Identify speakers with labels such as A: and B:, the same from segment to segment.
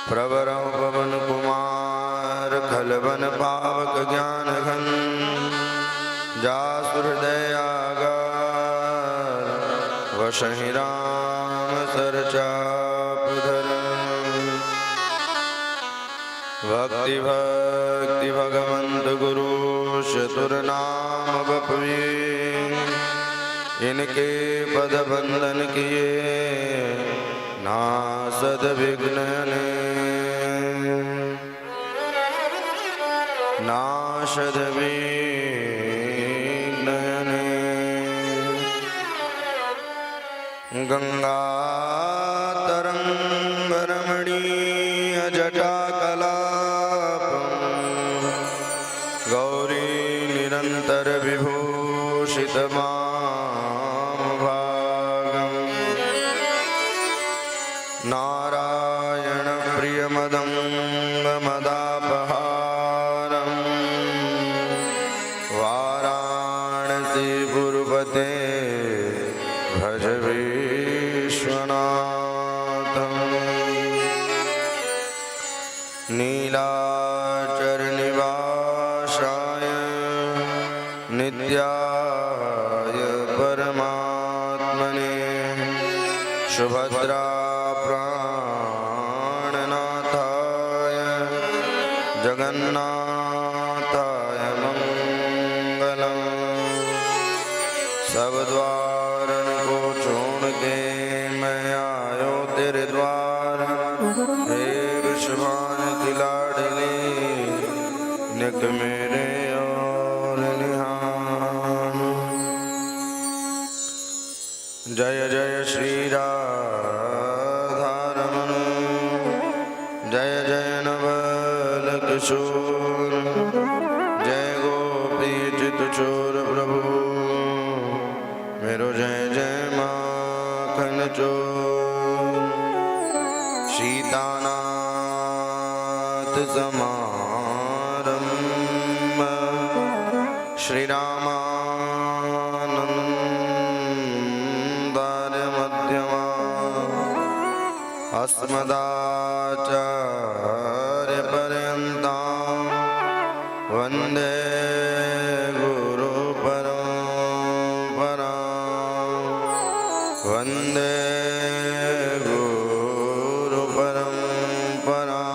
A: प्रवरौ पवन कुमार खलवन पावक ज्ञान घन जासु हृदयागार वसहि राम सरचापधर। भक्ति भक्ति भगवंत गुरु चतुर नाम बपवी इनके पद बंदन किए नासद विघ्नने नाशद विघ्नने। गंगा तरंग रमणीय जटा कलापम गौरी निरंतर विभूषित नारायण प्रिय मदंग मदापहारम वाराणसी पुरपते भज विश्वनाथम। नीलाचर निवासाय नित्याय परमात्मने सुभद्रा जगन्नाथाय मंगलम। सब द्वारन को छोड़ के मैं आयो तेरे द्वार, हे विश्वान की लाडली निक मेरे और निहान। जय जय श्री राधारमण जय जय नवल किशोर जय गोपी चित चोर प्रभु मेरो जय जय माखन चोर। सीतानाथ समारंभ श्री रामानंदार्य मध्यमा अस्मदाचार्य पर्यन्तां वन्दे गुरु परम्परां वन्दे गुरु परम्परां।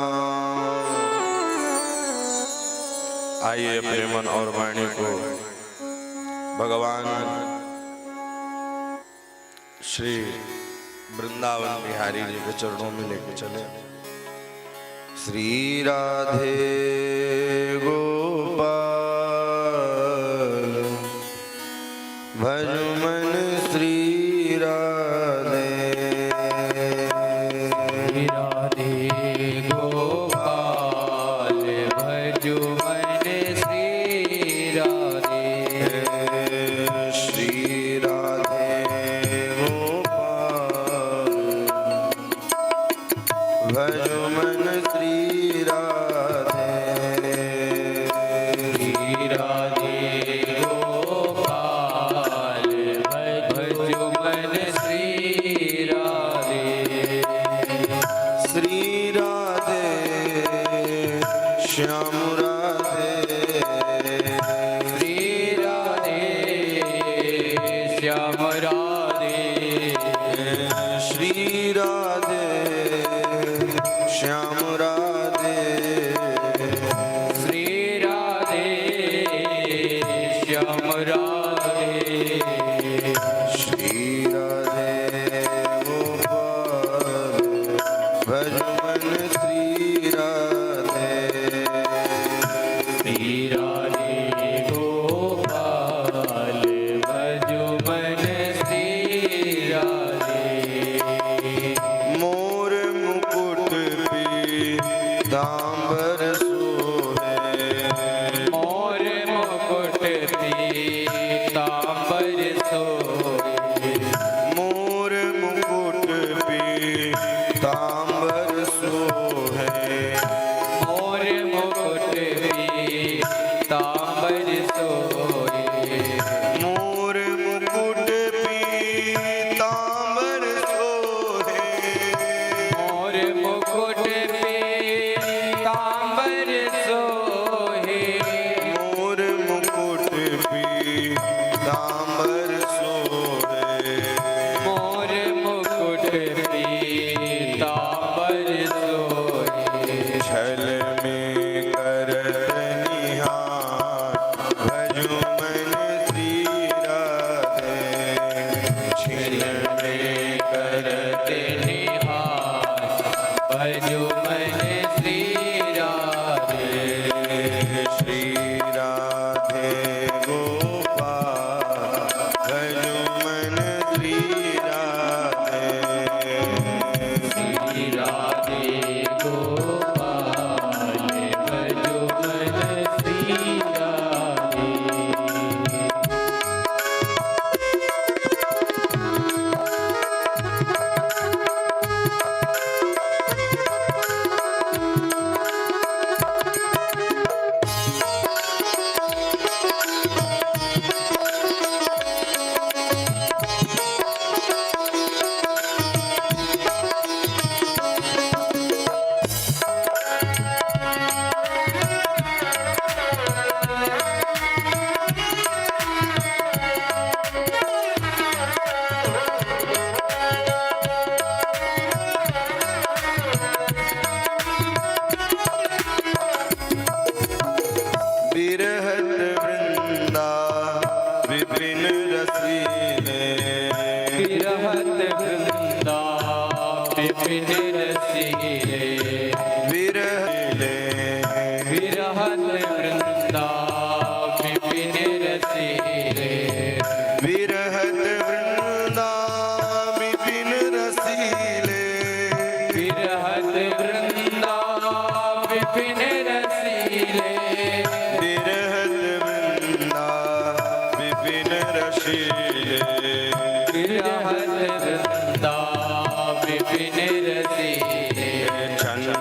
A: आइए अपने मन और वाणी को भगवान श्री वृंदावन बिहारी जी के चरणों में लेके चले। श्री राधे गोपाल भज मन श्री राधे।
B: श्री राधे गोपाल भज मन श्री राधे।
A: श्री राधे भज मन श्री राधे।
B: श्री राधे गोपाल भज मन श्री राधे।
A: श्री राधे श्याम राधे
B: श्री राधे श्याम राधे।
A: श्री राधे श्याम राधे
B: श्री राधे श्याम राधे।
A: श्री राधे गोपाल भज मन श्री राधे।
B: श्री राधे गोपाल भज मन श्री राधे।
A: मोर मुकुट पीतांबर सोहे
B: मोर मुकुट पीतांबर सोहे। भजो मन श्री राधे
A: श्री राधे गोपाल भजो मन श्री राधे
B: श्री राधे गोपाल भजो मन श्री राधे
A: बिरहत वृंदा विपिन रसीले
B: विरहत वृंदा विपिन रसीले
A: विरहले
B: विरहत वृंदा विपिन रसीले
A: विरहत वृंदा विपिन रसीले
B: विरहत वृंदा विपिन रसीले
A: बिरहत वृंदा विपिन रसीले
B: विरहत वृंदा विपिन रसीले
A: छंद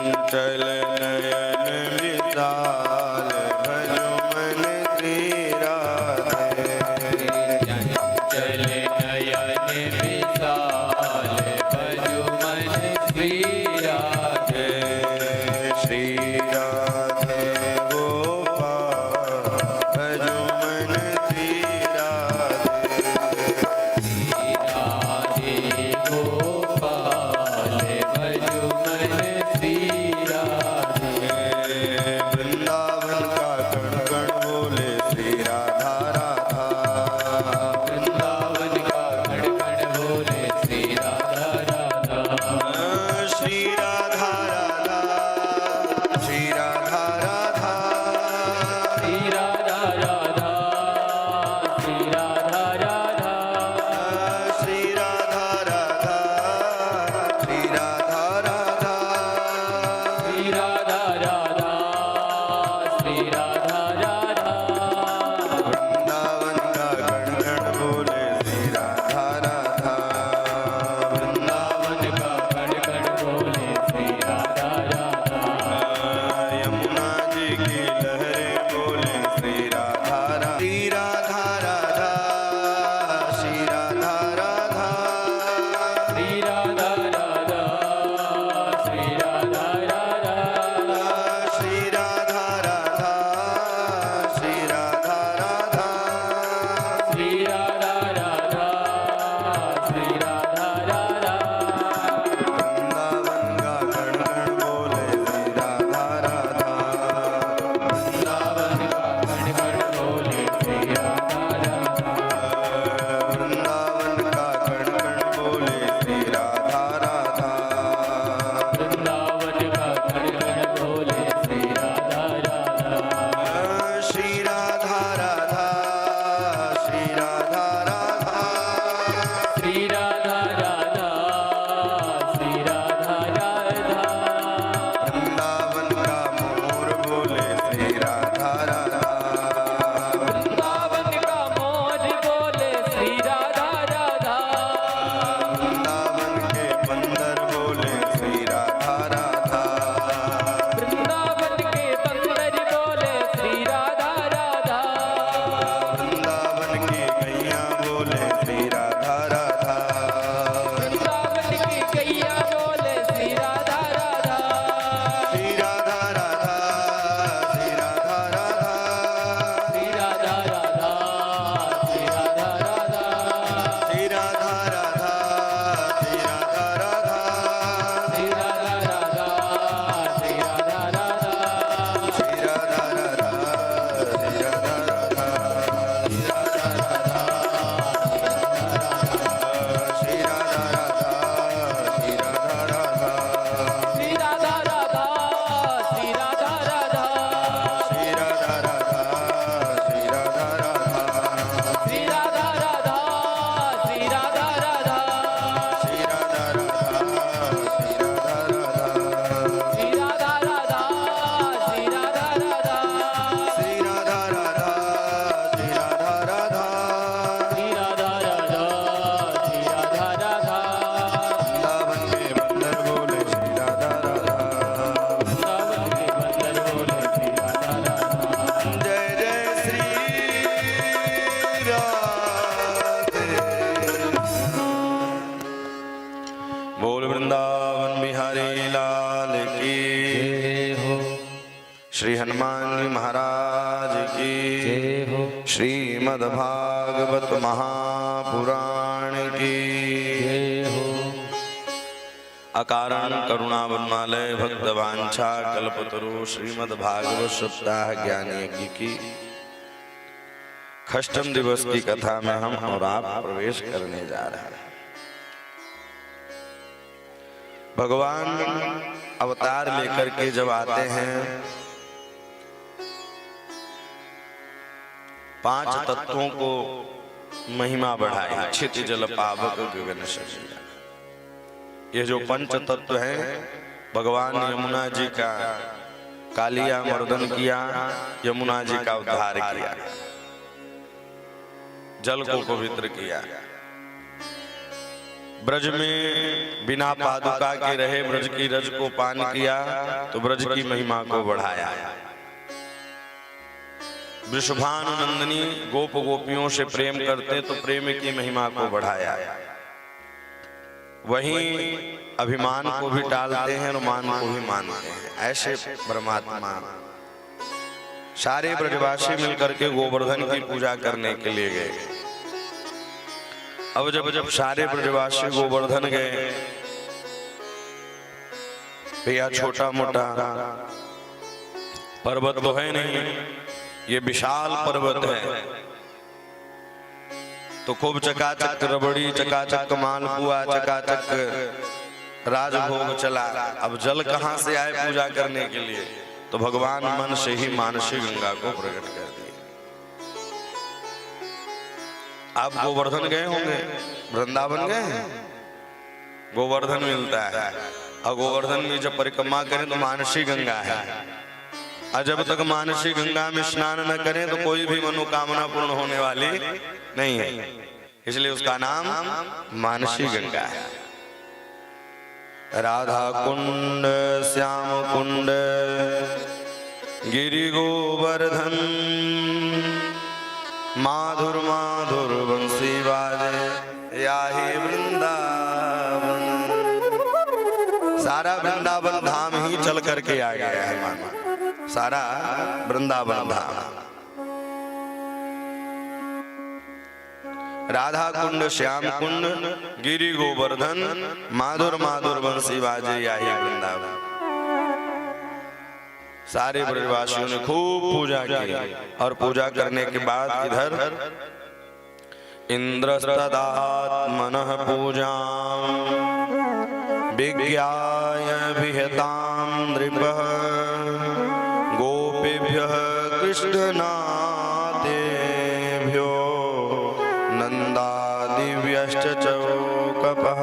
A: श्री हनुमान जी महाराज की
B: जय हो।
A: श्रीमद्भागवत महापुराण की
B: जय हो।
A: अकारण करुणावन्मालय भक्तवांछा कल्पतरु श्रीमद्भागवत सप्ताह ज्ञान यज्ञ की षष्ठम दिवस की कथा में हम और आप प्रवेश करने जा रहे हैं। भगवान अवतार लेकर के जब आते हैं, 5 तत्वों को महिमा बढ़ाई, क्षिति जल पावक गगन सजीला। ये जो 5 तत्व हैं, भगवान यमुना जी का कालिया मर्दन किया, यमुना जी का उद्धार किया, जल को पवित्र किया, ब्रज में बिना पादुका के रहे, ब्रज की रज को पान किया तो ब्रज की महिमा को बढ़ाया। वृषभानुनंदनी गोप गोपियों से प्रेम करते तो प्रेम की महिमा को बढ़ाया। वहीं अभिमान को भी टालते हैं और मान को भी मानते हैं। ऐसे परमात्मा सारे ब्रजवासी मिलकर के गोवर्धन की पूजा करने के लिए गए। अब जब सारे ब्रजवासी गोवर्धन गए, भैया छोटा मोटा पर्वत तो है नहीं, ये विशाल पर्वत है, तो खूब चकाचक रबड़ी, चकाचक मालपुआ, चकाचक राजभोग चला। अब जल कहां से आए पूजा करने के लिए? तो भगवान मन से ही मानसी गंगा को प्रकट कर दिया। आप गोवर्धन गए होंगे, वृंदावन गए हैं, गोवर्धन मिलता है, और गोवर्धन में जब परिक्रमा करें तो मानसी गंगा है, और जब तक मानसी गंगा में स्नान न करें तो कोई भी मनोकामना पूर्ण होने वाली नहीं है, इसलिए उसका नाम मानसी गंगा है। राधा कुंड, श्याम कुंड, गिरि गोवर्धन, माधुर माधुर बंसी बाजे याही वृंदावन। सारा वृंदावन धाम ही चल करके आ गया है मानो, सारा वृंदावन धाम। राधा कुंड, श्याम कुंड, गिरि गोवर्धन, माधुर माधुर बंसी बाजे याही वृंदावन। सारे ब्रजवासियों ने खूब पूजा की, और पूजा करने के बाद इधर इंद्रस्तदात्मनः पूजां विज्ञाय विहतां नृपः गोपीभ्यः कृष्णनाथेभ्यो नंदादिव्यश्च चौकपः।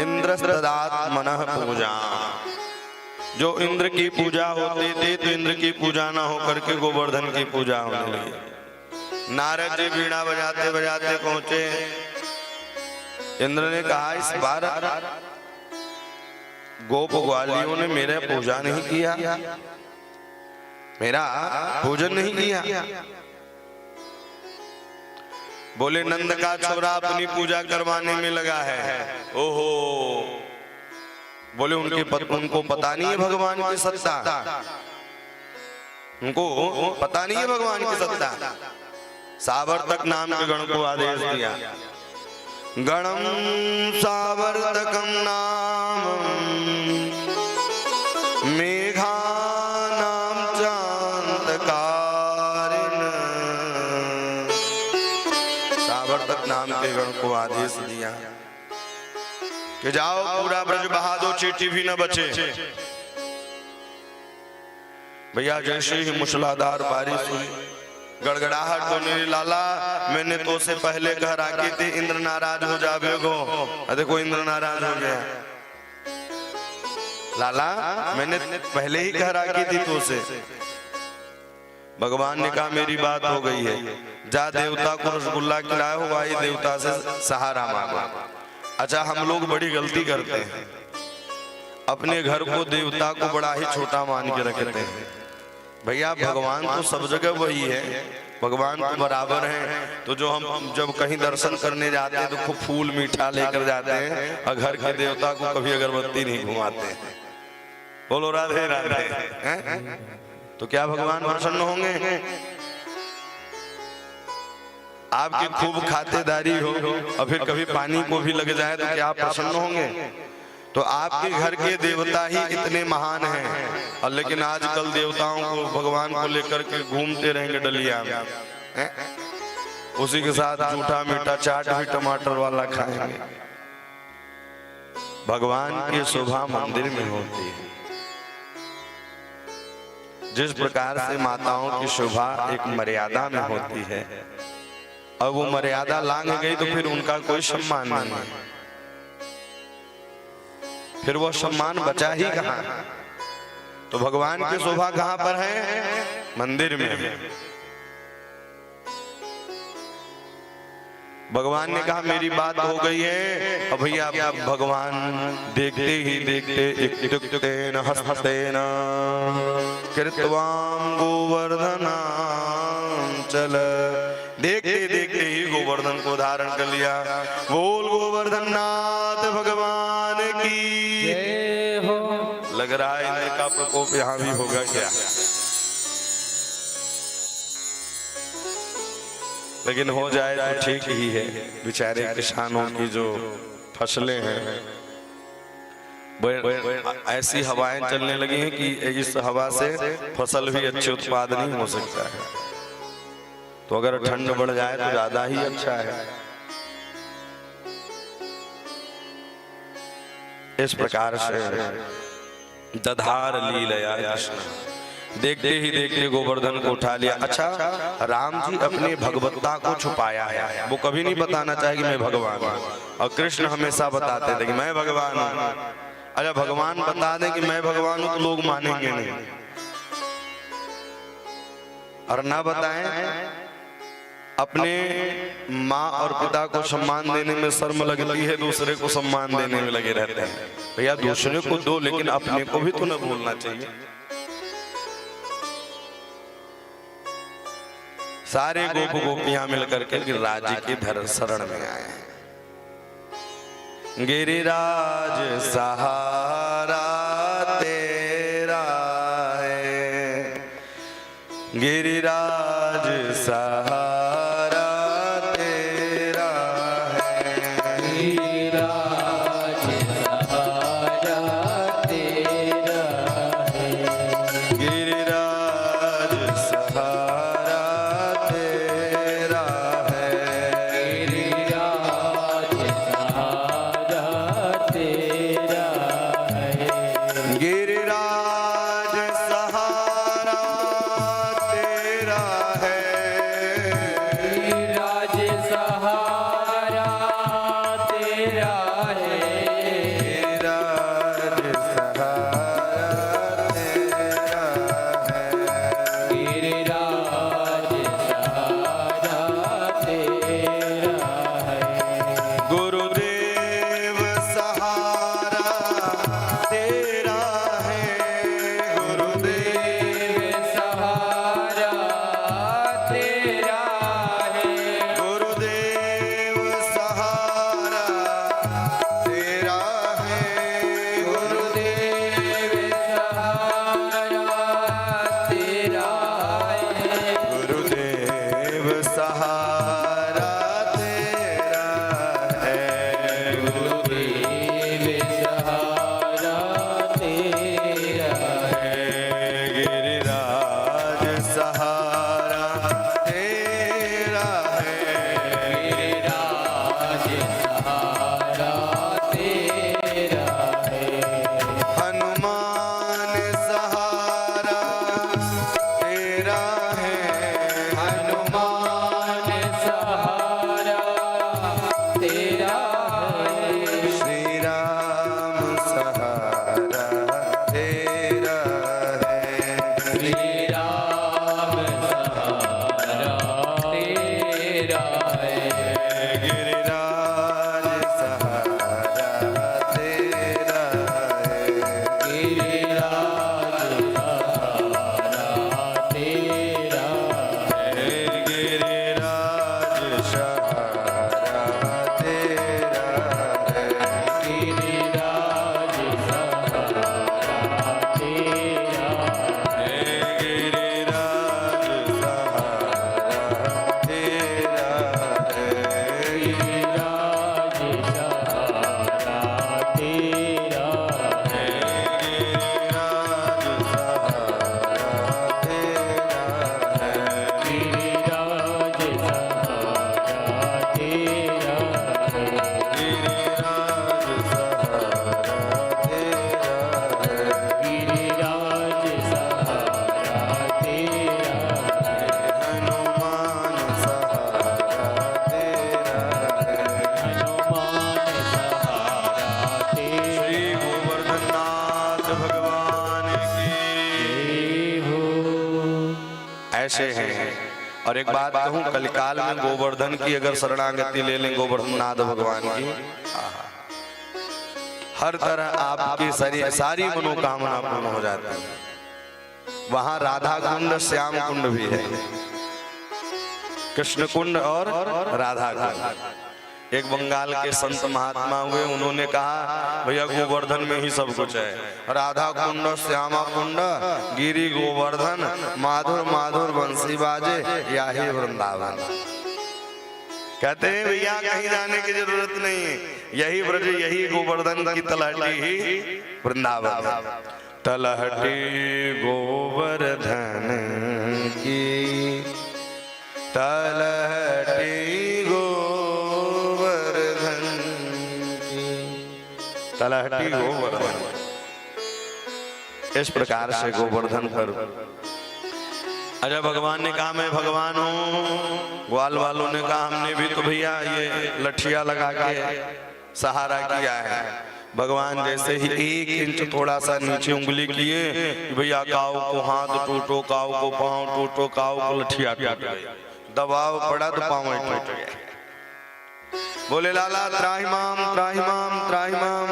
A: इंद्रस्तदात्मनः पूजां, जो इंद्र की पूजा होती थी तो इंद्र की पूजा ना होकर के गोवर्धन की पूजा होने लगी। नारद जी वीणा बजाते बजाते पहुंचे। इंद्र ने कहा, इस बार गोप ग्वालियों ने मेरा पूजा नहीं किया, मेरा पूजन नहीं किया। बोले, नंद का छोरा अपनी पूजा करवाने में लगा है। ओहो, बोले उनको पता नहीं है भगवान की सत्ता, उनको पता नहीं है भगवान की सत्ता। सावर्तक नाम के गण को आदेश दिया, गणम सावर्तकम नाम मेघानाम चांतकारिण। सावर्तक नाम के गण को आदेश दिया कि जाओ पूरा ब्रज बहा दो, चींटी भी न बचे। भैया जैसे ही मूसलाधार बारिश हुई, गड़गड़ाहट होने, लाला मैंने तो से पहले कह रखी थी इंद्र नाराज हो जावेगो, देखो इंद्र नाराज हो गया। लाला मैंने पहले ही कह रखी थी तो से। भगवान ने कहा मेरी बात हो गई है, जा देवता को रसगुल्ला खिलाया हो, भाई देवता से सहारा मांगो। अच्छा, हम लोग बड़ी गलती करते हैं, अपने घर को देवता को बड़ा ही छोटा मान के रखते हैं। भैया भगवान तो सब जगह वही है, भगवान तो बराबर है। तो जो हम जब कहीं दर्शन करने जाते हैं तो खूब फूल मीठा लेकर जाते हैं, और घर के देवता को कभी अगरबत्ती नहीं घुमाते हैं। बोलो राधे राधे हैं? तो क्या भगवान प्रसन्न होंगे? आपकी खूब खातेदारी हो और फिर कभी पानी को भी लग जाए तो क्या आप प्रसन्न होंगे? तो आपके घर के देवता ही इतने महान हैं, और लेकिन आजकल देवताओं को भगवान को लेकर के घूमते रहेंगे डलिया में, हैं? उसी के साथ जूठा मीठा चाट भी टमाटर वाला खाएंगे। भगवान की शोभा मंदिर में होती है। जिस प्रकार से माताओं की शोभा एक मर्यादा में होती है, और वो मर्यादा लांघ गई तो फिर उनका कोई सम्मान नहीं है, फिर वो सम्मान बचा ही कहाँ? तो भगवान की शोभा कहाँ पर है? मंदिर में। भगवान ने कहा मेरी बात हो गई है, अब भैया आप भगवान देखते ही देखते इत्युक्तेन हस्तेन कृत्वां गोवर्धनां चल, देखते देखते ही गोवर्धन को धारण कर लिया। बोल गोवर्धन नाथ भगवान की
B: जय हो।
A: लग रहा है इंद्र का प्रकोप यहाँ भी होगा क्या? लेकिन हो जाए तो ठीक ही है। बेचारे किसानों की जो फसलें हैं, ऐसी हवाएं चलने लगी हैं कि इस हवा से फसल भी अच्छे उत्पाद नहीं हो सकता है। तो अगर ठंड बढ़ जाए तो ज्यादा ही अच्छा है। इस प्रकार से दधार लीलया कृष्ण, देखते ही देखते गोवर्धन को उठा लिया। अच्छा, राम जी अपने भगवत्ता को छुपाया है, वो कभी नहीं बताना चाहे कि मैं भगवान हूँ, और कृष्ण हमेशा बताते थे कि मैं भगवान हूँ। अच्छा, भगवान बता दें कि मैं भगवान हूँ तो लोग मानेंगे नहीं, और ना बताएं अपने माँ और पिता को सम्मान देने में शर्म लगती है, दूसरे को सम्मान देने में लगे रहते हैं। भैया दूसरे को दो, लेकिन अपने को भी तो न भूलना चाहिए। सारे गोप गोपियां मिलकर के गिरिराज के धर शरण में आए हैं। गिरिराज सहारा तेरा है, गिरिराज सहारा तेरा है,
B: गिरिराज सहारा तेरा है,
A: गिरिराज सहारा तेरा है,
B: गिरिराज सहारा तेरा है,
A: और एक बात कहूं, कलिकाल में गोवर्धन की अगर शरणागति ले लें, गोवर्धन नाथ भगवान की, हर तरह आपकी सारी मनोकामना पूर्ण हो जाती है। वहां राधा कुंड, श्याम कुंड भी है, कृष्ण कुंड और राधा कुंड। एक बंगाल के संत महात्मा हुए, उन्होंने कहा भैया गोवर्धन में ही सब कुछ है, राधा कुंड, श्यामा कुंड, गिरी गोवर्धन, माधुर माधुर बंसी बाजे, यही वृंदावन। कहते हैं भैया कहीं जाने की जरूरत नहीं है, यही ब्रज, यही गोवर्धन की तलहटी ही वृंदावन। तलहटी गोवर्धन की, तलहटी गोवर्धन की, तलहटी गोवर्धन। इस प्रकार से गोवर्धन पर अजय भगवान ने कहा मैं भगवान हूँ। ग्वाल वालों ने कहा हमने भी तो भैया ये लठिया लगा के सहारा किया है। भगवान जैसे ही 1 इंच थोड़ा सा नीचे उंगली किए, भैया काऊ को हाथ टूटो, काऊ को पांव टूटो, काऊ को लठिया टूट गई, दबाव पड़ा तो पांव टूट गया। बोले लाला त्राहिमाम त्राहिमाम त्राहिमाम।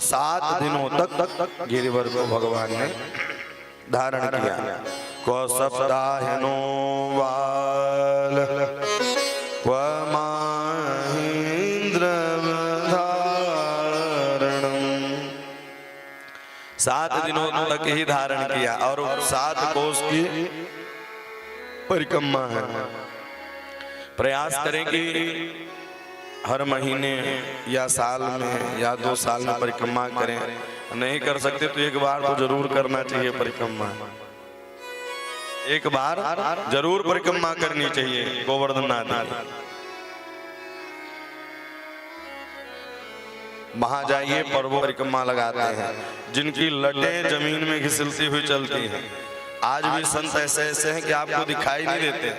A: 7 दिनों तक गिरिवर को भगवान ने धारण किया। को सप्ताहिनो वाल व महेंद्र धारणम। 7 दिनों तक ही धारण किया और 7 कोस की परिक्रमा है। प्रयास करें कि हर महीने या साल में या 2 साल में परिक्रमा करें। नहीं कर सकते तो एक बार तो जरूर करना चाहिए परिक्रमा, एक बार जरूर परिक्रमा करनी चाहिए गोवर्धन नाथ। वहां जाइए, पर्वों परिक्रमा लगाते हैं, जिनकी लटें जमीन में घिसलती हुई चलती हैं। आज भी संत ऐसे ऐसे हैं कि आपको दिखाई नहीं देते।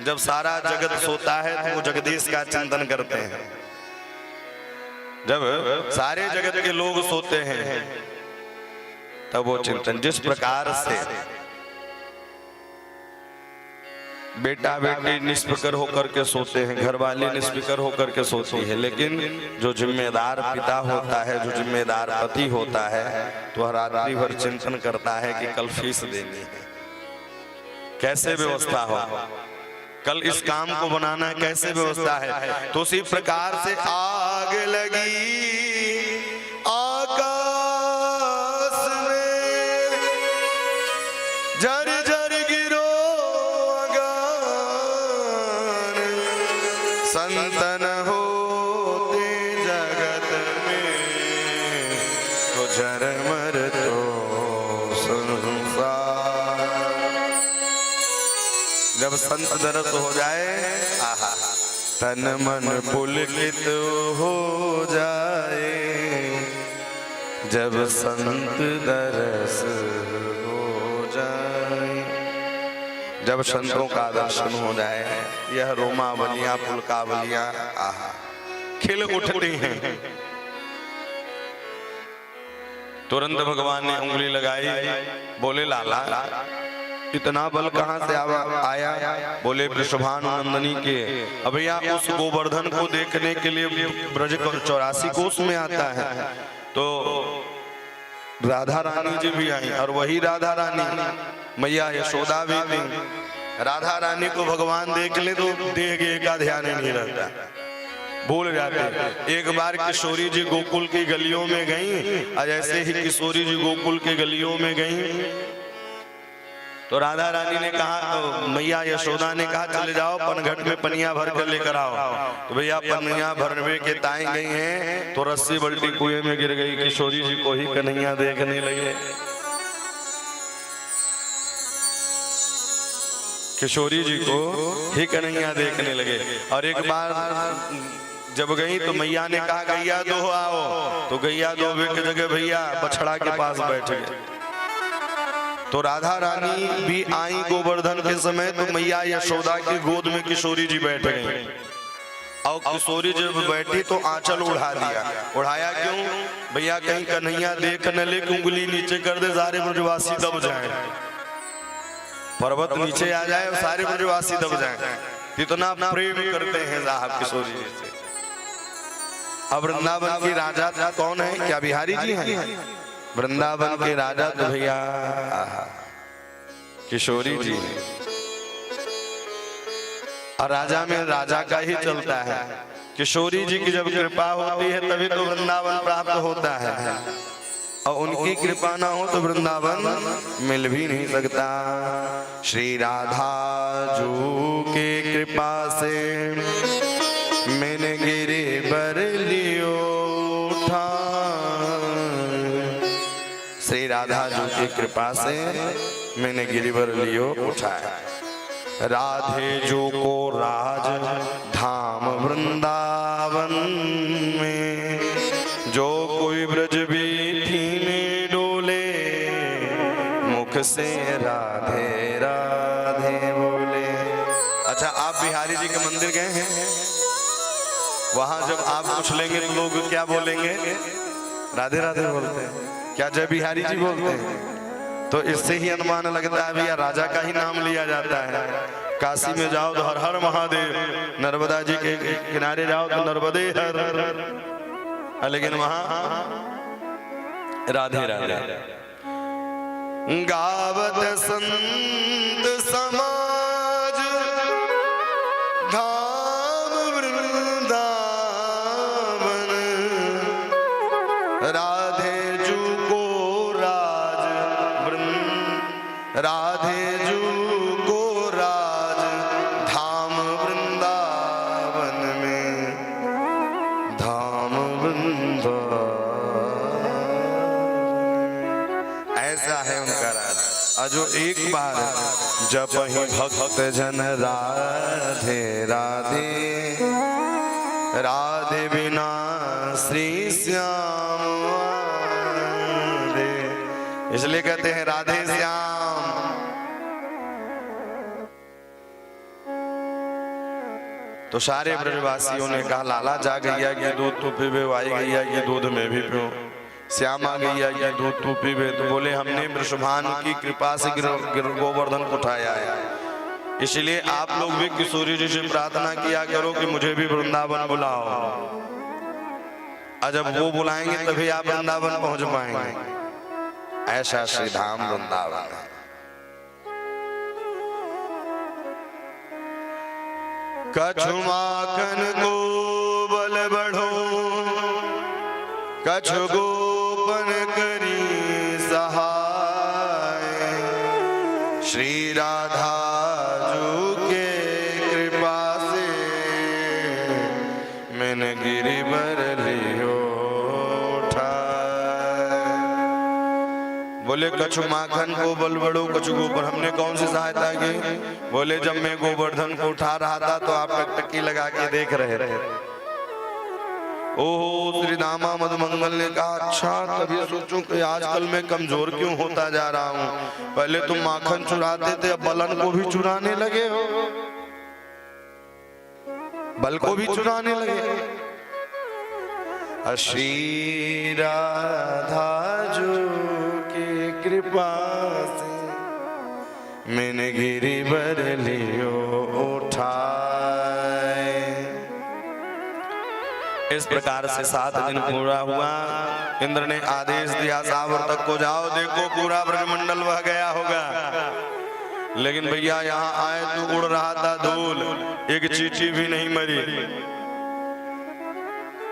A: जब सारा जगत सोता है तो वो जगदीश का चिंतन करते हैं। जब सारे जगत के लोग सोते हैं तब वो चिंतन। जिस प्रकार से बेटा बेटी निष्फिक्र होकर के सोते हैं, घर वाले निष्फिक्र होकर के सोती है, लेकिन जो जिम्मेदार पिता होता है, जो जिम्मेदार पति होता है, तो रात्रि भर चिंतन करता है कि कल फीस देनी है, कैसे व्यवस्था हो, कल इस काम को बनाना है, कैसे व्यवस्था है। तो उसी प्रकार से आग लगी आकाश में, जर जर गिरो अगान, संतन होते जगत में, तो जर मर तो जब संत दरस हो जाए, आहा, तन मन पुलकित हो जाए। जब संत दरस हो जाए, जब संतों का दर्शन हो जाए, यह रोमावलियां पुलकावलियां आहा खिल उठती हैं। तुरंत भगवान ने उंगली लगाई, बोले लाला इतना बल कहाँ से आया? बोले वृषभानुनंदनी के। अब भैया उस गोवर्धन को देखने के लिए ब्रज 84 कोस में आता है, तो राधा रानी जी भी आई, और वही राधा रानी मैया यशोदा भी थी। राधा रानी को भगवान देख ले तो देह गे का ध्यान ही नहीं रहता, भूल जाते। एक बार किशोरी जी गोकुल की गलियों में गई, और ऐसे ही किशोरी जी गोकुल के गलियों में गई तो राधा रानी ने कहा, तो मैया यशोदा ने कहा चले जाओ पनघट में पनिया भर कर लेकर आओ। तो भैया पनिया भरने के ताई गई हैं, तो रस्सी बल्टी कुएं में गिर गई। किशोरी जी को ही कन्हैया देखने लगे। किशोरी जी को ही कन्हैया देखने लगे। और एक बार जब गई तो मैया ने कहा गैया दो आओ, तो गैया दो की जगह भैया बछड़ा के पास बैठ गए। तो राधा रानी भी आई गोवर्धन के समय, तो मैया यशोदा की गोद में किशोरी जी बैठ गई। और किशोरी जब बैठी तो आंचल उड़ा दिया। उड़ाया क्यों? भैया कहीं कन्हैया देख न ले, उंगली नीचे कर दे, सारे ब्रजवासी दब जाए। पर्वत नीचे आ जाए और सारे ब्रजवासी दब जाए, इतना प्रेम करते हैं साहब किशोरी जी से। अब वृंदावन की राजा कौन है? क्या बिहारी जी हैं? वृंदावन के राजा तो भैया किशोरी जी हैं। और राजा में राजा का ही चलता है। किशोरी जी की जब कृपा होती है तभी तो वृंदावन प्राप्त होता है, और उनकी कृपा ना हो तो वृंदावन मिल भी नहीं सकता। श्री राधा जू के कृपा से मैंने गिरे बर लियो उठा। श्री राधा जू की कृपा से मैंने गिरिवर लियो उठाया। राधे जो को राज धाम वृंदावन में, जो कोई ब्रज बीथी में डोले, मुख से राधे राधे बोले। अच्छा, आप बिहारी जी के मंदिर गए हैं? वहां जब आप कुछ लेंगे तो लोग क्या बोलेंगे? राधे राधे बोलते हैं। क्या जय बिहारी जी बोलते हैं? तो इससे ही अनुमान लगता है भैया राजा का ही नाम लिया जाता है। काशी में जाओ तो हर हर महादेव, नर्मदा जी के किनारे जाओ तो नर्मदे हर, लेकिन वहां राधे राधे। गावत संत समाज धाम वृंदावन, राधे जू को राज राधे जू को राज धाम वृंदावन में, धाम वृंदावन। ऐसा है उनका राज। और जो एक बार जब ही भक्त जन राधे राधे, राधे बिना श्री श्याम राधे, इसलिए कहते हैं राधे श्याम। तो सारे ब्रजवासियों ने कहा लाला जा गैया की दूध तू पीबे, आई गैया की दूध में भी पीऊं, श्यामा गैया की दूध तू पीबे। तो बोले हमने वृषभानु की कृपा से गोवर्धन को उठाया है, इसलिए आप लोग भी किशोरी जी से प्रार्थना किया करो कि मुझे भी वृंदावन बुलाओ। और जब वो बुलाएंगे तभी आप वृंदावन पहुंच पाएंगे। ऐसा श्री धाम वृंदावन है। कछु माखन को बल बढ़ो, कछु गोपन करी सहाय, श्री राधा जू के कृपा से मैंने गिरिवर लियो उठाए। बोले कछु माखन को बल बढ़ो, कछु गोबर। हमने कौन सी सहायता की? बोले जब मैं गोवर्धन को उठा रहा था तो आप टकटकी लगा के देख रहे थे। ओहो, श्री दामा मधुमंगल ने कहा अच्छा, तभी सोचूं कि आजकल मैं कमजोर क्यों होता जा रहा हूँ। पहले तुम माखन चुराते थे, अब बलन को भी चुराने लगे हो, बल को भी चुराने लगे। श्री राधा जो की कृपा से मैंने गिरिवर लियो उठाए। इस प्रकार से 7 दिन पूरा हुआ। इंद्र ने आदेश दिया सावर्तक को जाओ देखो पूरा ब्रह्मंडल बह गया होगा। लेकिन भैया यहाँ आए तो उड़ रहा था धूल, एक चींटी भी नहीं मरी।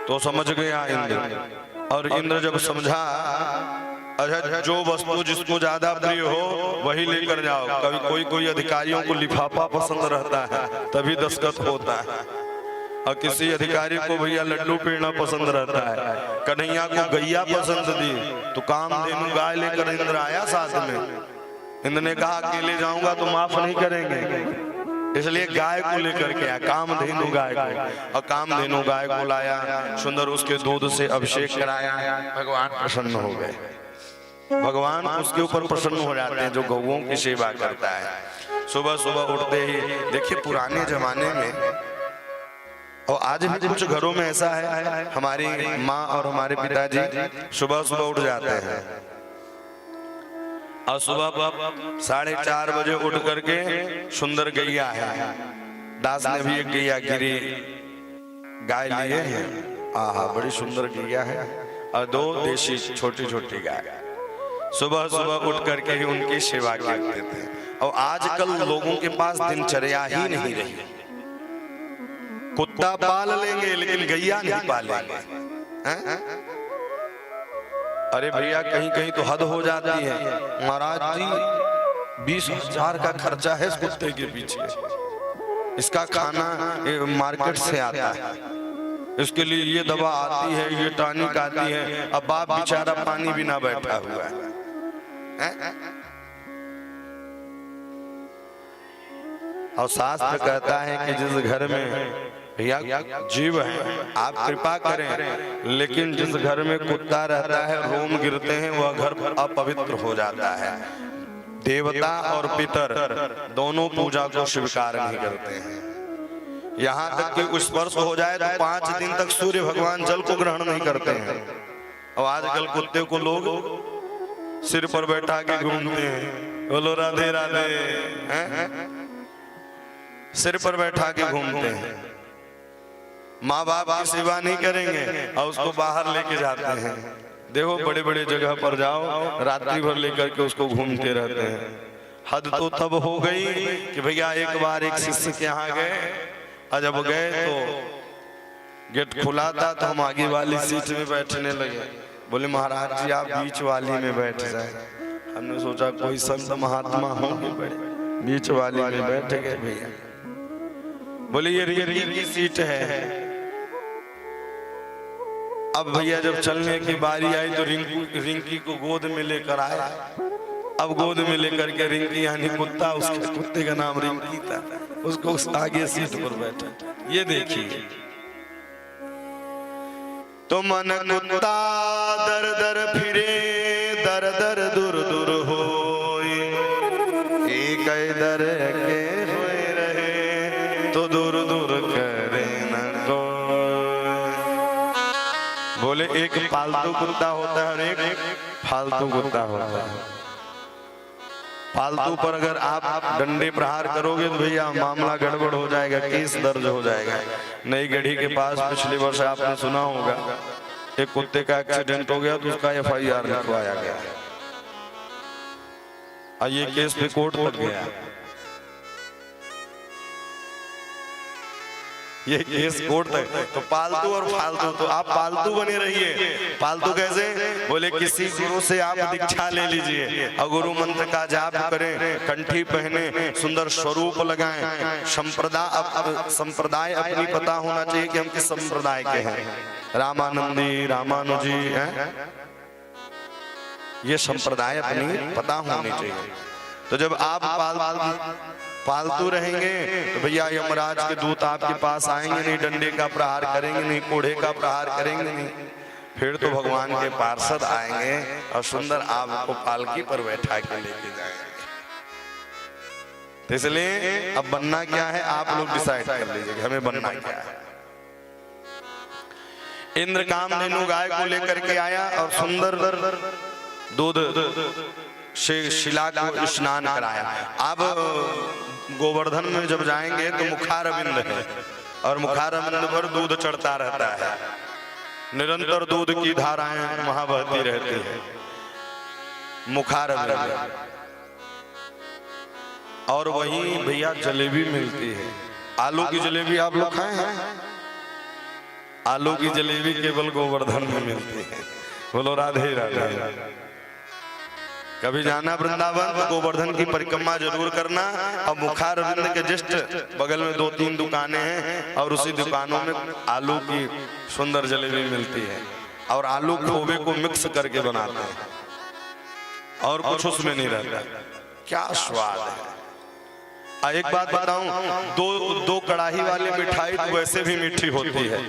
A: तो समझ गया इंद्र। और इंद्र जब समझा अच्छा जो वस्तु जिसको ज्यादा प्रिय हो वही लेकर जाओ। कभी कोई अधिकारियों को लिफाफा पसंद रहता है तभी दस्तखत होता है, और किसी अधिकारी को भैया लड्डू पेड़ना पसंद रहता है। कन्हैया को गैया पसंद दी तो कामधेनु गाय लेकर इंद्र आया साथ में। इंद्र ने कहा अकेले जाऊंगा तो माफ नहीं करेंगे, इसलिए गाय को लेकर के आया, कामधेनु गाय को। और कामधेनु गाय को लाया, सुंदर उसके दूध से अभिषेक कराया। भगवान प्रसन्न हो गए। भगवान उसके ऊपर प्रसन्न हो जाते हैं जो गौओं की सेवा करता है। सुबह सुबह उठते ही देखिए पुराने जमाने में और आज भी कुछ घरों में ऐसा है, हमारी माँ और हमारे पिताजी सुबह सुबह उठ जाते हैं और सुबह 4:30 बजे उठ करके सुंदर गैया है, दास ने भी एक गैया गिरी गाय लिए हैं। आहा, बड़ी सुंदर गैया है और 2 देशी छोटी छोटी गाय। सुबह सुबह उठ करके ही उनकी सेवा करते थे। और आजकल लोगों के पास दिनचर्या ही नहीं रही। कुत्ता पाल लेंगे लेकिन गैया नहीं पालेंगे। हैं? अरे भैया, कहीं कहीं तो हद हो जाती है। महाराज जी 20,000 का खर्चा है इस कुत्ते के पीछे, इसका खाना मार्केट से आता है, इसके लिए ये दवा आती है, ये टॉनिक आती है। अब बाप बेचारा पानी बिना बैठा हुआ है। और शास्त्र कहता है कि जिस घर में भैया जीव है, आप कृपा करें, लेकिन जिस घर में कुत्ता रहता है, रोम गिरते हैं, वह घर अपवित्र हो जाता है। देवता और पितर दोनों पूजा को स्वीकार नहीं करते हैं। यहाँ तक कि स्पर्श हो जाए तो 5 दिन तक सूर्य भगवान जल को ग्रहण नहीं करते हैं। और आजकल कुत्ते को लोग सिर पर बैठा के घूमते हैं, बोलो राधे राधे, सिर पर बैठा के घूमते हैं। माँ बाप की सेवा नहीं करेंगे और उसको बाहर लेके जाते हैं। देखो बड़े बड़े जगह पर जाओ, रात्रि भर लेकर के उसको घूमते रहते हैं। हद तो तब हो गई कि भैया एक बार एक शिष्य के यहाँ गए, और जब गए तो गेट खुला था तो हम आगे वाली सीट में बैठने लगे। बोले महाराज जी आप बीच वाली में बैठ जाए। हमने सोचा कोई संत महात्मा होंगे, बड़े बीच वाली में बैठ गए भैया। बोले ये रिंकी की सीट है। अब भैया जब चलने की बारी आई तो रिंकी को गोद में लेकर आए। अब गोद में लेकर के रिंकी यानी कुत्ता, उसके कुत्ते का नाम रिंकी था, उसको आगे सीट पर बैठा। ये देखिए तो मन कुत्ता दर दर फिरे, दर दर दूर दूर होए, एक दर के होए रहे तो दूर दूर करे न कोई। बोले एक पालतू कुत्ता होता है और एक फालतू कुत्ता होता है। फालतू पर अगर आप डंडे प्रहार करोगे तो भैया मामला गड़बड़ हो जाएगा, केस दर्ज हो जाएगा। नई गढ़ी के पास पिछले वर्ष आपने सुना होगा एक कुत्ते का एक्सीडेंट हो गया तो उसका FIR लिखवाया गया और ये केस भी कोर्ट तक गया। ये केस कोर्ट तक। तो पालतू और फालतू, तो आप पालतू बने रहिए। पालतू कैसे? बोले किसी गुरु से आप दीक्षा ले लीजिए और गुरु मंत्र का जाप करें, कंठी पहने, सुंदर स्वरूप लगाएं। संप्रदाय अपनी पता होना चाहिए कि हम किस संप्रदाय के हैं। रामानंदी, रामानुजी हैं, ये संप्रदाय अपनी पता होनी चाहिए। तो जब आप पालतू रहेंगे तो भैया यमराज के दूत आपके पास आएंगे नहीं, डंडे का प्रहार करेंगे नहीं, कोढ़े का प्रहार करेंगे नहीं। फिर तो भगवान के पार्षद आएंगे और सुंदर आपको पालकी पर बैठा के लेके जाएंगे। तो इसलिए अब बनना क्या है आप लोग डिसाइड कर लीजिए, हमें बनना क्या है। इंद्र कामधेनु गाय को लेकर के आया और सुंदर दूध से शिला को स्नान कराया। अब गोवर्धन में जब जाएंगे तो मुखारविंद है और मुखारविंद पर दूध चढ़ता रहता है, निरंतर दूध की धाराएं वहां बहती रहती है। मुखारविंद और वहीं भैया जलेबी मिलती है। आलू की जलेबी आप लोग खाए हैं? आलू की जलेबी केवल गोवर्धन में मिलती है। बोलो राधे राधे। कभी जाना वृंदावन तो गोवर्धन की परिक्रमा जरूर करना। अब मुखारविंद के जस्ट बगल में 2-3 दुकानें हैं और उसी दुकानों में आलू की सुंदर जलेबी मिलती है और आलू खोबे को मिक्स करके बनाते हैं और कुछ उसमें नहीं रहता। क्या स्वाद है। एक बात बताऊं, दो कड़ाही वाली मिठाई तो वैसे भी मीठी होती है।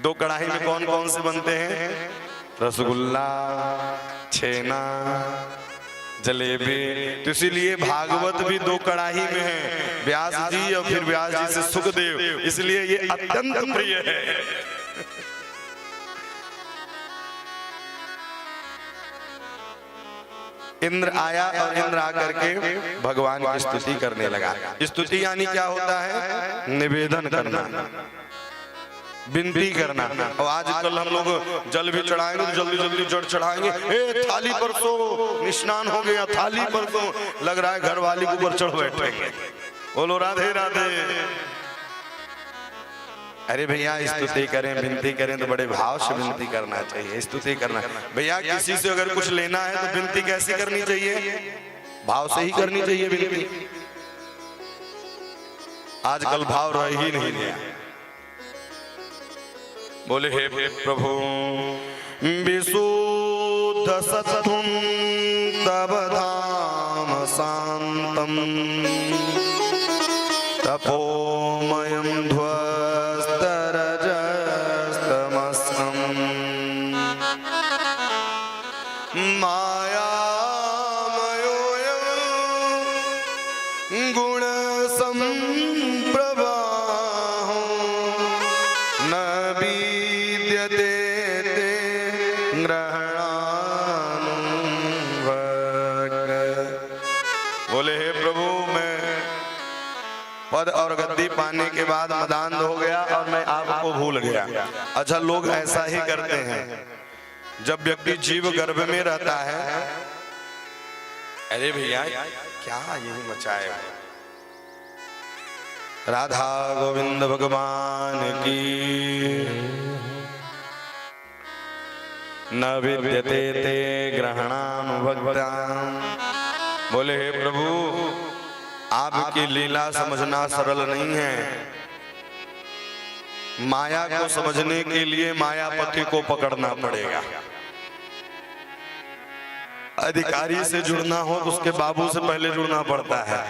A: 2 कड़ाही में कौन कौन से बनते हैं? रसगुल्ला, छेना, जलेबी। तो इसीलिए भागवत भी 2 कड़ाही में है, व्यास जी और फिर व्यास जी से सुखदेव, इसलिए ये अत्यंत प्रिय है। इंद्र आया और इंद्र आकर के भगवान की स्तुति करने लगा। स्तुति यानी क्या होता है? निवेदन करना, विनती करना। और आजकल हम लोग जल भी चढ़ाएंगे तो जल्दी जल्दी जल चढ़ाएंगे, ए थाली परसों, स्नान हो गया, थाली परसों, लग रहा है घर वाली के ऊपर चढ़ बैठेंगे। बोलो राधे राधे। अरे भैया स्तुति करें, विनती करें तो बड़े भाव से विनती करना चाहिए, स्तुति करना। भैया किसी से अगर कुछ लेना है तो विनती कैसी करनी चाहिए? भाव से ही करनी चाहिए विनती। आजकल भाव रह ही नहीं गया। बोले हे प्रभु विशुद्ध सत्वं तव धाम शांतम तपोमयं ध्वस्तरजस्तमस्कं मायामयोऽयं गुणसम्प्रवाहो न विद्यते ते ग्रहणानुभग। बोले हे प्रभु मैं पद और गद्दी पाने के बाद मदान्ध हो गया और मैं आपको भूल गया। अच्छा लोग ऐसा ही करते हैं, जब व्यक्ति जीव गर्भ में रहता है, अरे भैया क्या यही मचाए। राधा गोविंद भगवान की न विद्यते ते ग्रहणानुभक्ता। बोले हे प्रभु आपकी लीला समझना सरल नहीं है। माया को समझने के लिए मायापति को पकड़ना पड़ेगा। अधिकारी से जुड़ना हो तो उसके बाबू से पहले जुड़ना पड़ता है,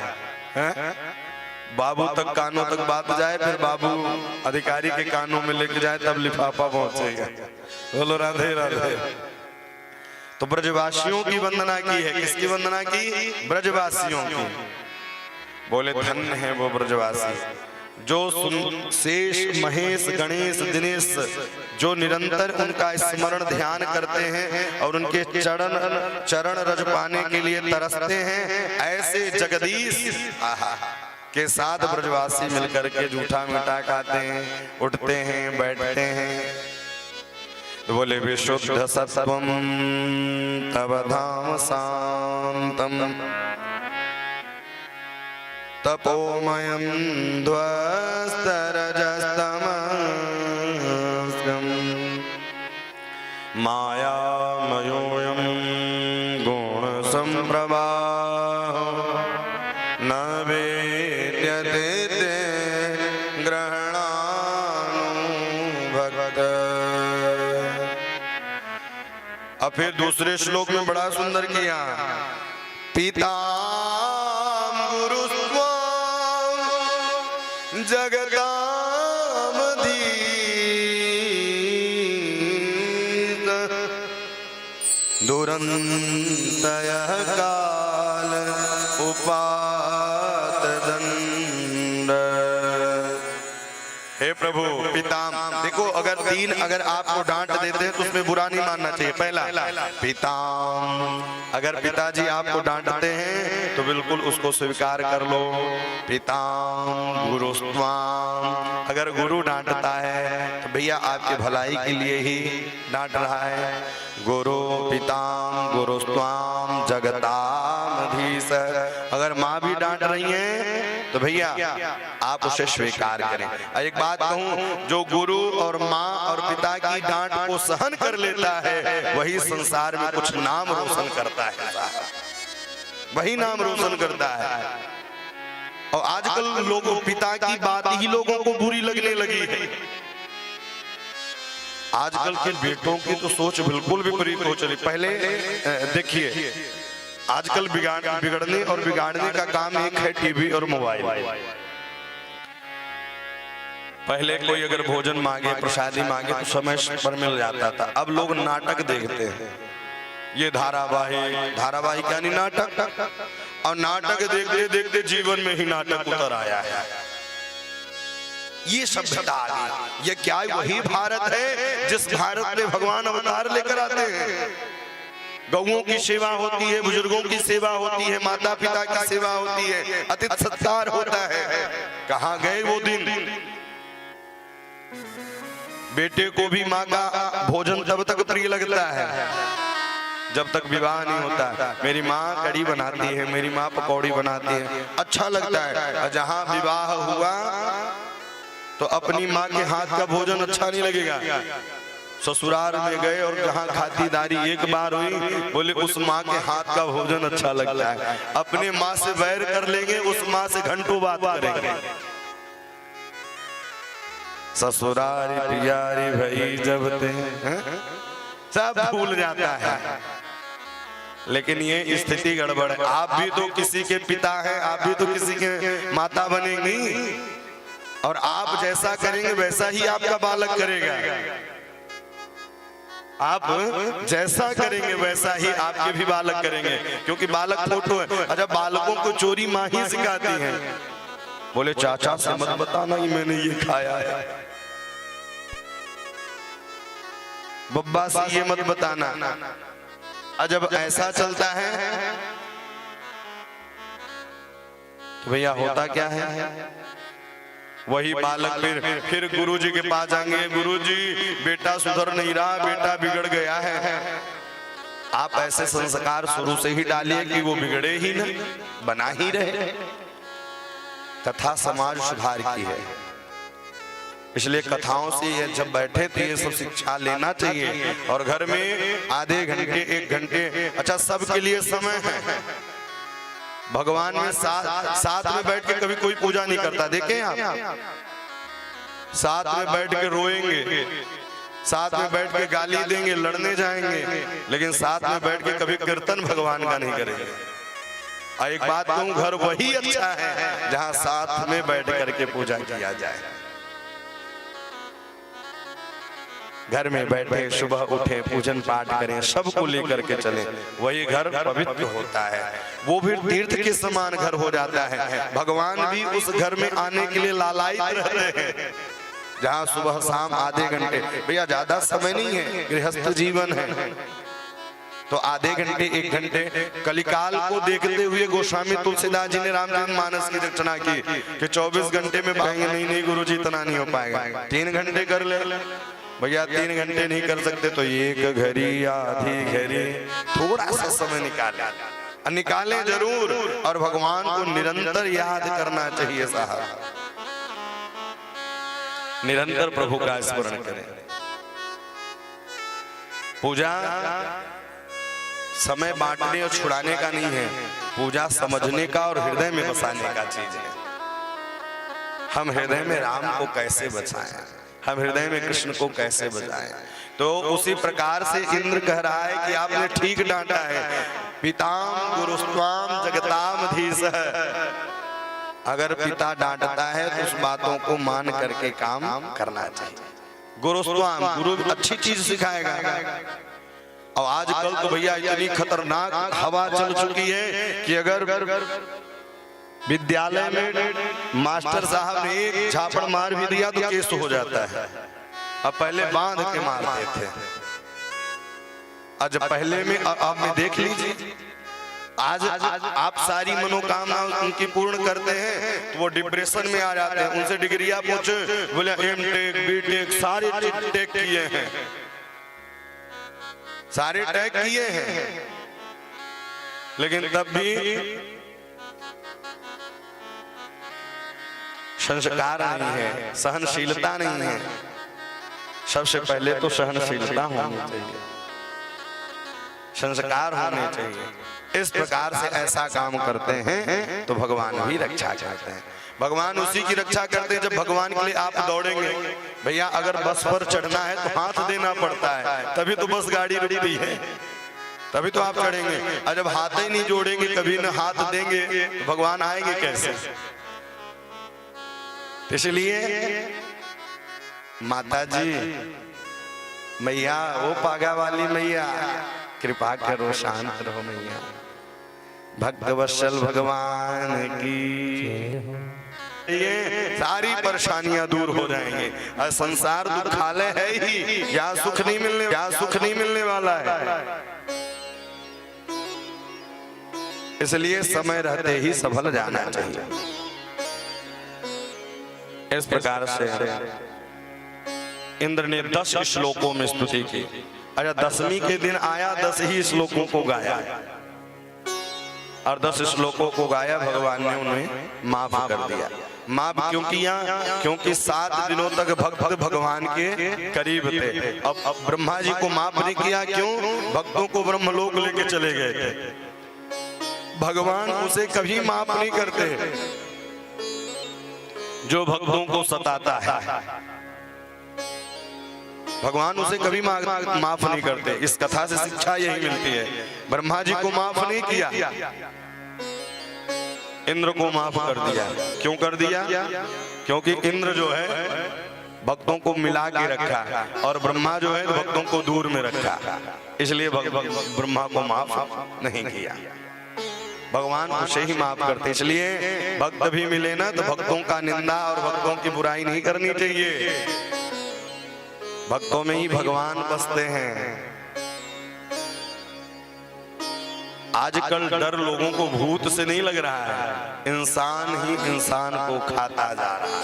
A: बाबू तक कानों तक बात जाए, फिर बाबू अधिकारी के कानों में लेके जाए, तब लिफाफा पहुंचेगा। बोलो राधे राधे। तो ब्रजवासियों की वंदना की है। किसकी वंदना की? ब्रजवासियों की। बोले धन्य है वो ब्रजवासी जो शेष महेश गणेश दिनेश जो निरंतर उनका स्मरण ध्यान करते हैं और उनके चरण रज पाने के लिए तरसते हैं। ऐसे जगदीश के साथ ब्रजवासी मिलकर के जूठा मीठा खाते हैं, उठते हैं, बैठते हैं। तो बोले विशुद्ध सत्वं तव धाम शांतम तपोमयं ध्वस्तरजस्तमस्कं मायामयोऽयं गुणसम्प्रवाहो न वेद्यते ते ग्रहणानुभक्त। अब फिर दूसरे श्लोक में बड़ा सुंदर किया, पिता जगदामधीत दुरन्तयः काल उपात दंड। हे प्रभु पिता, देखो अगर तीन अगर आपको डांट देते हैं तो उसमें बुरा नहीं मानना चाहिए। पहला पिता, अगर पिताजी आपको डांटते हैं तो बिल्कुल उसको स्वीकार कर लो। पिता गुरुस्त्वाम, अगर गुरु डांटता है तो भैया आपके भलाई के लिए ही डांट रहा है। गुरु पिताम गुरुस्त्वाम जगतामधीश, अगर माँ भी डांट रही है तो भैया आप उसे स्वीकार करें। एक बात कहूं, जो गुरु और माँ और पिता की डांट को सहन कर लेता है वही संसार में कुछ नाम रोशन करता है, वही नाम रोशन करता है। और आजकल लोगों पिता की बात ही लोगों को बुरी लगने लगी है। आजकल के बेटों की तो सोच बिल्कुल विपरीत हो चली। पहले देखिए आजकल बिगड़ने और बिगाड़ने का काम एक है टीवी और मोबाइल। पहले कोई अगर भोजन मांगे प्रसादी मांगे तो समय पर मिल जाता था। अब लोग नाटक देखते हैं, ये धारावाहिक यानी नाटक, और नाटक देखते देखते जीवन में ही नाटक उतर आया है। ये सभ्यता आ गई। ये क्या वही भारत है जिस भारत में भगवान अवतार लेकर आते हैं? गौओं की सेवा होती है, बुजुर्गों की सेवा होती है, माता पिता की सेवा होती है, अतिथि सत्कार होता है। कहाँ गए वो दिन? बेटे को भी माँ का भोजन तब तक प्रिय लगता है जब तक विवाह नहीं होता। मेरी माँ कढ़ी बनाती है, मेरी माँ पकौड़ी बनाती है, अच्छा लगता है। और जहाँ विवाह हुआ तो अपनी माँ के हाथ का भोजन अच्छा नहीं लगेगा। ससुराल में गए और जहाँ खातिरदारी एक बार हुई, बोले उस माँ के हाथ का भोजन अच्छा लगता है। अपने माँ से वैर कर लेंगे, उस माँ से घंटों बात करेंगे। ससुरारी प्यारी भई जब ते सब भूल जाता है। लेकिन ये स्थिति गड़बड़ है। आप भी तो किसी के पिता हैं, आप भी तो किसी के माता बनेंगी, और आप जैसा करेंगे वैसा ही आपका बालक करेगा। आप जैसा करेंगे वैसा ही आपके भी बालक करेंगे, क्योंकि बालक फोटो है। अच्छा, बालकों को चोरी माँ ही सिखाती है। बोले चाचा से मत बताना कि मैंने ये खाया है, बब्बा से ये मत बताना। जब ऐसा चलता है तो भैया होता क्या है? वही बालक फिर गुरुजी के पास जाएंगे, गुरुजी बेटा सुधर नहीं रहा, बेटा बिगड़ गया है। आप ऐसे संस्कार शुरू से ही डालिए कि वो बिगड़े ही न, बना ही रहे। कथा समाज सुधार की है, इसलिए कथाओं से ये जब बैठे तो ये सब शिक्षा लेना चाहिए। और घर में आधे घंटे 1 घंटे, अच्छा सबके लिए समय है। भगवान में साथ में बैठ के कभी कोई पूजा नहीं करता, देखें आप। साथ में बैठ के रोएंगे, साथ में बैठ के गाली देंगे, लड़ने जाएंगे, लेकिन साथ में बैठ के कभी कीर्तन भगवान का नहीं करेंगे। और एक बात कहूं, घर वही अच्छा है जहां साथ में बैठ करके पूजा किया जाए। घर में बैठे, सुबह उठे, पूजन पाठ करें, सबको लेकर के चलें, वही घर पवित्र होता है। वो भी तीर्थ के समान घर हो जाता है। भगवान भी उस घर में आने के लिए लालायित रहते हैं, जहाँ सुबह शाम आधे घंटे, भैया ज्यादा समय नहीं है, गृहस्थ जीवन है, तो आधे घंटे 1 घंटे। कलिकाल को देखते हुए गोस्वामी तुलसीदास जी ने रामचरितमानस की रचना की कि 24 घंटे में पाएंगे। नहीं गुरुजी इतना नहीं हो पाएगा, 3 घंटे कर ले। भैया 3 घंटे नहीं कर सकते तो 1 घड़ी आधी घड़ी, थोड़ा सा समय निकालें जरूर। और भगवान को निरंतर याद करना चाहिए साहब, निरंतर प्रभु का स्मरण करें। पूजा समय बांटने और छुड़ाने का नहीं है, पूजा समझने का और हृदय में बसाने का चीज है। हम हृदय में राम को कैसे बसाएं, हम हृदय में कृष्ण को कैसे बजाएं। तो उसी प्रकार से इंद्र कह रहा है कि आपने ठीक डांटा है। पिताम गुरुस्वाम जगताम धीस। अगर पिता डांटता है तो उस बातों को मान करके काम करना चाहिए। गुरुस्वाम, गुरु अच्छी चीज सिखाएगा। और आजकल तो भैया इतनी खतरनाक हवा चल चुकी है कि अगर विद्यालय में मास्टर साहब ने एक झापड़ मार भी दिया तो केस हो जाता है। अब पहले बांध के मारते थे, आज पहले में आपने देख लीजिए, आज आप सारी मनोकामना उनकी पूर्ण करते हैं तो वो डिप्रेशन में आ जाते हैं। उनसे डिग्रियां पूछे, बोले M.Tech B.Tech सारे टेक किए हैं, सारे टैग किए हैं, लेकिन तब भी संस्कार नहीं है, सहनशीलता नहीं है। सबसे पहले तो सहनशीलता होनी चाहिए, संस्कार होने चाहिए। इस प्रकार से ऐसा काम करते हैं तो भगवान भी रक्षा करते हैं। भगवान उसी की रक्षा करते हैं जब भगवान के लिए आप दौड़ेंगे। भैया अगर बस पर चढ़ना है तो हाथ देना पड़ता है, तभी तो बस गाड़ी रुकती है, तभी तो आप चढ़ेंगे। और जब हाथ ही नहीं जोड़ेंगे, कभी न हाथ देंगे, तो भगवान आएंगे कैसे? इसलिए माता जी, मैया, वो पागा वाली मैया, कृपा करो, शांत रहो मैया। भक्त वत्सल भगवान की, ये सारी परेशानियां दूर हो जाएंगी। और संसार दुखालय है ही, यहाँ सुख नहीं मिलने वाला है। इसलिए समय रहते ही सफल जाना चाहिए। इस प्रकार से इंद्र ने 10 श्लोकों में स्तुति की। अच्छा, 10वीं के दिन आया, 10 ही श्लोकों को गाया और 10 श्लोकों को गाया। भगवान ने उन्हें माफ कर दिया। माफ क्यों किया? क्योंकि 7 दिनों तक भक्त भगवान के करीब थे। अब ब्रह्मा जी को माफ नहीं किया, क्यों? भक्तों को ब्रह्मलोक लेके चले गए थे। भगवान उसे कभी माफ नहीं करते जो भक्तों को सताता है। भगवान उसे कभी माफ नहीं करते। इस कथा से शिक्षा यही मिलती है। ब्रह्मा जी को माफ नहीं किया, इंद्र को माफ कर दिया। क्यों कर दिया? क्योंकि इंद्र जो है भक्तों को मिला के रखा और ब्रह्मा जो है भक्तों को दूर में रखा, इसलिए ब्रह्मा को माफ नहीं किया। भगवान उसे ही माफ करते। इसलिए भक्त भी मिले ना तो भक्तों का निंदा और भक्तों की बुराई नहीं करनी चाहिए। भक्तों में ही भगवान बसते हैं। आजकल डर लोगों को भूत से नहीं लग रहा है, इंसान ही इंसान को खाता जा रहा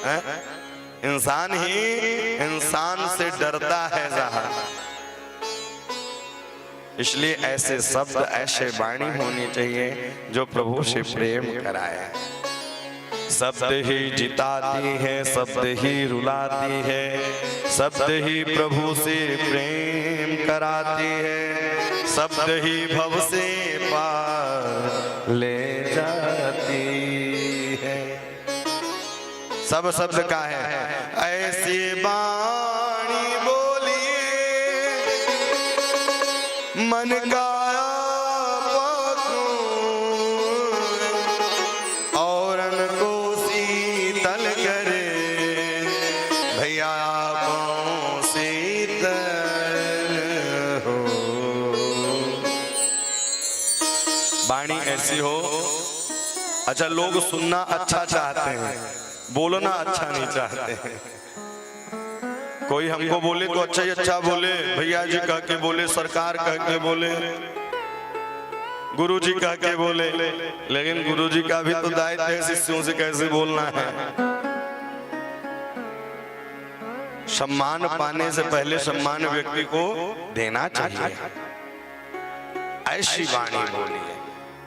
A: है। इंसान ही इंसान से डरता है जहां। इसलिए ऐसे शब्द, ऐसे वाणी होनी चाहिए जो प्रभु से प्रेम कराए। शब्द ही जिताती है, शब्द ही रुलाती है, शब्द ही प्रभु से प्रेम कराती है, शब्द ही भव से पार ले जाती है। सब शब्द का है। ऐसी वाणी बोलिए मन का वाणी ऐसी हो। अच्छा, लोग सुनना अच्छा चाहते हैं, बोलना अच्छा नहीं चाहते हैं। कोई हमको बोले तो अच्छा ही अच्छा बोले, भैया जी कह के बोले, सरकार कह के बोले, गुरु जी कह के बोले, लेकिन गुरु जी का भी तो दायित्व है शिष्यों से कैसे बोलना है। सम्मान पाने से पहले सम्मान व्यक्ति को देना चाहिए। ऐसी वाणी बोलिए,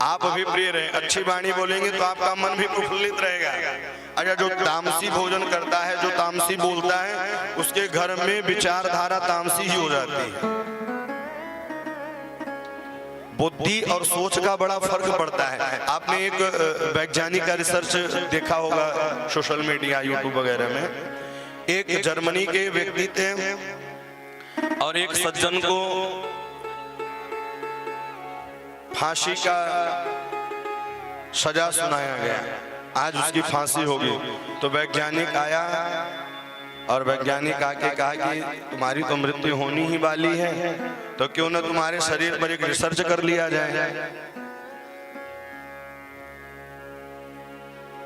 A: आप भी प्रिय रहे। अच्छी वाणी बोलेंगे तो आपका मन भी प्रफुल्लित रहेगा। अच्छा, जो तामसी भोजन करता है, जो तामसी बोलता है, उसके घर में विचारधारा तामसी ही हो जाती है। बुद्धि और सोच का बड़ा फर्क पड़ता है। आपने एक वैज्ञानिक का रिसर्च देखा होगा सोशल मीडिया, यूट्यूब वगैरह में। एक जर्मनी के व्यक्ति थे और एक सज्जन को फांसी का सजा सुनाया गया। आज उसकी फांसी होगी। तो वैज्ञानिक आया और वैज्ञानिक आके कहा कि तुम्हारी तो मृत्यु होनी ही वाली है, तो क्यों ना तुम्हारे शरीर पर एक रिसर्च कर लिया जाए।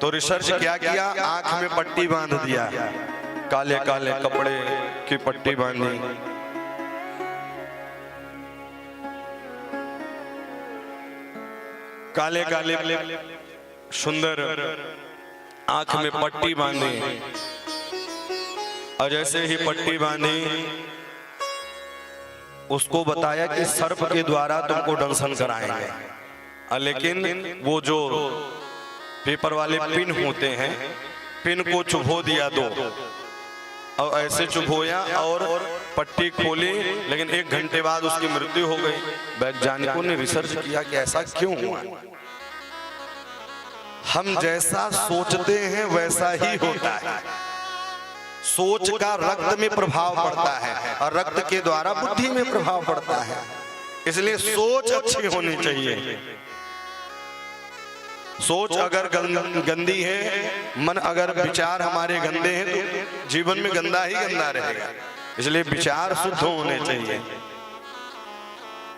A: तो रिसर्च क्या किया? आंख में पट्टी बांध दिया, काले काले कपड़े की पट्टी बांधी। काले काले सुंदर आंख में पट्टी बांधी और जैसे ही पट्टी बांधी उसको बताया कि सर्प के द्वारा तुमको दंशन कराएंगे। लेकिन वो जो पेपर वाले पिन होते हैं, पिन को चुभो दिया दो, और ऐसे चुभोया और पट्टी खोली, लेकिन 1 घंटे बाद उसकी मृत्यु हो गई। वैज्ञानिकों ने रिसर्च किया कि ऐसा क्यों हुआ। हम जैसा सोचते हैं वैसा ही होता है। सोच का रक्त में प्रभाव पड़ता है और रक्त के द्वारा बुद्धि में प्रभाव पड़ता है। इसलिए सोच अच्छी होनी चाहिए। सोच अगर गंदी है, मन अगर विचार हमारे गंदे हैं, तो जीवन में गंदा ही गंदा रहेगा। इसलिए विचार शुद्ध होने चाहिए,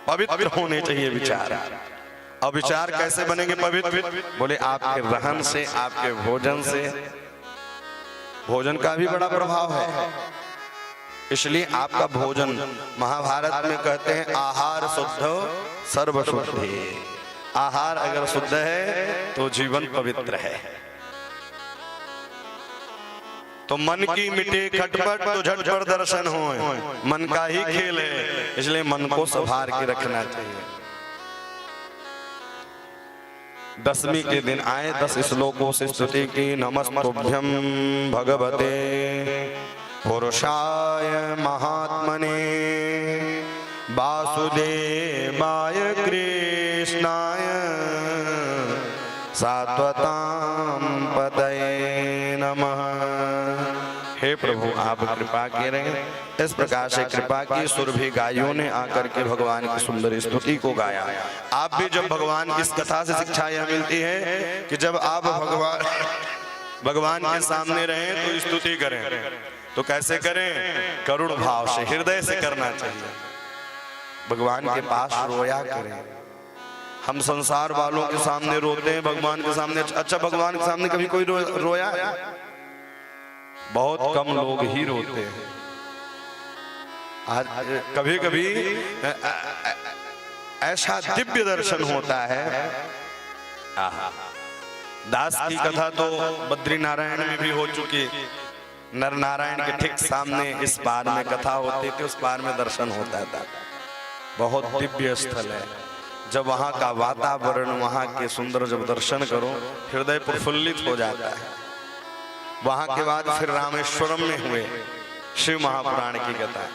A: पवित्र होने चाहिए विचार। अब विचार कैसे बनेंगे पवित्र? बोले आपके रहन से, आपके भोजन से। भोजन का भी बड़ा प्रभाव है। इसलिए आपका भोजन, महाभारत में कहते हैं आहार शुद्ध सर्व शुद्धि। आहार अगर शुद्ध है तो जीवन पवित्र है। तो मन की मिटे खटपट तो झटपट दर्शन हो, मन का ही खेल है, इसलिए मन को संभाल के रखना चाहिए। दसवीं के दिन आए 10 श्लोकों से स्तुति की। नमस्तुभ्यं भगवते पुरुषाय महात्मने वासुदेवाय कृष्णाय सात्वतां पतये नमः। हे प्रभु आप कृपा करें। इस प्रकार से कृपा की सुरभि गायों ने आकर के भगवान की सुंदर स्तुति को गाया। आप भी जब भगवान की इस कथा से शिक्षा यह मिलती है कि जब आप भगवान के सामने रहें तो स्तुति करें। तो कैसे करें? करुण भाव से, हृदय से करना चाहिए। भगवान के पास रोया करें। हम संसार वालों के सामने रोते हैं, भगवान के सामने अच्छा भगवान के सामने कभी कोई रोया? बहुत कम लोग ही रोते हैं। आज कभी कभी ऐसा दिव्य दर्शन होता है। दास की कथा तो बद्री नारायण में भी हो चुकी। नर नारायण के ठीक सामने इस पार में कथा होती थी, उस पार में दर्शन होता था। बहुत दिव्य स्थल है। जब वहाँ का वातावरण, वहाँ के सुंदर जब दर्शन करो, हृदय प्रफुल्लित हो जाता है। वहाँ के बाद फिर रामेश्वरम में हुए। शिव महापुराण की कथा।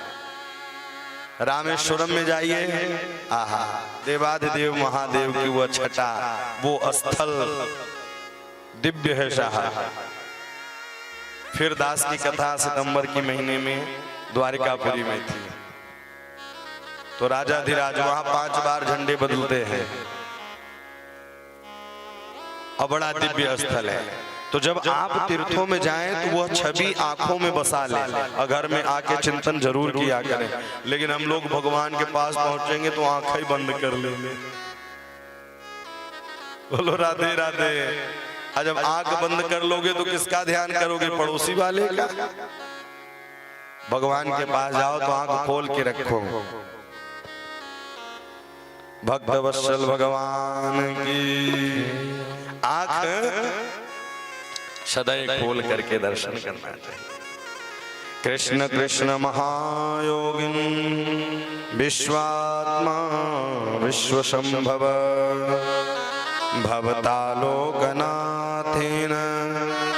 A: रामेश्वरम में जाइए, आहा, देवाधिदेव महादेव की वो छटा, वो स्थल दिव्य है शाह। फिर दास की कथा सितंबर के महीने में द्वारिकापुरी में थी। तो राजाधिराज वहां 5 बार झंडे बदलते हैं और बड़ा दिव्य स्थल है। तो जब आप तीर्थों में जाएं तो वह छवि आंखों में बसा ले और घर में आके चिंतन जरूर किया करें। लेकिन हम लोग भगवान के पास पहुंचेंगे तो आंखें ही बंद कर लेंगे। बोलो राधे राधे। और जब आंख बंद कर लोगे तो किसका ध्यान करोगे? पड़ोसी वाले का। भगवान के पास जाओ तो आंख खोल के रखो। भक्त वत्सल भगवान की आंख सदैव खोल करके दर्शन करना चाहिए। कृष्ण कृष्ण महायोगिन विश्वात्मा विश्वशंभव भवतालोकनाथेन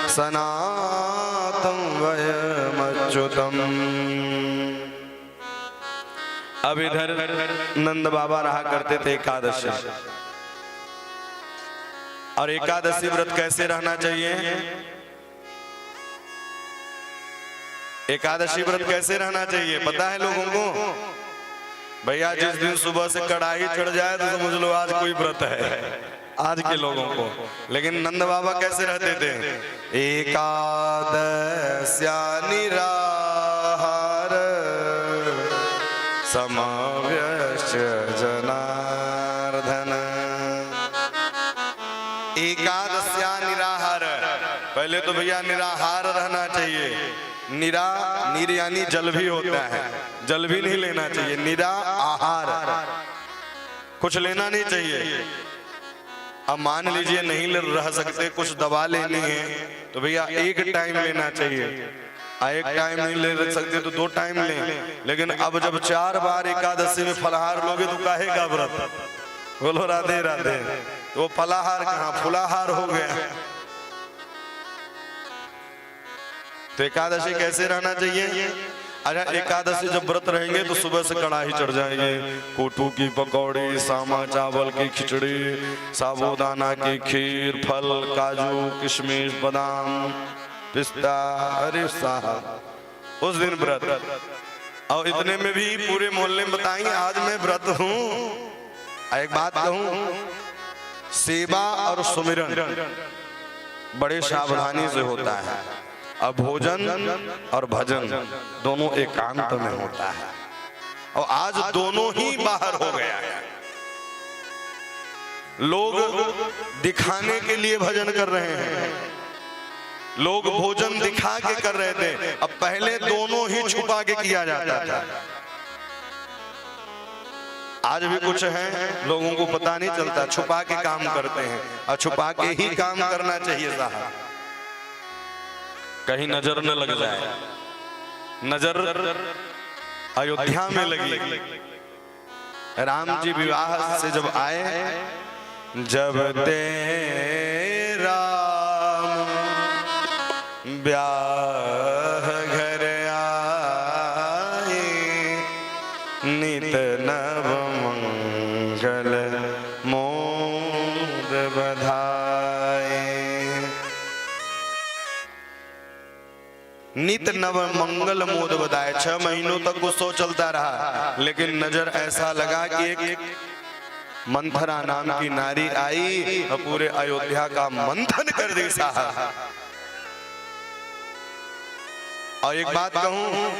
A: सनातं वयमच्युतम्। अब इधर नंद बाबा रहा करते थे एकादशी। और एकादशी व्रत कैसे रहना चाहिए? एकादशी व्रत कैसे रहना चाहिए पता है लोगों को? भैया जिस दिन सुबह से कड़ाही चढ़ जाए तो समझ लो आज कोई व्रत है आज के लोगों को। लेकिन नंद बाबा कैसे रहते थे? एकादश्या निराहार समाव्यस्य जनार्दन। एकादश्या निराहार। पहले तो भैया निराहार रहना चाहिए। नीर यानी जल भी होता है, जल भी नहीं लेना चाहिए। निरा आहार, कुछ लेना नहीं चाहिए। अब मान लीजिए नहीं रह सकते, कुछ दवा लेनी है तो भैया एक टाइम लेना चाहिए। एक टाइम नहीं ले सकते तो 2 टाइम लें। लेकिन अब जब 4 बार एकादशी में फलाहार लोगे तो काहे का व्रत? बोलो राधे राधे। तो फलाहार कहाँ फुलाहार हो गया। तो एकादशी कैसे रहना चाहिए? अच्छा, एकादशी जब व्रत रहेंगे तो सुबह से कड़ाही चढ़ जाएंगे। कोटू की पकौड़ी, सामा चावल की खिचड़ी, साबूदाना की खीर, फल, काजू, किशमिश, बादाम, पिस्ता। अरे साहब उस दिन व्रत। और इतने में भी पूरे मोहल्ले में बताएंगे आज मैं व्रत हूँ। एक बात कहूँ, सेवा और सुमिरन बड़े सावधानी से होता है। अब भोजन और भजन दोनों एकांत में होता है और आज दोनों ही बाहर हो गया है। लोग दिखाने के लिए भजन कर रहे हैं, लोग भोजन दिखा के कर रहे थे। अब पहले दोनों ही छुपा के किया जाता था। आज भी कुछ हैं लोगों को पता नहीं चलता, छुपा के काम करते हैं, और छुपा के ही काम करना चाहिए साहब, कहीं नजर न लग जाए। नजर अयोध्या में लगी। राम जी विवाह से जब आए, जब तेरा ब्याह घर आए, नित नव मंगल मोद बधाए। नित नव मंगल मोद बधाए। 6 महीनों तक उत्सव चलता रहा, लेकिन नजर ऐसा लगा कि एक मंथरा नाम की नारी आई और पूरे अयोध्या का मंथन कर दी साहब। और एक बात कहूं,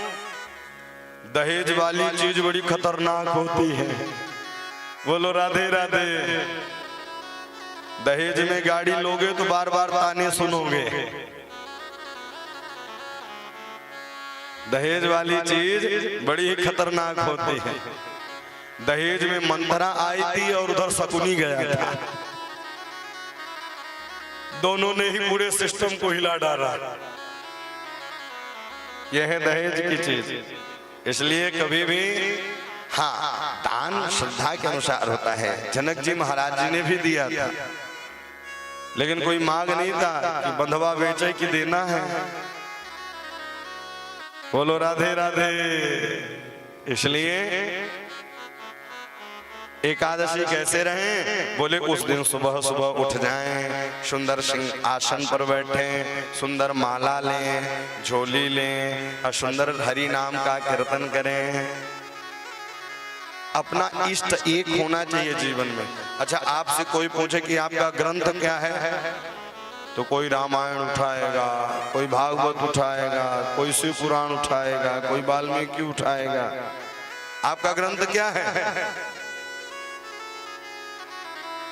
A: दहेज वाली चीज बड़ी खतरनाक होती है। बोलो राधे राधे। दहेज में गाड़ी लोगे तो बार बार ताने सुनोगे। दहेज वाली चीज बड़ी ही खतरनाक होती है। दहेज में मंथरा आई थी और उधर शकुनी गया था, दोनों ने ही पूरे सिस्टम को हिला डाला। यह है दहेज की चीज। इसलिए कभी भी हाँ, दान श्रद्धा के अनुसार होता है। जनक जी महाराज जी ने भी दिया था, लेकिन कोई मांग नहीं था कि बंधवा बेचे कि देना है। बोलो राधे राधे। इसलिए एकादशी कैसे रहें? बोले उस दिन सुबह सुबह उठ जाएं, सुंदर सिंह आसन पर बैठें, सुंदर माला लें, झोली लें और सुंदर हरि नाम का कीर्तन करें। अपना इष्ट एक होना चाहिए जीवन में। अच्छा, आपसे कोई पूछे कि आपका ग्रंथ क्या है, तो कोई रामायण उठाएगा, कोई भागवत उठाएगा, कोई शिव पुराण उठाएगा, कोई वाल्मीकि उठाएगा। आपका ग्रंथ क्या है?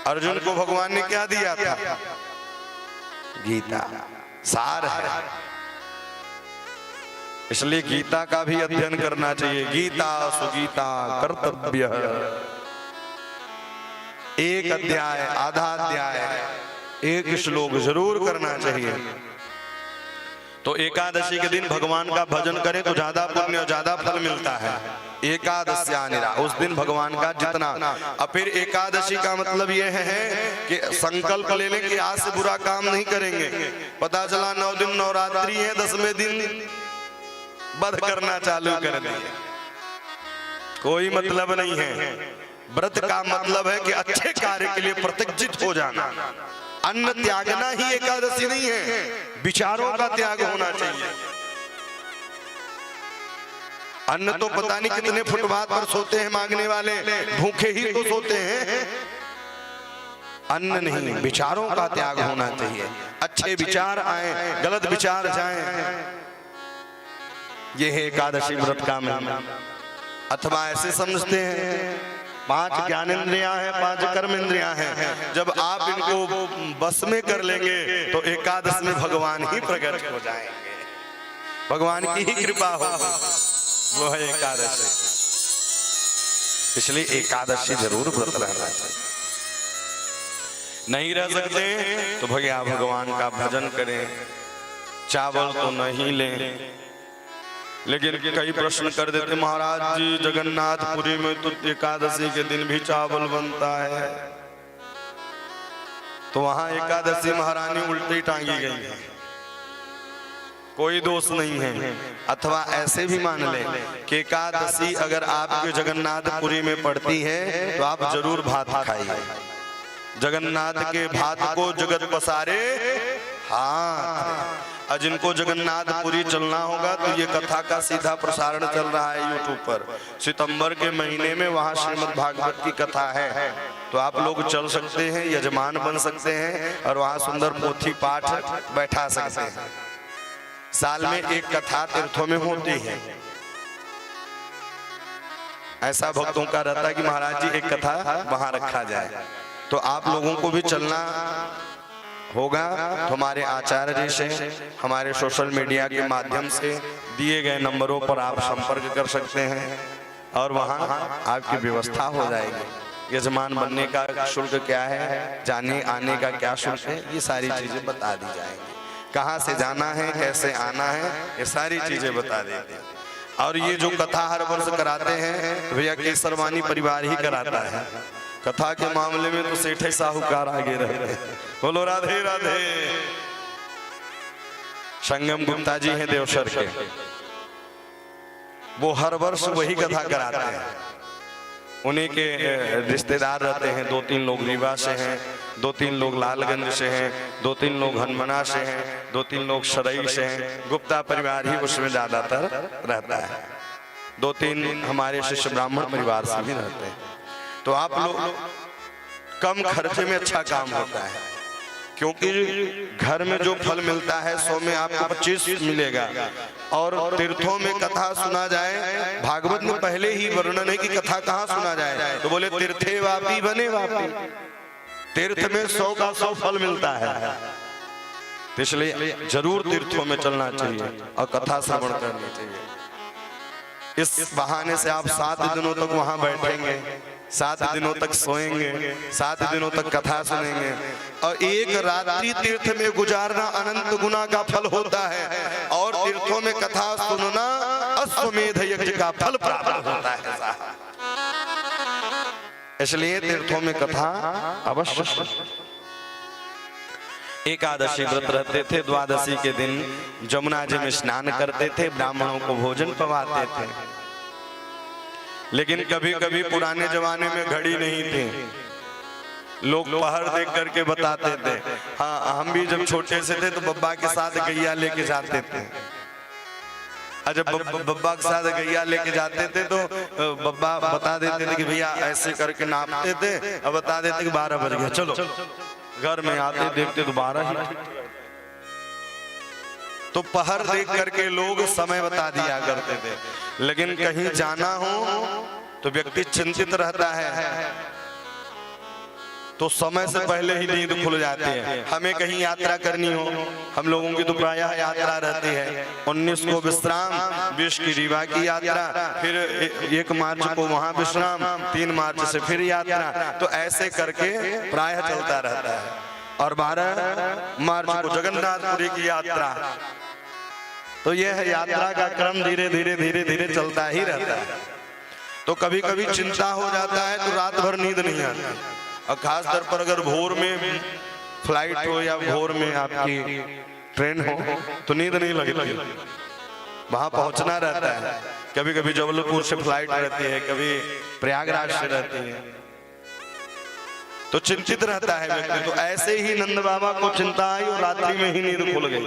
A: अर्जुन को भगवान ने क्या दिया था? गीता, सार है। इसलिए गीता का भी अध्ययन करना चाहिए। गीता सुगीता कर्तव्य। एक अध्याय, आधा अध्याय, एक श्लोक जरूर करना चाहिए। तो एकादशी के दिन भगवान का भजन करें तो ज्यादा पुण्य और ज्यादा फल मिलता है। एकादश्यानिरा, उस दिन भगवान का जितना। और फिर एकादशी का मतलब यह है कि संकल्प ले लें कि आज से बुरा काम नहीं करेंगे। पता चला 9 दिन नवरात्रि है, 10वें दिन वध करना चालू कर दिया, कोई मतलब नहीं है। व्रत का मतलब है कि अच्छे कार्य के लिए प्रतिज्ञित हो जाना। अन्न त्यागना ही एकादशी नहीं है, विचारों का त्याग होना चाहिए। अन्न तो पता नहीं कितने फुटपाथ पर सोते हैं मांगने वाले, भूखे ही तो सोते हैं। अन्न नहीं, विचारों का त्याग होना चाहिए। अच्छे विचार आए, गलत विचार जाएं। यह है एकादशी व्रत का महिमा। अथवा ऐसे समझते हैं 5 ज्ञानेंद्रियां हैं, 5 कर्म इंद्रियां हैं। जब आप इनको बस में कर लेंगे तो एकादश में भगवान ही प्रकट हो जाएंगे, भगवान की ही कृपा होगी। वो है एकादशी। इसलिए एकादशी जरूर व्रत रहना चाहिए। नहीं रह सकते तो भैया भगवान का भजन करें, चावल तो नहीं लें। लेकिन कई प्रश्न कर देते, महाराज जी जगन्नाथपुरी में तो एकादशी के दिन भी चावल बनता है, तो वहां एकादशी महारानी उल्टी टांगी गई है, कोई दोष नहीं है। अथवा ऐसे भी मान लें कि एकादशी अगर आपके जगन्नाथपुरी में पड़ती है तो आप जरूर भात खाइए। जगन्नाथ के भात को जगत पसारे हाथ। और जिनको जगन्नाथपुरी चलना होगा तो ये कथा का सीधा प्रसारण चल रहा है यूट्यूब पर। सितंबर के महीने में वहाँ श्रीमद् भागवत की कथा है, तो आप लोग चल सकते हैं, यजमान बन सकते हैं और वहाँ सुंदर पोथी पाठ बैठा सकते हैं। साल में एक कथा तीर्थों में होती है। ऐसा भक्तों का रहता है कि महाराज जी एक कथा वहाँ रखा जाए, तो आप लोगों को भी चलना होगा। तो हमारे आचार्य जी से, हमारे सोशल मीडिया के माध्यम से दिए गए नंबरों पर आप संपर्क कर सकते हैं और वहाँ आपकी व्यवस्था हो जाएगी। यजमान बनने का शुल्क क्या है, जाने आने का क्या शुल्क है, ये सारी चीजें बता दी जाएंगी। कहाँ से जाना है, कैसे आना है, ये सारी चीजें बता देते हैं। और ये जो कथा हर वर्ष कराते हैं भैया केसरवानी परिवार ही कराता है। कथा के मामले में तो सेठ साहूकार आगे रहते हैं। बोलो राधे राधे। संगम गुप्ता जी हैं देवसर के, वो हर वर्ष वही कथा कराते हैं। उन्हीं के रिश्तेदार रहते हैं, 2-3 लोग रीवा से हैं, 2-3 लोग लालगंज से हैं, 2-3 लोग हनुमना से हैं, 2-3 लोग सरई से हैं। गुप्ता परिवार ही उसमें ज्यादातर रहता है। 2-3 हमारे शिष्य ब्राह्मण परिवार से भी रहते हैं। तो आप लोग कम खर्चे में अच्छा काम होता है, क्योंकि घर में जो फल मिलता है 100 में आपको 25 मिलेगा। और तीर्थों में कथा सुना जाए, भागवत में पहले ही वर्णन है कि कथा कहाँ सुना जाए, तो बोले तीर्थे वापी बने वापी। तीर्थ में 100 का 100 फल मिलता है, इसलिए जरूर तीर्थों में चलना चाहिए और कथा श्रवण करनी चाहिए। इस बहाने से आप 7 दिनों तक वहां बैठेंगे, 7 दिनों तक सोएंगे, 7 दिनों तक कथा सुनेंगे। और एक रात्रि तीर्थ में गुजारना अनंत गुना का फल होता है। और तीर्थों में कथा सुनना अश्वमेध यज्ञ का फल प्राप्त होता है। इसलिए तीर्थों में कथा अवश्य। एकादशी व्रत रहते थे, द्वादशी के दिन जमुना जी में स्नान करते थे, ब्राह्मणों को भोजन पवाते थे। लेकिन कभी कभी पुराने जमाने में घड़ी नहीं थी, लोग पहर देख करके बताते थे। हाँ, हम भी जब छोटे से थे तो बब्बा के साथ गैया लेके जाते थे। जब बब्बा के साथ गैया लेके जाते थे तो बब्बा बता देते थे कि भैया ऐसे करके नापते थे, और बता देते कि 12 बज गया, चलो। घर में आते देखते तो 12 ही। तो पहर देख करके लोग समय बता दिया करते थे। लेकिन कहीं जाना हो तो व्यक्ति चिंतित रहता है, तो समय से पहले ही नींद खुल जाती है। हमें कहीं यात्रा करनी हो, हम लोगों की तो प्रायः यात्रा रहती है। 19 को विश्राम, 20 की रीवा की यात्रा, फिर 1 मार्च को वहां विश्राम, 3 मार्च से फिर यात्रा। तो ऐसे करके प्रायः चलता रहता है। और 12 मार्च को जगन्नाथपुरी की यात्रा। तो यह यात्रा का क्रम धीरे धीरे धीरे धीरे चलता ही रहता है। तो कभी कभी चिंता हो जाता है तो रात भर नींद नहीं आती। और खास तौर पर अगर भोर में फ्लाइट हो या भोर में आपकी ट्रेन हो तो नींद नहीं लगती, वहां पहुंचना रहता है। कभी कभी जबलपुर से फ्लाइट रहती है, कभी प्रयागराज से रहती है, तो चिंतित रहता है व्यक्ति। तो ऐसे ही नंद बाबा को चिंता आई और रात्रि में ही नींद खुल गई।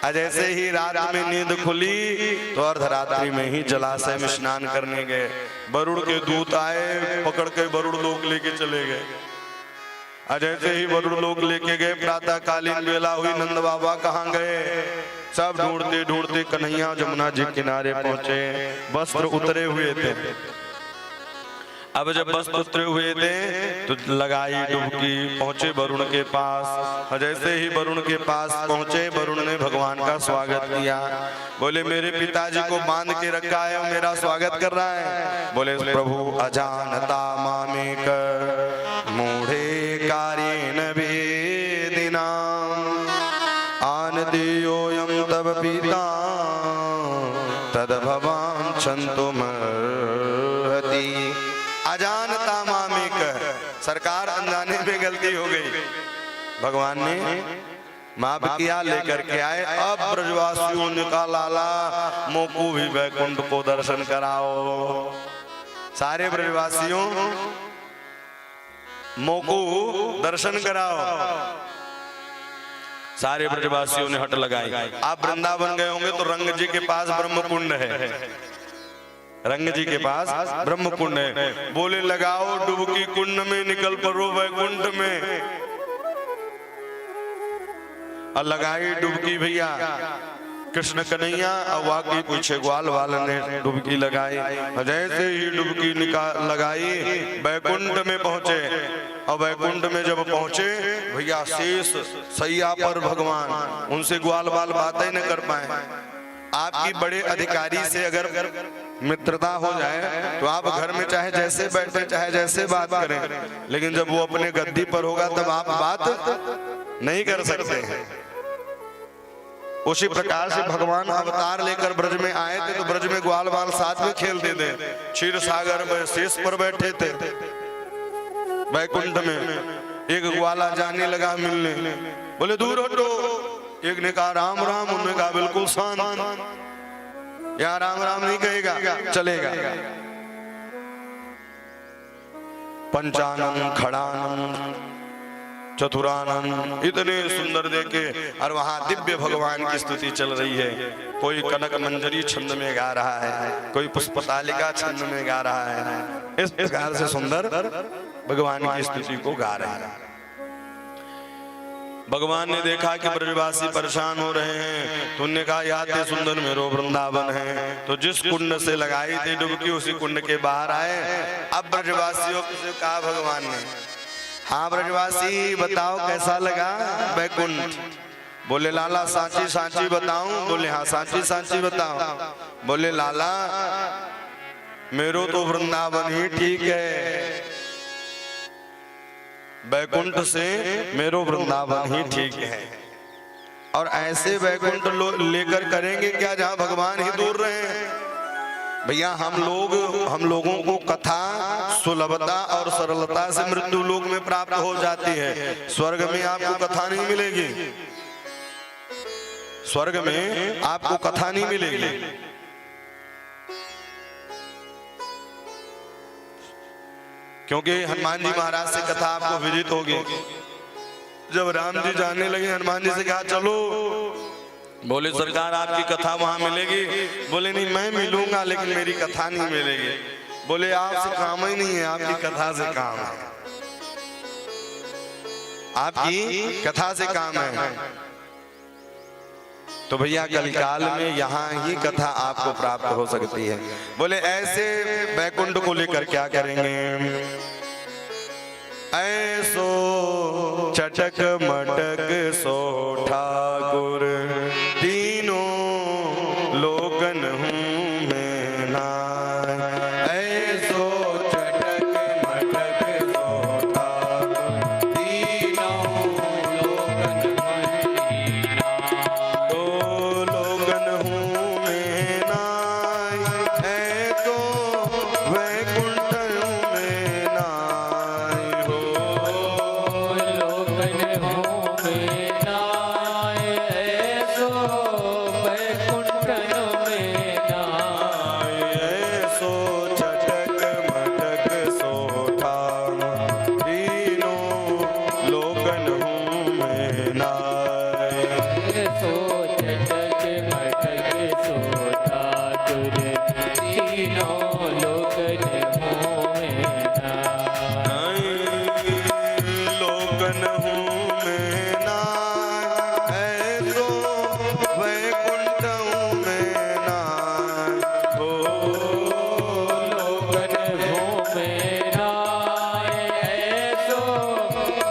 A: जैसे ही रात में नींद खुली तो अर्धरात्रि में ही जलाशय में स्नान करने गए। वरुण के दूत आए, पकड़ के वरुण लोक लेके चले गए। जैसे ही वरुण लोक लेके गए, प्रातः कालीन बेला हुई, नंद बाबा कहाँ गए? सब ढूंढते ढूंढते कन्हैया जमुना जी किनारे पहुंचे। वस्त्र उतरे हुए थे। अब जब वस्त्र उतरे हुए थे तो लगाई डुबकी, पहुंचे वरुण के पास। जैसे ही वरुण के पास पहुंचे, वरुण ने भगवान का स्वागत किया। बोले मेरे पिताजी को बांध के रखा है और मेरा स्वागत कर रहा है। बोले प्रभु अजानता मामेक मूढ़े कार्येन वेदिना आनदेयोयम तव पिता तद भवान छन्तुमर्हति। अजानता मामेक, सरकार अनजाने में गलती हो गई, भगवान ने माफ किया, लेकर के आए। अब ब्रजवासियों ने कहा लाला मोको भी वैकुंठ को दर्शन कराओ। सारे ब्रजवासियों मोको दर्शन कराओ। सारे ब्रजवासियों ने हट लगाई। आप वृंदावन गए होंगे तो रंग जी के पास ब्रह्म कुंड है, रंग जी के पास ब्रह्म कुंड है। बोले लगाओ डुबकी कुंड में, निकल पड़ो वैकुंठ में। और लगाई डुबकी भैया कृष्ण कन्हैया, और वाकई पीछे ग्वाल वाले ने डुबकी लगाई। जैसे ही डुबकी लगाई वैकुंठ में पहुंचे। और वैकुंठ में जब पहुंचे भैया शेष सैया पर भगवान, उनसे ग्वाल बाल बातें न कर पाए। आपकी बड़े अधिकारी से अगर मित्रता हो जाए तो आप घर में चाहे जैसे बैठे चाहे जैसे बात करें, लेकिन जब वो अपने गद्दी पर होगा तब आप बात नहीं कर सकते हैं। उसी प्रकार से भगवान अवतार लेकर ब्रज में आए थे तो ब्रज में ग्वाल बाल साथ में खेलते थे। क्षीर सागर में शेष पर बैठे थे वैकुंठ में। एक ग्वाला जाने लगा मिलने, बोले दूर हटो। एक ने कहा राम राम, उन्होंने कहा बिल्कुल शांत, या राम राम नहीं कहेगा चलेगा। पंचानन खड़ानन चतुरानन इतने सुंदर देखे, और वहां दिव्य भगवान की स्तुति चल रही है। कोई कनक मंजरी छंद में गा रहा है, कोई पुष्पतालिका छंद में गा रहा है। इस प्रकार से सुंदर भगवान की स्तुति को गा रहे हैं। भगवान ने देखा कि ब्रजवासी परेशान हो रहे हैं तो उन्होंने कहा याते सुंदर मेरो वृंदावन है। तो जिस कुंड से लगाई थी डुबकी उसी कुंड के बाहर आए। अब ब्रजवासियों से कहा भगवान ने, हाँ ब्रजवासी बताओ कैसा लगा वैकुंठ। बोले लाला सांची सांची बताऊं। बोले हाँ सांची सांची बताओ। बोले लाला मेरो तो वृंदावन ही ठीक है, वैकुंठ से मेरो वृंदावन ही ठीक है। और ऐसे वैकुंठ लेकर करेंगे क्या जहां भगवान ही दूर रहे हैं। भैया हम लोगों को कथा सुलभता और सरलता से मृत्यु लोक में प्राप्त हो जाती है। स्वर्ग में आपको कथा नहीं मिलेगी, स्वर्ग में आपको कथा नहीं मिलेगी। क्योंकि हनुमान जी महाराज से कथा आपको विदित होगी। जब राम जी जाने लगे हनुमान जी से कहा चलो। बोले सरकार आपकी कथा वहां मिलेगी। बोले नहीं मैं मिलूंगा लेकिन मेरी कथा नहीं मिलेगी। बोले आपसे काम ही नहीं है, आपकी कथा से काम है, आपकी कथा से काम है। तो भैया कलिकाल में यहाँ ही कथा आपको प्राप्त हो सकती है। बोले ऐसे वैकुंठ को लेकर क्या करेंगे। ऐसो चटक मटक सो ठाकुर तीनों लोकन हूँ मैं नाय। ऐसो चटक मटक सो ठाकुर तीनों लोकन लोगन हूँ मैं नाय। है तो वैकुंठ हूँ मैं नाय हो।
B: लोकन हूँ मैं नाय, ऐसो वैकुंठ में नाय।
A: ऐसो चटक मटक सो ठाकुर तीनों लोकन हूँ मैं नाय।
B: ऐसो चटक मटक सो ठाकुर तीनों लोकन हूँ मैं नाय।
A: लोकन हूँ मैं नाय। ऐसो वैकुंठ हूँ मैं नाय हो।
B: लोकन हूँ मैं नाय, ऐसो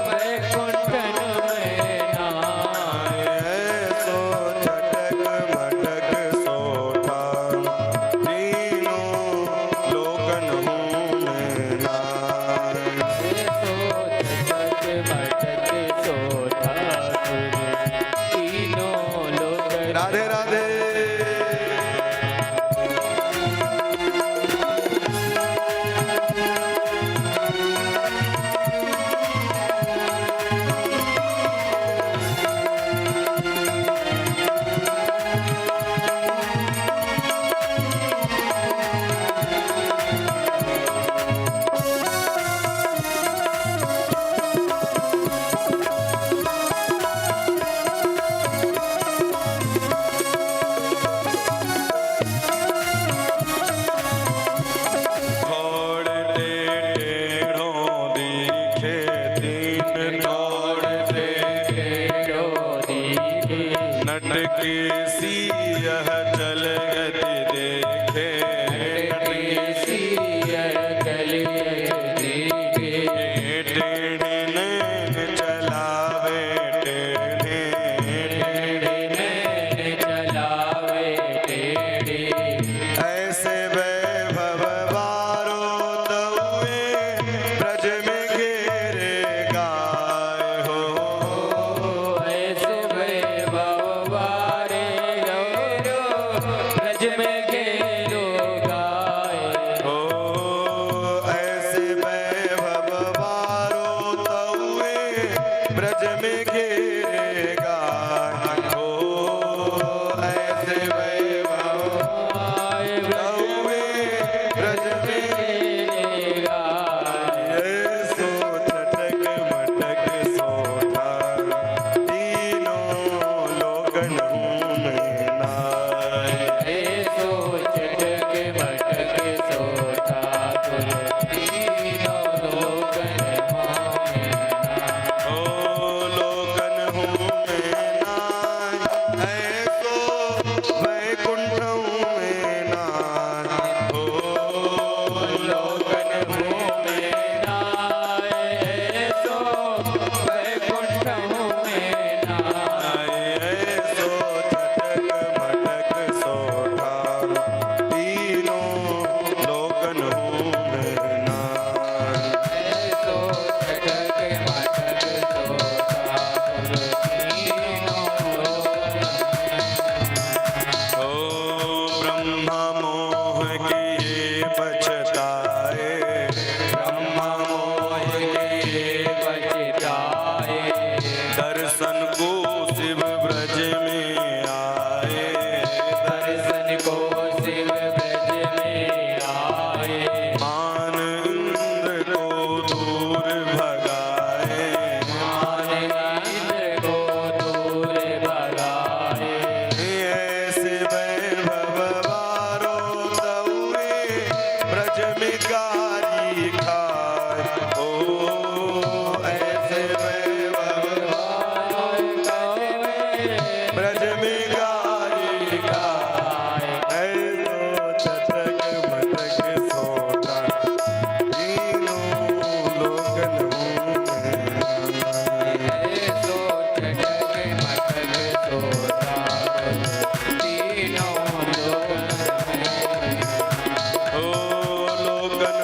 B: वैकुंठ में नाय।
A: ऐसो चटक मटक सो ठाकुर तीनों लोकन हूँ मैं नाय।
B: ऐसो चटक मटक सो ठाकुर तीनों लोकन।
A: राधे राधे। नटके सी यह चल गति देखे, टेढ़े नैन चलावे टेढ़े, वैकुंठम में नाय हो
B: लोकन भूमि नाय सो वैकुंठ में नाय
A: सो चटक मटक सोठा तीनों लोकन में नाय
B: सो चटक मटक सोता तीनों
A: ओ ब्रह्मा मोह किए पछताए ब्रह्मा मोह किए
B: बचताए
A: दर्शन को शिव ब्रज में आए
B: दर्शन को शिव ब्रज में आए
A: मान इंद्र को दूर भगाए
B: मान इंद्र को दूर भगाए
A: ऐसे वैभव वारो तउए ब्रज में गारी खाए ओ ऐसे वैभव ब्रज में गारी खाए ऐसो चटक मटक सोता तीनों लोकन में
B: सो चटक मटक सोता तीनों
A: ओ लोकन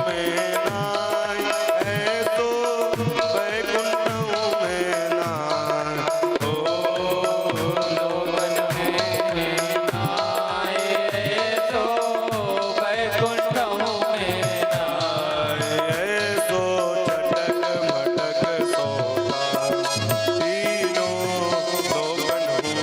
A: में नाय ऐसो वैकुंठ में नाय ओ ऐसो चटक मटक सोता तीनों लोकन में नाय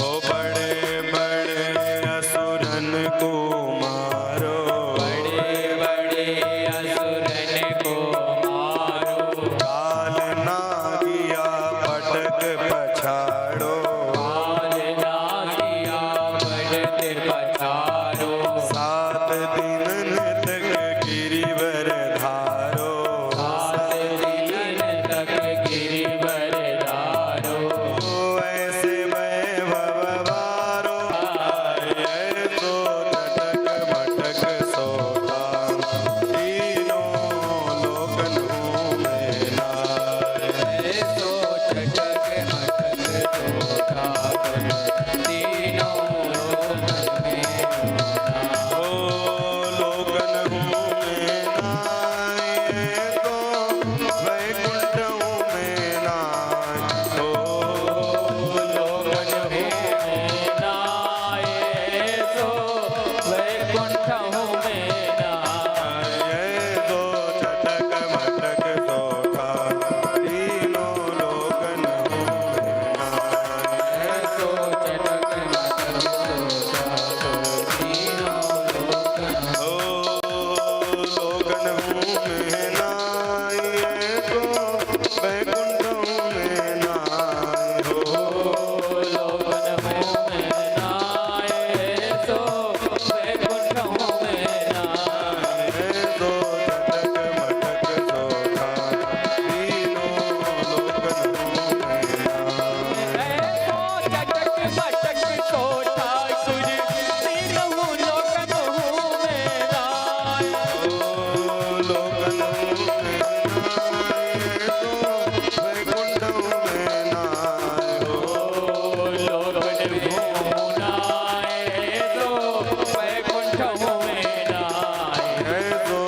A: ओ बड़े बड़े असुरन को मारो काल नागिया पटक पछाड़ो सात दिन तक गिरिवर धारो ओ ऐसे वैभव वारो ऐसो चटक मटक सोता तीनों लोकन में नाय ओ लोकन में नाय तो वैकुंठ में नाय ओ ऐसो चटक मटक सोता तीनों लोकन में नाय ओ लोकन में नाय तो वैकुंठ में नाय हो ऐसो चटक मटक सोता तीनों लोकन में नाय ओ लोकन में नाय तो वैकुंठ में नाय हो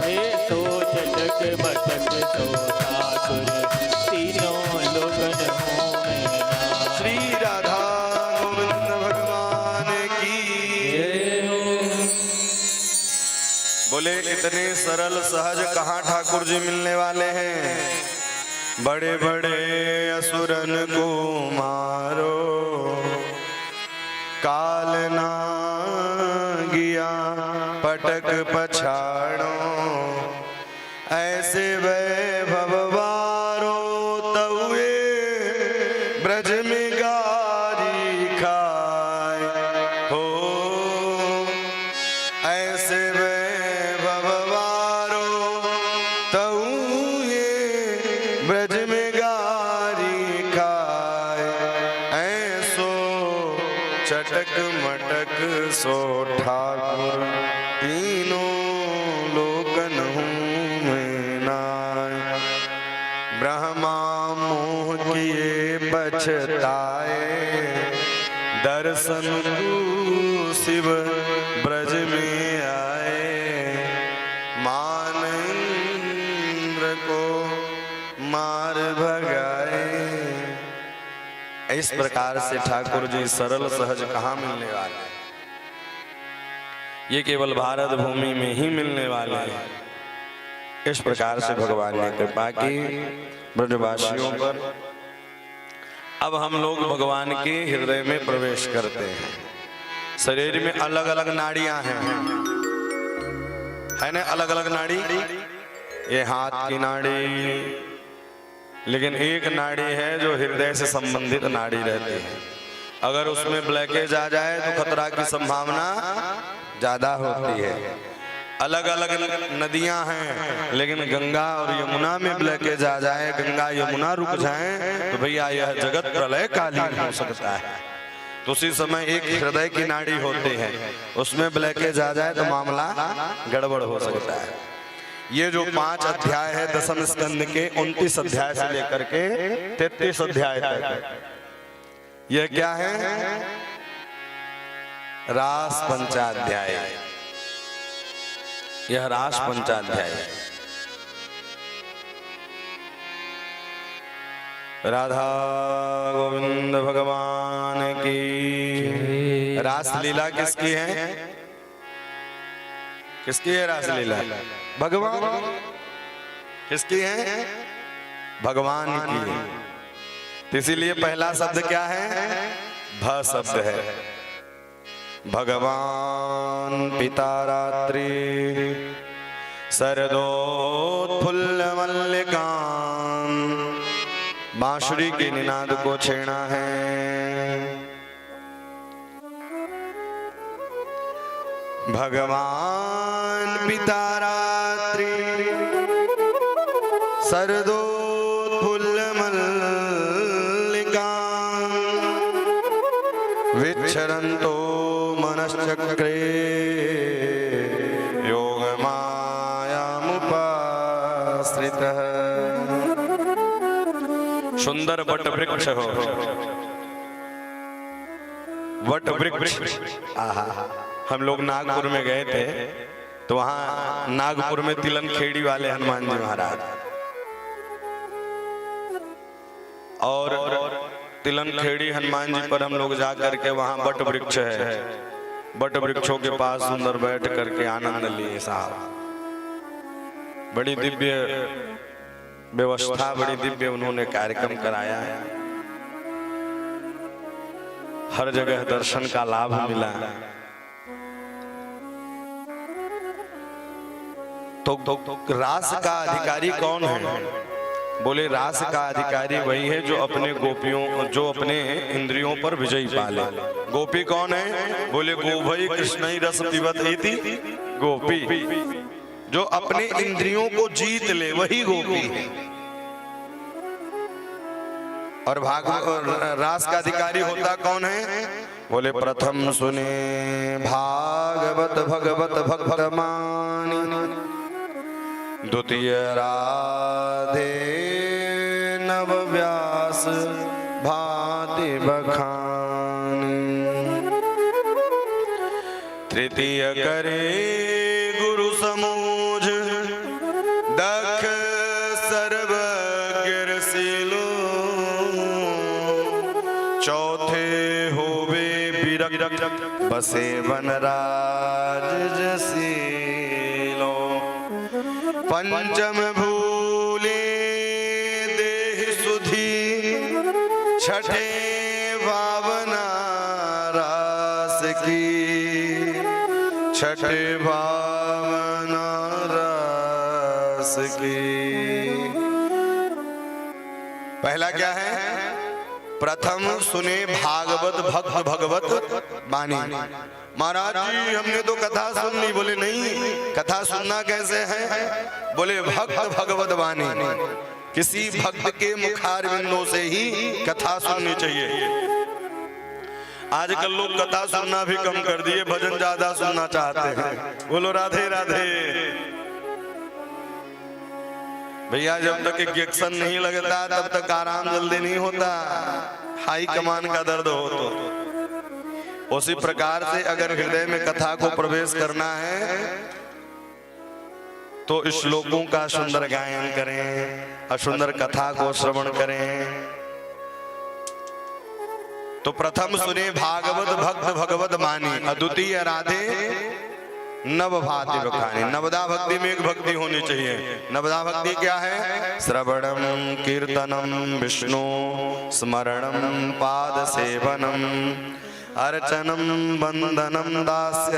A: ऐसो चटक मटक सोता तीनों लोकन में नाय श्री राधा गोविंद भगवान की बोले इतने सरल सहज कहाँ ठाकुर जी मिलने वाले हैं। बड़े बड़े असुरन को मारो काल ना गिया पटक पछाड़ो ऐसे वैभव वारो तउए ब्रज में गारी चटक मटक सो ठाकुर तीनों लोकन हूँ मैं नाय। ब्रह्मा मोह किए पछताए दर्शन को शिव ब्रज में आए। मान इंद्र को मार भगाए। इस प्रकार से ठाकुर जी सरल सहज कहाँ मिलने वाले, ये केवल भारत भूमि में ही मिलने वाले हैं। इस प्रकार से भगवान ने कृपा की ब्रजवासियों पर। अब हम लोग भगवान के हृदय में प्रवेश करते हैं। शरीर में अलग अलग नाड़ियां हैं, है ना, अलग अलग नाड़ी। ये हाथ की नाड़ी, लेकिन एक नाड़ी है जो हृदय से संबंधित नाड़ी रहती है। अगर उसमें ब्लॉकेज आ जाए तो खतरा की संभावना ज्यादा होती है। अलग अलग नदियां हैं, लेकिन गंगा और यमुना में ब्लॉकेज आ जाए, गंगा यमुना रुक जाए तो भैया यह जगत प्रलय कालीन हो सकता है। तो उसी समय एक हृदय की नाड़ी होती है, उसमें ब्लॉकेज आ जाए तो मामला गड़बड़ हो सकता है। ये जो 5 अध्याय है दशम स्कंद के, 29 अध्याय से लेकर के 33 अध्याय तक, यह क्या है? रास पंचाध्याय। यह रास पंचाध्याय है। राधा गोविंद भगवान की। रास लीला किसकी है? किसकी है रास लीला? भगवान। किसकी है? भगवान की। तो इसीलिए पहला शब्द क्या है? भ शब्द है। भगवान पिता रात्रि शरदोत्फुल्ल मल्लिकान। बांसुरी के निनाद को छेड़ा है। भगवान पिता रात्रि शरदोत्फुल्ल मल्लिकां विच्छरन्तो मनश्चक्रे योगमायामुपाश्रितः। सुंदर वट वृक्ष हो, वट वृक्ष। आहा, हम लोग नागपुर में गए थे तो वहां नागपुर में तिलन खेड़ी वाले हनुमान जी महाराज, और तिलन खेड़ी हनुमान जी पर हम लोग जा करके वहां वट वृक्ष है, वट वृक्षों के पास सुंदर बैठ करके आनंद लिए साहब। बड़ी दिव्य व्यवस्था, बड़ी दिव्य उन्होंने कार्यक्रम कराया है। हर जगह दर्शन का लाभ मिला। तो रास का अधिकारी कौन है? बोले रास का अधिकारी वही है जो अपने गोपियों, जो अपने इंद्रियों पर विजय पाले। गोपी कौन है? बोले गोभई कृष्ण रस पिबत इति गोपी। जो अपने इंद्रियों को जीत ले वही गोपी है। और रास का अधिकारी होता कौन है? बोले प्रथम सुने भागवत भगवत भक्तमानी, द्वितीय राधे नव व्यास भाति बखानी, तृतीय करे गुरु समूझ दख सर्वज्ञ शीलो, चौथे होवे विरक्त बसे वनराज जसीलो, पंचम भूले देह सुधी, छठे भावना रास की, छठे भावना रास की। पहला क्या है? प्रथम सुने भागवत भक्त भगवत बानी। महाराज जी हमने तो कथा सुन ली। बोले नहीं, कथा सुनना कैसे है? बोले भक्त भगवत बानी, किसी भक्त के मुखारविंदों से ही कथा सुननी चाहिए। आजकल लोग कथा सुनना भी कम कर दिए, भजन ज्यादा सुनना चाहते हैं। बोलो राधे राधे। भैया जब तक इंजेक्शन नहीं लगता तब तक आराम जल्दी नहीं होता, हाई कमान का दर्द हो तो उसी प्रकार से अगर हृदय में कथा को प्रवेश करना है तो श्लोकों का सुंदर गायन करें और सुंदर कथा को श्रवण करें। तो प्रथम सुने भागवत भक्त भगवत मानी, अद्वितीय राधे नव भाति बखानी। नवदा भक्ति में एक भक्ति होनी चाहिए। नवदा भक्ति क्या है? श्रवणम कीर्तनम विष्णु स्मरणम पाद सेवनम अर्चनम वंदनम दास्य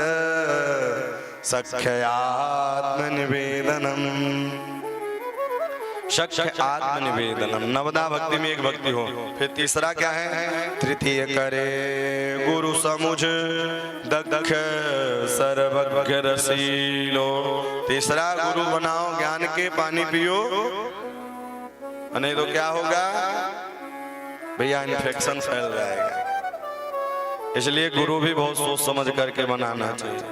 A: सख्यात्म निवेदनम। सख्य आत्मनिवेदनम नवदा भक्ति में एक भक्ति हो। फिर तीसरा क्या है? तृतीय करे गुरु समुझ दक्ष सर्वज्ञ रसीलो। तीसरा गुरु बनाओ, ज्ञान के पानी पियो, नहीं तो क्या होगा भैया? इन्फेक्शन फैल जाएगा। इसलिए गुरु भी बहुत सोच समझ करके बनाना चाहिए।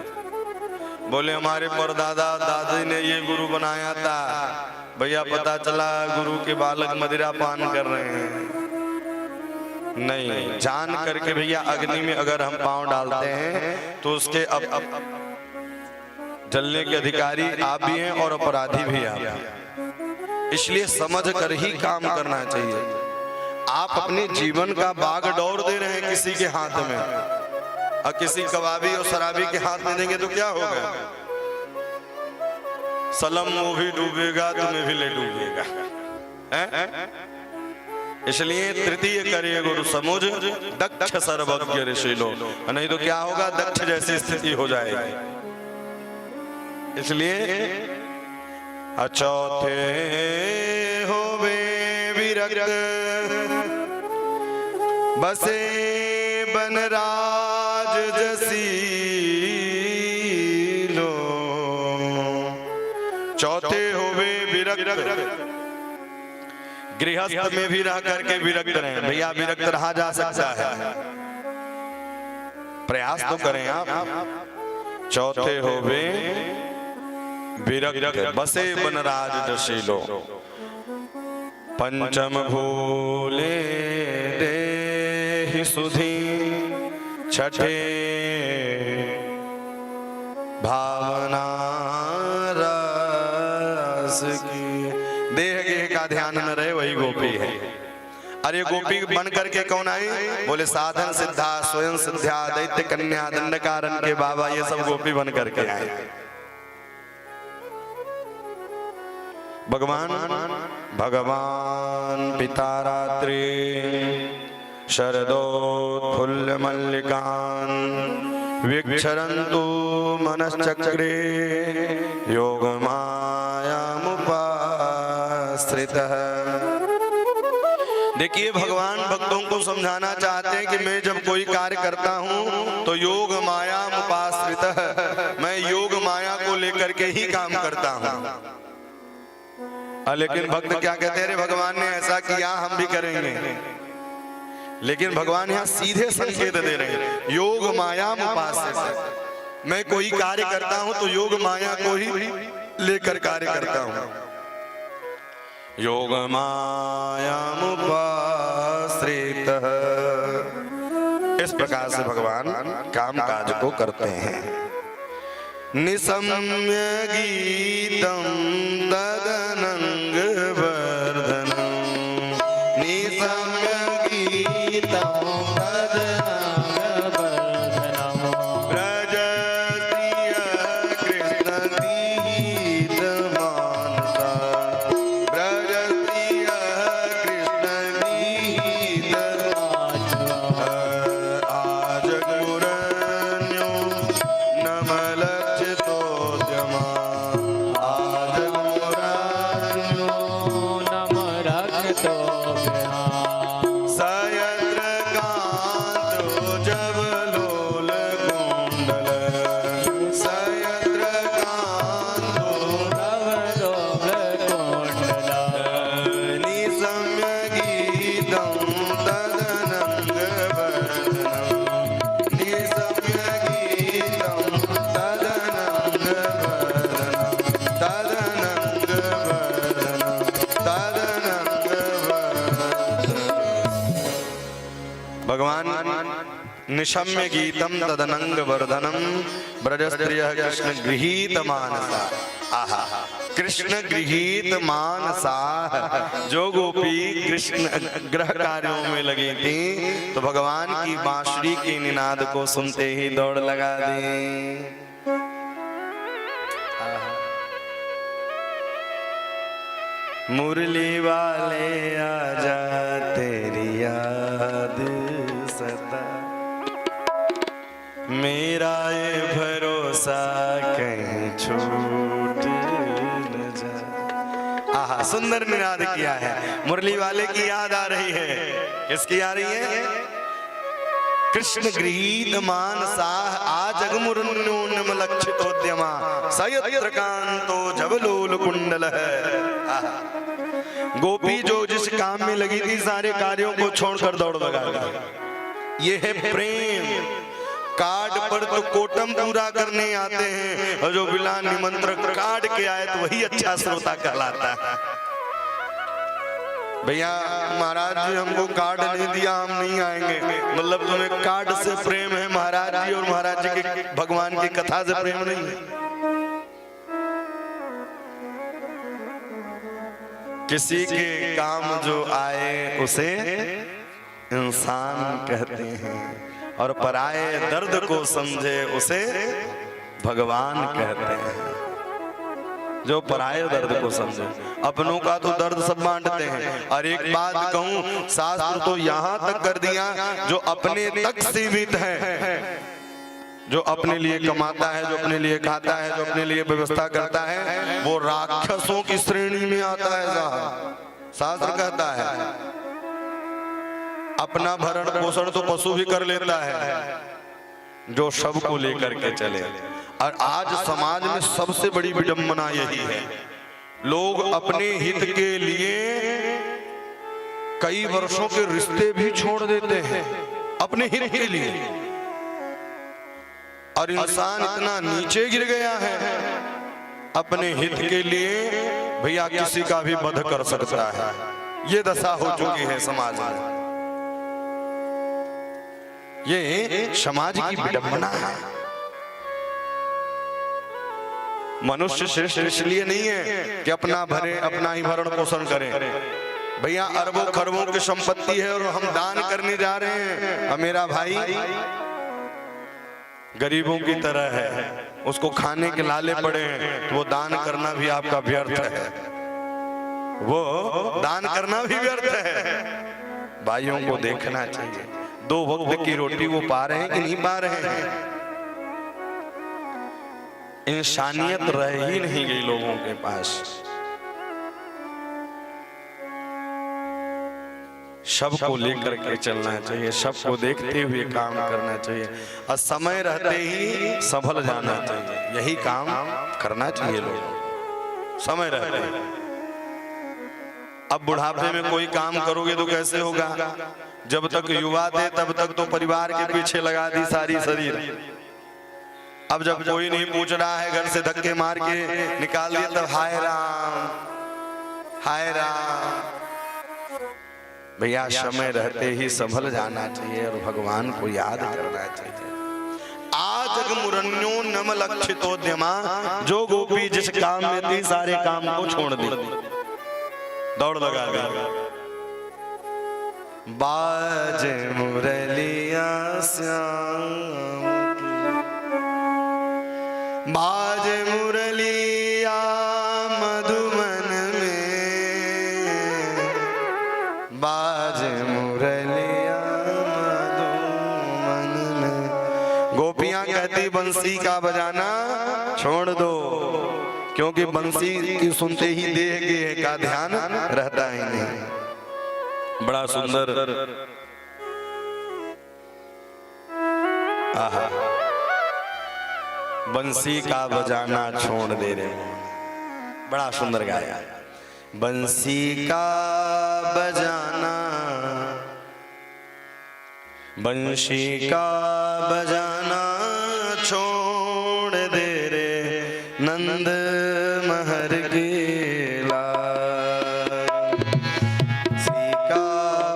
A: बोले हमारे परदादा दादी ने ये गुरु बनाया था, भैया पता चला गुरु के बालक मदिरा पान कर रहे हैं। नहीं, जान करके भैया अग्नि में अगर हम पांव डालते हैं तो उसके अब जलने के अधिकारी आप भी हैं और अपराधी भी आप हैं। इसलिए समझ कर ही काम करना चाहिए। आप अपने जीवन का बागडोर दे रहे हैं किसी के हाथ में, और किसी कबाबी और शराबी के हाथ में देंगे तो क्या होगा? सलम वो भी डूबेगा, तुम्हें भी ले डूबेगा। इसलिए तृतीय करिए गुरु समुझ दक्ष सर्वज्ञ ऋषिलो, नहीं तो क्या होगा? दक्ष जैसी स्थिति हो जाएगी। इसलिए चौथे होवे विरक्त बसे बनराज जसीलो। चौथे होवे विरक्त, गृहस्थ में भी रह करके विरक्त रहे। भैया विरक्त रहा जा सकता है, प्रयास तो करें आप। चौथे होवे विरक्त बसे बनराज जसीलो। पंचम भूले देहि सुधी, छठे भावना रस की। देह गेह का ध्यान न रहे वही गोपी है। अरे गोपी बन करके कौन आई? बोले साधन सिद्धा स्वयं सिद्धा दैत्य कन्या दंडकारन के बाबा, ये सब गोपी बन करके आए। भगवान पिता रात्रि शरदोत्फुल्ल मल्लिकान विक्षरन्तु मनश्चक्रे योग मायामुपाश्रितः। देखिए भगवान भक्तों को समझाना चाहते हैं कि मैं जब कोई कार्य करता हूं तो योग मायामुपाश्रितः, मैं योग माया को लेकर के ही काम करता हूं। लेकिन भक्त क्या कहते हैं? अरे भगवान ने ऐसा किया, हम भी करेंगे। लेकिन भगवान यहाँ सीधे संकेत दे रहे हैं, योग माया उपास्य। मैं कोई कार्य करता हूं तो योग माया को ही लेकर कार्य करता हूं। योग माया उपाश्रित, इस प्रकार से भगवान काम काज को करते हैं। निसम्य गीतम तदनंग वर्धनम, निसम्य गीतम तदनंग वर्धनम। ब्रज प्रिय कृष्ण गीत मानसा, ब्रज प्रिय कृष्ण गीत मानसा। आज गुरन्यो नमल आज निशम्य गीतम तदनंग वर्धनम ब्रजस्त्रिय कृष्ण गृहीत मानसा। आहा, कृष्ण गृहीत मानसा। जो गोपी कृष्ण ग्रह कार्यों में लगी थी तो भगवान की बांसुरी के निनाद को सुनते ही दौड़ लगा दी। मुरली वाले आजा तेरी याद सता, मेरा ये भरोसा कहीं छूट न जाए। आहा, सुंदर निनाद किया है। मुरली वाले की याद आ रही है। किसकी आ रही है? कृष्ण गृहीत मानसा आजगमुरन्योन्नम लक्षितोद्यमा सयत्र कांतो जबलोल कुंडल है। गोपी जो जिस काम में लगी थी सारे कार्यों को छोड़कर दौड़ लगा दी। ये है प्रेम। कार्ड पर तो कोटम पूरा करने आते हैं और जो बिना निमंत्रण कार्ड के आए तो वही अच्छा श्रोता कहलाता है। भैया महाराज जी हमको कार्ड नहीं दिया, हम नहीं आएंगे, मतलब तुम्हें कार्ड से प्रेम है महाराज जी, और महाराज जी के भगवान की कथा से प्रेम नहीं है। किसी के काम जो आए उसे इंसान कहते हैं और पराए दर्द को समझे उसे भगवान कहते हैं। जो पराये दर्द को समझे, अपनों का तो दर्द सब बांटते हैं। और एक बात कहूं, शास्त्र तो यहां तक कर दिया जो अपने तक सीमित है, जो अपने लिए कमाता है, जो अपने लिए खाता है, जो अपने लिए व्यवस्था करता है, वो राक्षसों की श्रेणी में आता है। शास्त्र कहता है अपना भरण पोषण तो पशु भी कर लेता है, जो सबको लेकर के चले। और आज समाज में सबसे बड़ी विडंबना यही है, लोग अपने हित के लिए कई वर्षों के रिश्ते भी छोड़ देते हैं अपने हित के लिए। और इंसान इतना नीचे गिर गया है अपने हित के लिए, भैया किसी का भी वध कर सकता है। ये दशा हो चुकी है समाज में। ये समाज की विडंबना है। मनुष्य श्रेष्ठ इसलिए नहीं है कि अपना भरे, अपना ही भरण पोषण करे। भैया अरबों खरबों की संपत्ति है और हम दान करने जा रहे हैं, और मेरा भाई गरीबों की तरह है, उसको खाने के लाले पड़े हैं, तो वो दान करना भी आपका व्यर्थ है। वो दान करना भी व्यर्थ है। भाइयों को देखना चाहिए, 2 वक्त की रोटी वो पा रहे हैं कि नहीं पा रहे हैं। इंसानियत रह ही नहीं गई लोगों के पास। सबको लेकर के चलना चाहिए, सबको देखते हुए काम करना चाहिए, और समय रहते ही संभल जाना चाहिए। यही काम करना चाहिए लोगों, समय रहते। अब बुढ़ापे में कोई काम करोगे तो कैसे होगा? जब तक युवा थे तब तक तो परिवार के पीछे लगा दी सारी शरीर। अब जब कोई नहीं पूछ रहा है, घर से धक्के मार के निकाल दिया, तब हाय राम हाय राम। भैया समय रहते ही संभल जाना चाहिए और भगवान को याद करना चाहिए। आज मुरन्यो नम लक्षितोद्यमा, जो गोपी जिस काम में थी सारे काम को छोड़ दी, दौड़ लगा दी। बाज मुरलिया श्याम, बाज मुरलिया मधुमन में, बाज मुरलिया मधुमन में। गोपियां कहती बंसी का बजाना छोड़ दो, क्योंकि बंसी की सुनते ही देह के का ध्यान रहता ही नहीं। बड़ा सुंदर। आहा, बंसी का बजाना छोड़ दे रहे, बड़ा सुंदर गाया। बंसी का बजाना, बंसी का बजाना छोड़ दे रे नंद महर के लाल। बंसी का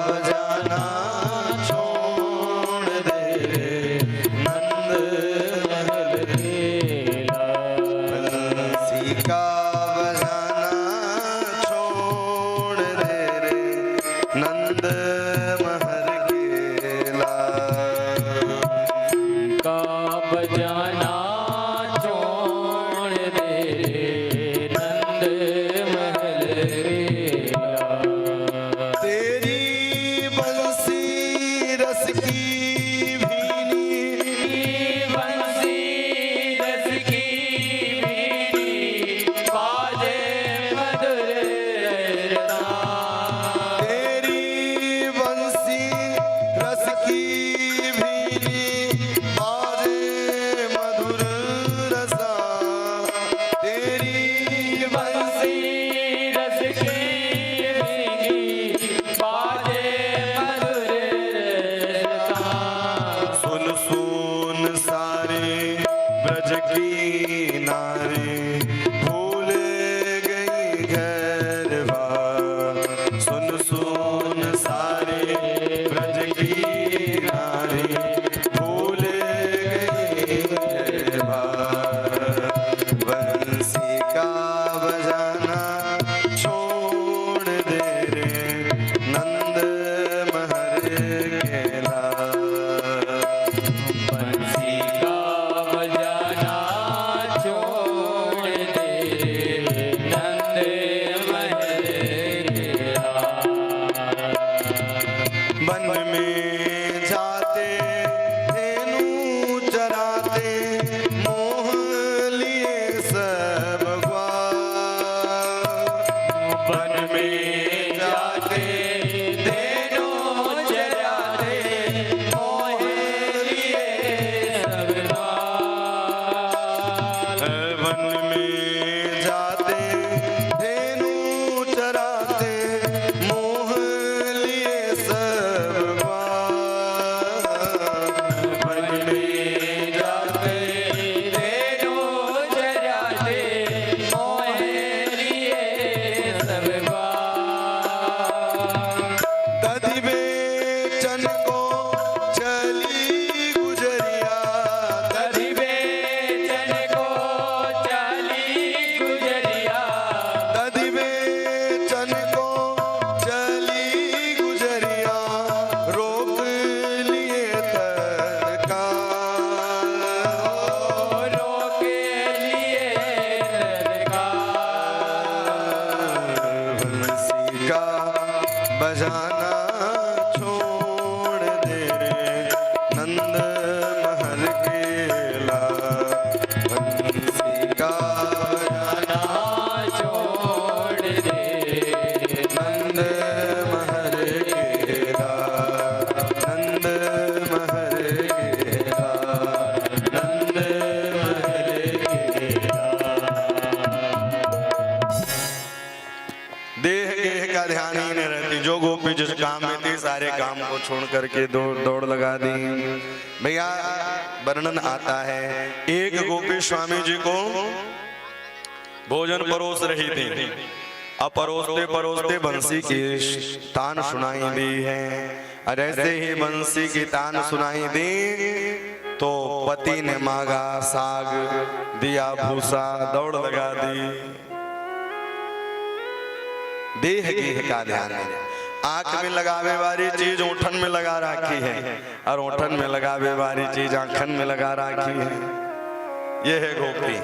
A: बजाना छोड़ दे रे
B: बजाना छोड़ दे नंद महल गेला।
A: तेरी बंसी रस की भीनी,
B: बंसी रस की भीनी बाजे मधुर तान।
A: तेरी बंसी रस की भीनी बाजे मधुर रसा। तेरी
B: बंसी रस की भीनी बाजे मधुर तान।
A: सुन सुन सारे ब्रज की नारी भूल गई घर बार। सुन सुन सारे ब्रज की नारी भूल गई घर बार। बंसी का बजाना छोड़ दे रे नंद महल गेला।
B: बंसी का बजाना छोड़ दे नंद महल गेला।
A: वन में जाते धेनु चराते मोह लिए सब ग्वाल।
B: वन में जाते धेनु चराते मोह लिए सब ग्वाल।
A: वन में जाते धेनु चराते मोह लिए सब ग्वाल।
B: वन में जाते धेनु चराते मोह लिए सब ग्वाल।
A: दधि बेचन को चली गुजरिया।
B: दधि बेचन को चली गुजरिया।
A: दधि बेचन को चली गुजरिया रोक लिए तत्काल।
B: रोक लिए तत्काल।
A: बंसी का बजाना छोड़ दे रे नंद महल गेला। बंसी का बजाना
B: छोड़ दे
A: नंद महल गेला। नंद महल गेला। नंद महल गेला। देह गेह का ध्यान ही नहीं रहती। जो गोपी जिस काम में थी सारे काम को छोड़ करके दौड़ लगा दी। भैया वर्णन आता है एक गोपी स्वामी जी को भोजन परोस रही थी। अब परोसते परोसते बंसी की तान सुनाई दी है। और ऐसे ही बंसी की तान सुनाई दी तो पति ने मांगा साग दिया भूसा दौड़ लगा दी। देह गेह का ध्यान है। आंख में लगावे वाली चीज ओठन में लगा रखी है और ओठन में लगावे वाली चीज आंखन में लगा रखी है। ये है गोपी।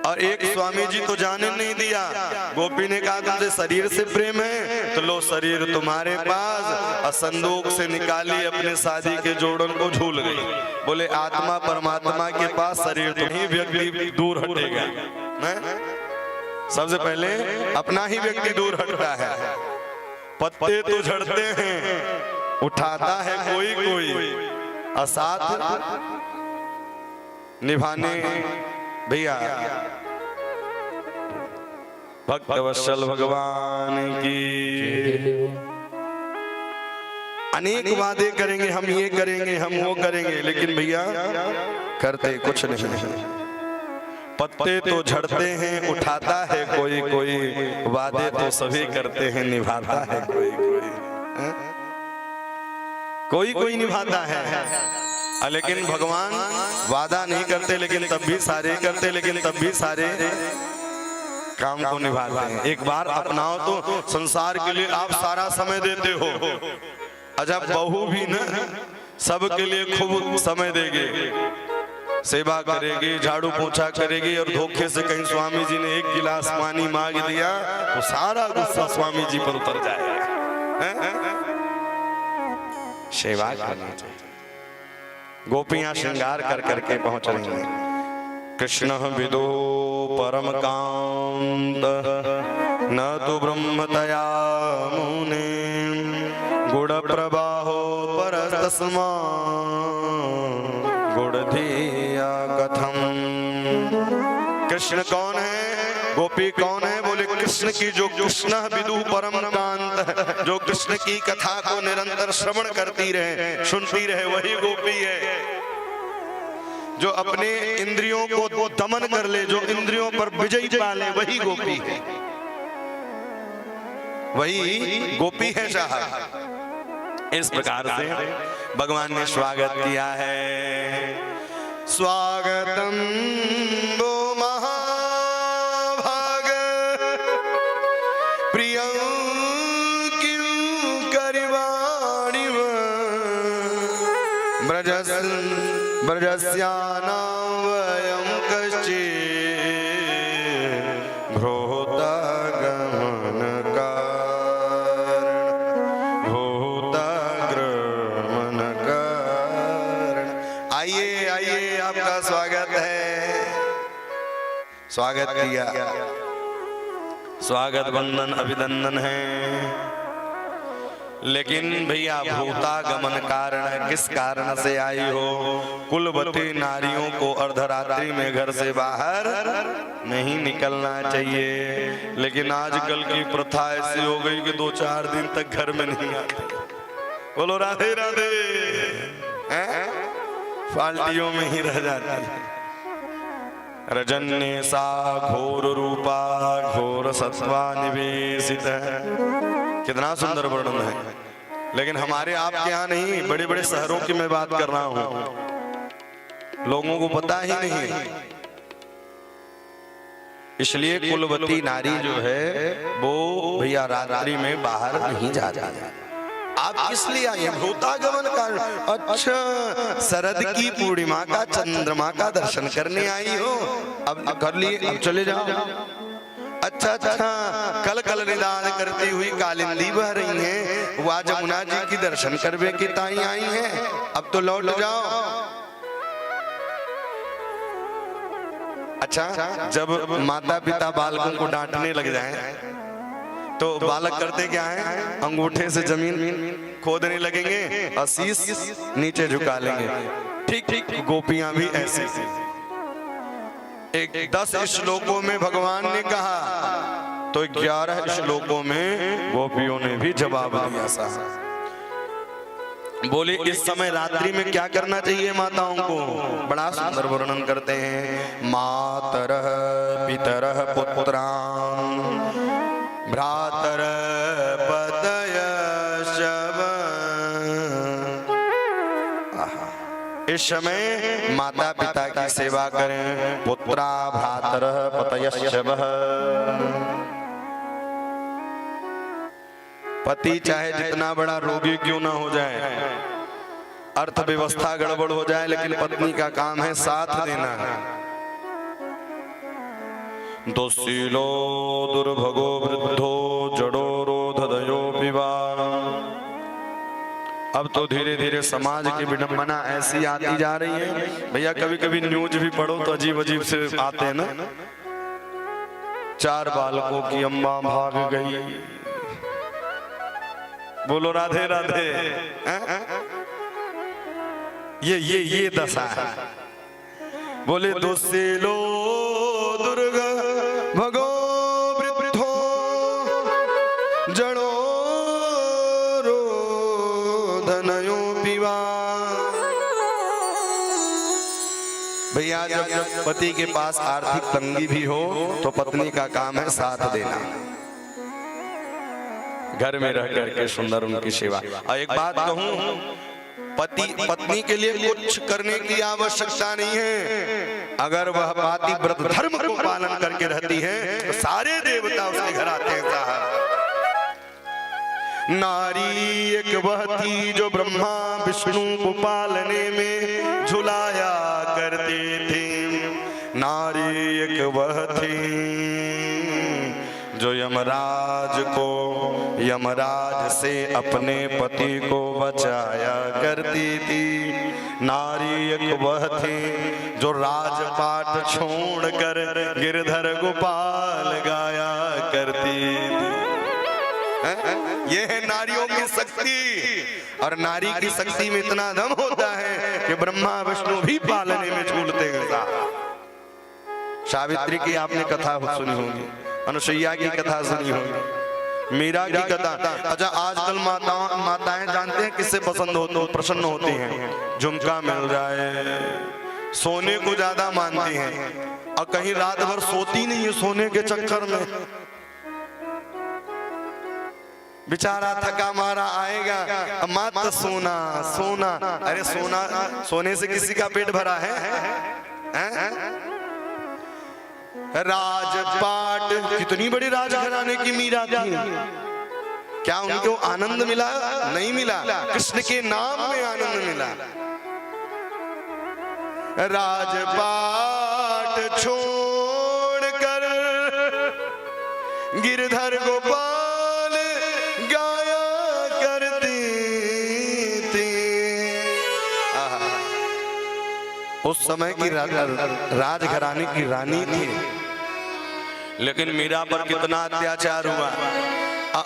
A: और एक स्वामी जी तो जाने नहीं दिया। गोपी ने कहा तुमसे शरीर से प्रेम है तो लो शरीर तुम्हारे पास। और संदूक से निकाली अपने शादी के जोड़न को झूल गई। बोले आत्मा परमात्मा के पास शरीर तो ही व्यक्ति दूर हटेगा। सबसे पहले अपना ही व्यक्ति दूर हटता है। पत्ते तो झड़ते हैं उठाता है कोई कोई और साथ निभाने भैया भक्त वत्सल भगवान की। अनेक वादे करेंगे हम ये करेंगे हम वो करेंगे लेकिन भैया करते कुछ नहीं। पत्ते तो झड़ते हैं उठाता है कोई कोई वादे तो सभी करते हैं निभाता है कोई कोई। कोई कोई निभाता है लेकिन भगवान वादा नहीं करते लेकिन तब भी सारे करते लेकिन तब भी सारे काम को निभाते हैं। एक बार अपनाओ तो संसार के लिए आप सारा समय देते हो। अच्छा बहू भी न सबके लिए खूब समय देगी, सेवा करेगी, झाड़ू पोछा करेगी, और धोखे से कहीं स्वामी जी ने एक गिलास पानी मांग दिया तो सारा गुस्सा स्वामी जी पर उतर जाएगा। सेवा करनी चाहिए। गोपियां श्रृंगार कर करके पहुंच रही हैं। कृष्ण विदो परम कांत न तो ब्रह्मतया मुने गुण प्रवाहो परस्तस्मा गुणधिया कथम। कृष्ण कौन है, गोपी कौन है? बोले कृष्ण की जो कृष्ण विदु परम कांत, जो कृष्ण की कथा को निरंतर श्रवण करती रहे, सुनती रहे, वही गोपी है। जो अपने इंद्रियों को दमन कर ले, जो इंद्रियों पर विजय पा ले, वही गोपी है, वही गोपी है साहब। इस प्रकार से भगवान ने स्वागत किया है। स्वागतम वो महाभाग प्रियं किं करिवाणि ब्रजस्यानां वयं कश्चित् भूतागमनकारण। आइए आइए, आपका स्वागत है। स्वागत किया, स्वागत वंदन अभिनंदन है। लेकिन भैया भूतागमन कारण है, किस कारण से आई हो? कुलवती नारियों को अर्धरात्रि में घर से बाहर नहीं निकलना चाहिए, लेकिन आजकल की प्रथा ऐसी हो गई कि 2-4 दिन तक घर में नहीं आते। बोलो राधे राधे। फाल्टियों में ही रह जाती है। रजन्य सा घोर रूपा घोर सत्वा निवेशित है। कितना सुंदर वर्णन है। लेकिन हमारे आपके यहाँ नहीं, बड़े बड़े शहरों की मैं बात कर रहा हूं, लोगों को पता ही नहीं। इसलिए कुलवती नारी जो है वो भैया रात्रि में बाहर नहीं जा जाए। आप किस लिए आए? भूतागमन का। अच्छा, शरद की पूर्णिमा का चंद्रमा का दर्शन करने आई हो? अब कर लिए, अब चले जाओ। अच्छा अच्छा, कल कल निदान करती हुई कालिंदी बह रही हैं, वह जमुना जी की दर्शन करवे की ताई आई हैं, अब तो लौट जाओ। अच्छा, जब माता पिता बालकों को डांटने लग जाएं तो बालक करते क्या है? अंगूठे से जमीन खोदने लगेंगे और शीश नीचे झुका लेंगे। ठीक ठीक, गोपियां भी ऐसी। एक 10 श्लोकों में भगवान ने कहा तो 11 श्लोकों में गोपियों ने भी जवाब दिया। सा बोले इस समय रात्रि में क्या करना चाहिए माताओं को? बड़ा सुंदर वर्णन करते हैं। मातरः पितरः पुत्रान् भ्रातरः पतयः। इस समय माता पिता की सेवा करें। पुत्रा भ्रातरः पतयश्चवः। पति चाहे जितना बड़ा रोगी क्यों ना हो जाए, अर्थव्यवस्था गड़बड़ हो जाए, लेकिन पत्नी का काम है साथ देना। दोषीलो दुर्भगो वृद्धो जड़ो रोधदयो विवा। अब तो धीरे धीरे समाज की विडंबना ऐसी आती जा रही है भैया, कभी कभी न्यूज भी पढ़ो तो अजीब अजीब से आते हैं ना। 4 बालकों की अम्मा भाग गई। बोलो राधे राधे। ये दशा है। बोले दोषीलो दुर्ग भगो वृद्धो जड़ो रोधनयो पिवा। भैया जब पति के पास आर्थिक तंगी भी हो तो पत्नी का काम है साथ देना, घर में रह करके सुंदर उनकी सेवा। और एक बात कहूं, पति पत्नी के लिए कुछ करने की आवश्यकता नहीं है। अगर वह पाति व्रत धर्म को पालन करके रहती है तो सारे देवता उसके घर आते हैं साहब। नारी एक वह थी जो ब्रह्मा विष्णु को पालने में झुलाया करती थी। नारी एक वह थी जो यमराज से अपने पति को बचाया करती थी। नारी एक वह थी जो राजपाट छोड़कर गिरधर गोपाल गाया करती थी। ये है नारियों की शक्ति। और नारी की शक्ति में इतना दम होता है कि ब्रह्मा विष्णु भी पालने में झूलते हैं। सावित्री की आपने कथा सुनी होगी, अनुसुईया की कथा सुनी होगी, मीरा की कथा। अच्छा, आजकल माताएं जानते हैं किससे प्रसन्न होती हैं? झुमका मिल जाए, सोने को ज्यादा मानती हैं और कहीं रात भर सोती नहीं है सोने के चक्कर में। बेचारा थका मारा आएगा, मत सोना सोना। अरे सोने से किसी का पेट भरा है? राजपाट, कितनी बड़ी राजघराने की मीरा थी, क्या उनको आनंद मिला? नहीं मिला, कृष्ण के नाम में आनंद मिला। राजपाट छोड़कर गिरधर गोपाल गाया करती थी। उस समय की राजघराने की रानी थी, लेकिन मीरा पर कितना अत्याचार हुआ।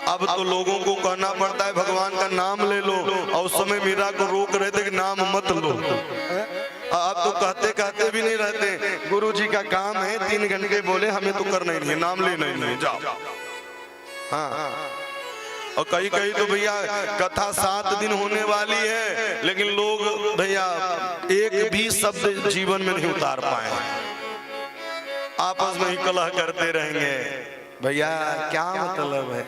A: अब तो लोगों को कहना पड़ता है भगवान का नाम ले लो, और उस समय मीरा को रोक रहे थे कि नाम मत लो। अब तो कहते भी नहीं रहते, गुरु जी का काम है 3 घंटे बोले हमें तो करना ही नहीं, नाम लेना ही नहीं, जाओ। हाँ, और कहीं तो भैया कथा 7 दिन होने वाली है, लेकिन लोग भैया एक भी शब्द जीवन में नहीं उतार पाए, आपस में ही कलह करते रहेंगे। भैया क्या मतलब है?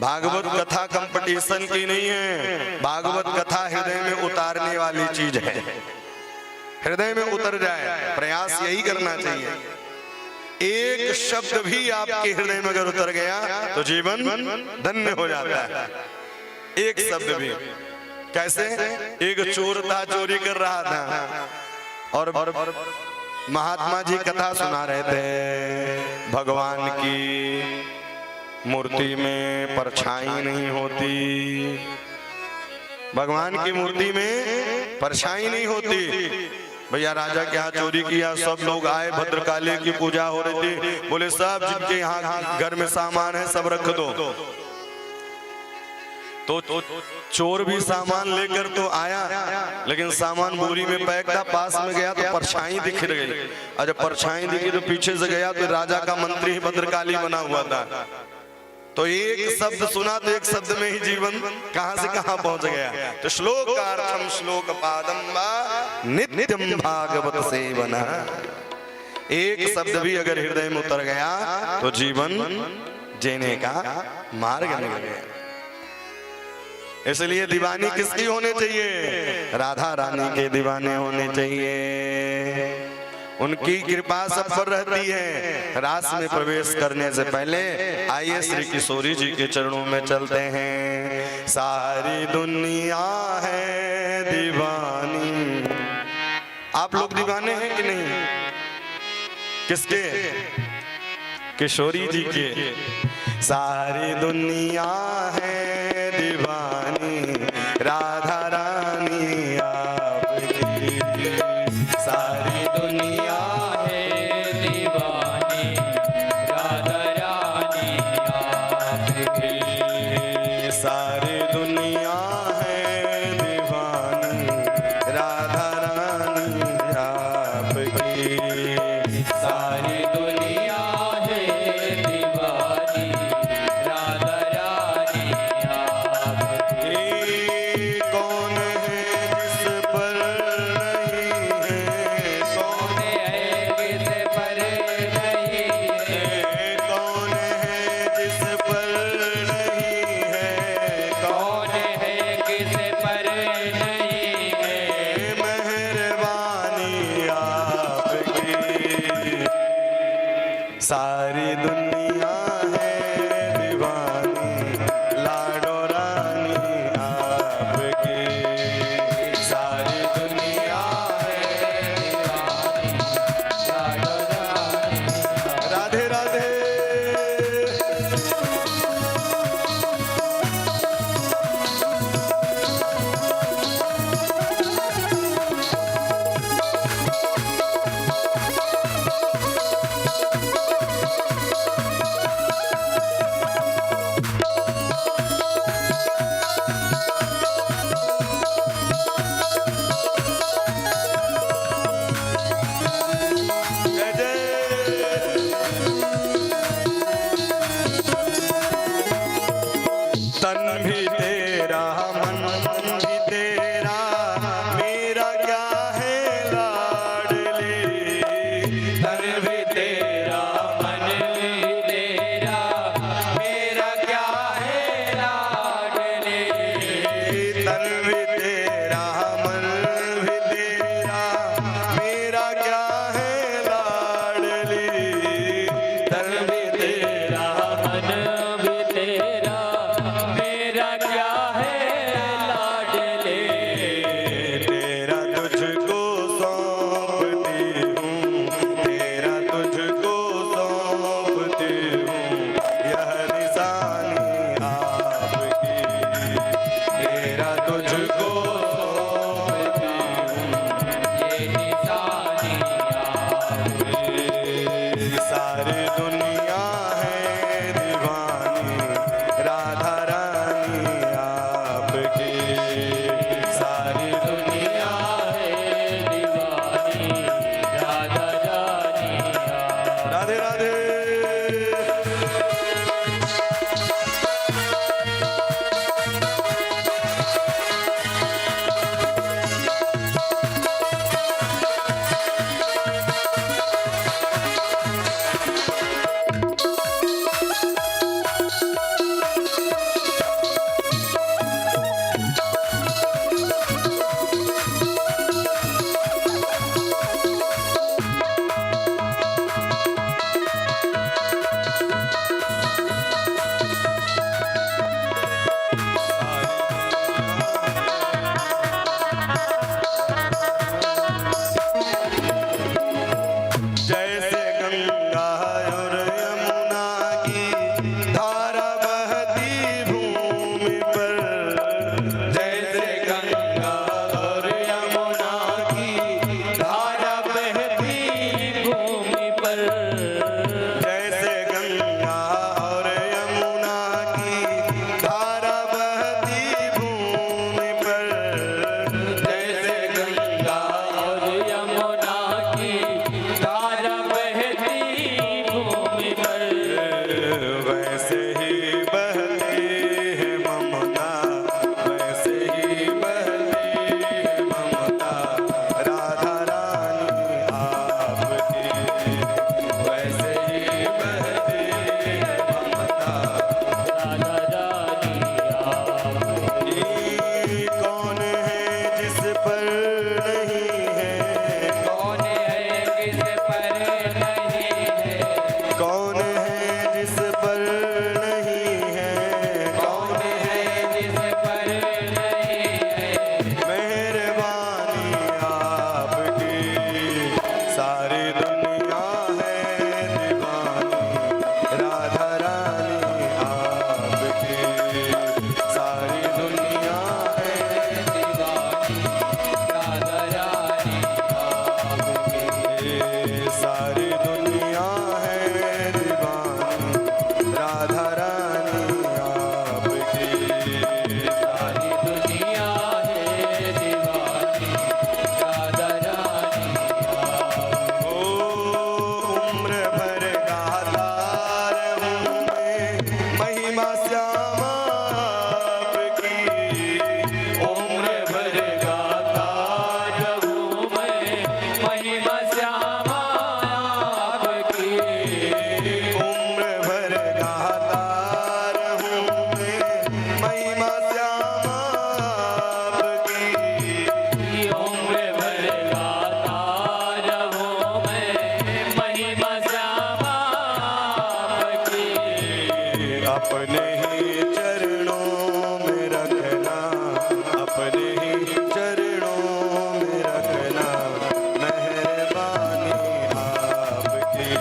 A: भागवत कथा कंपटीशन की नहीं है, भागवत कथा हृदय में उतारने वाली चीज है। हृदय में उतर जाए, प्रयास यही करना चाहिए। एक शब्द भी आपके हृदय में अगर उतर गया तो जीवन धन्य हो जाता है। एक शब्द भी। कैसे? एक चोर था, चोरी कर रहा था, और महात्मा जी कथा सुना रहे थे। भगवान की मूर्ति में परछाई नहीं होती, भगवान की मूर्ति में परछाई नहीं होती। भैया राजा के यहाँ चोरी किया, सब लोग आए, भद्रकाली की पूजा हो रही थी। बोले सब जिनके यहाँ घर में सामान है सब रख दो। तो चोर भी सामान लेकर तो आया, लेकिन सामान बोरी में पैक था। पास में गया तो परछाई दिख गई, और जब परछाई दिखी तो पीछे से गया तो राजा का मंत्री ही भद्रकाली बना हुआ था। तो एक शब्द सुना तो एक शब्द में ही जीवन कहां से कहां पहुंच गया। तो श्लोकार्थम श्लोक पादम वा नित्यम भागवत सेवना। एक शब्द भी अगर हृदय में उतर गया तो जीवन जीने का मार्ग निकल गया। इसलिए दीवानी किसकी होने चाहिए? राधा रानी के दीवाने होने चाहिए। उनकी कृपा सब पर रहती है। रास में प्रवेश करने से पहले आइए श्री किशोरी जी के चरणों में चलते हैं। सारी दुनिया है दीवानी। आप लोग दीवाने हैं कि नहीं? किसके? किशोरी जी के। सारी दुनिया है दीवानी, राधा रानी आपकी। सारी दुनिया
B: है दीवानी, राधा रानी आपकी।
A: सारी दुनिया है दीवानी, राधा रानी आपकी।
B: सारी दुनिया है दीवानी, राधा रानी आपकी।
A: कौन अपने ही चरणों में रखना, अपने ही चरणों में रखना, मेहरबानी आपकी।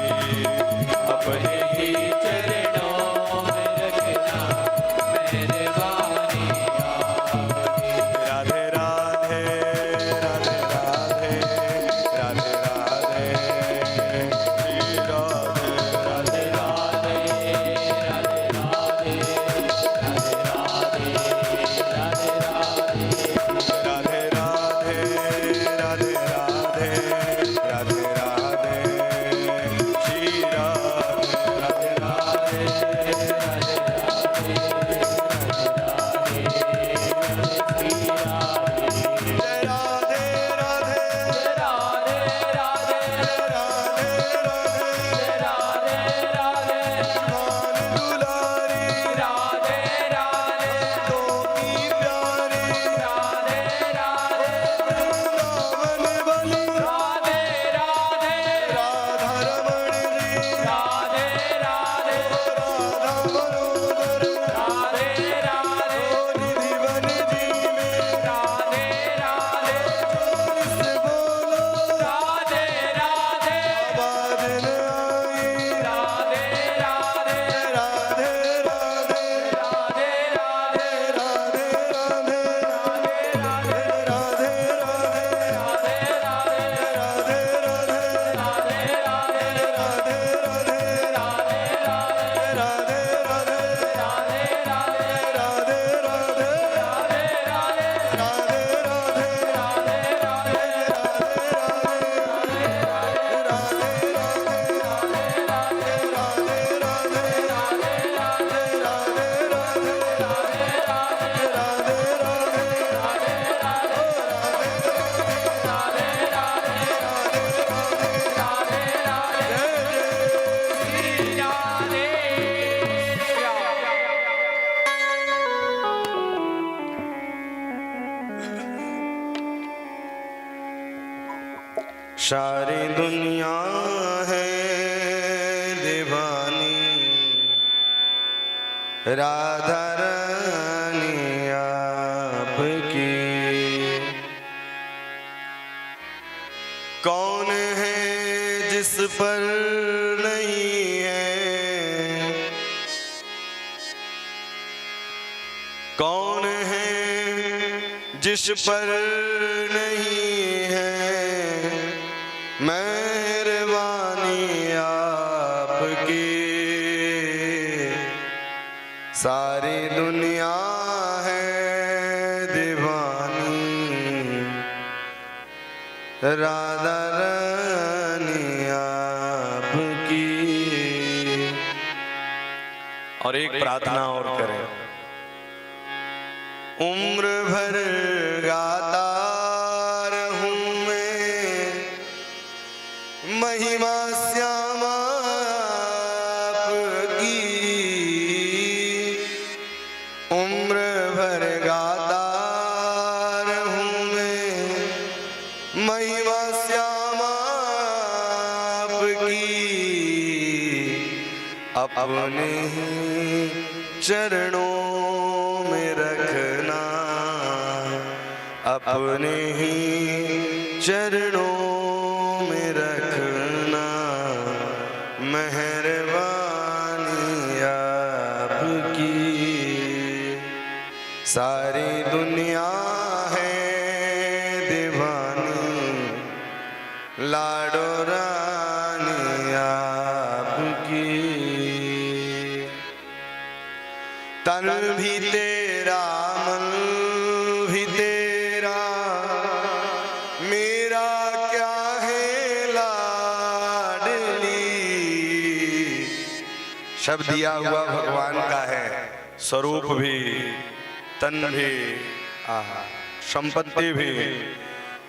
B: अपने ही चरणों में रखना, मेहरबानी आपकी।
A: राधे राधे राधे राधे राधे राधे श्री राधे राधे
B: राधे राधे राधे राधे राधे राधे राधे
A: राधे राधे राधे राधे राधे श्री राधे राधे जय राधे राधे राधे राधे मान दुलारी तो की प्यारी वृंदावन बली राधा रमण जी राधा मनोदर निधि वन जी में जोर से बोलो आवाज न आई। राधे राधे राधे राधे राधे राधे सारी दुनिया है दीवानी राधा रानी आपकी। कौन है जिस पर नहीं है, कौन है जिस पर नहीं है मेहरबानी आपकी। सारी दुनिया है दीवानी राधा रानी आपकी। और एक प्रार्थना और करें। उम्र भर गाता रहूं मैं महिमा श्यामा आपकी। उम्र भर गाता रहूं मैं महिमा श्यामा आपकी। अपने ही चरणों में रखना, अपने ही चरणों में रखना, मेहरबानी आपकी। सारी दुनिया है दीवानी लाडो रानी आपकी। तन भी तेरा मन भी तेरा, मेरा क्या है लाडली। शब्द दिया हुआ भगवान का है, स्वरूप भी तन भी संपत्ति भी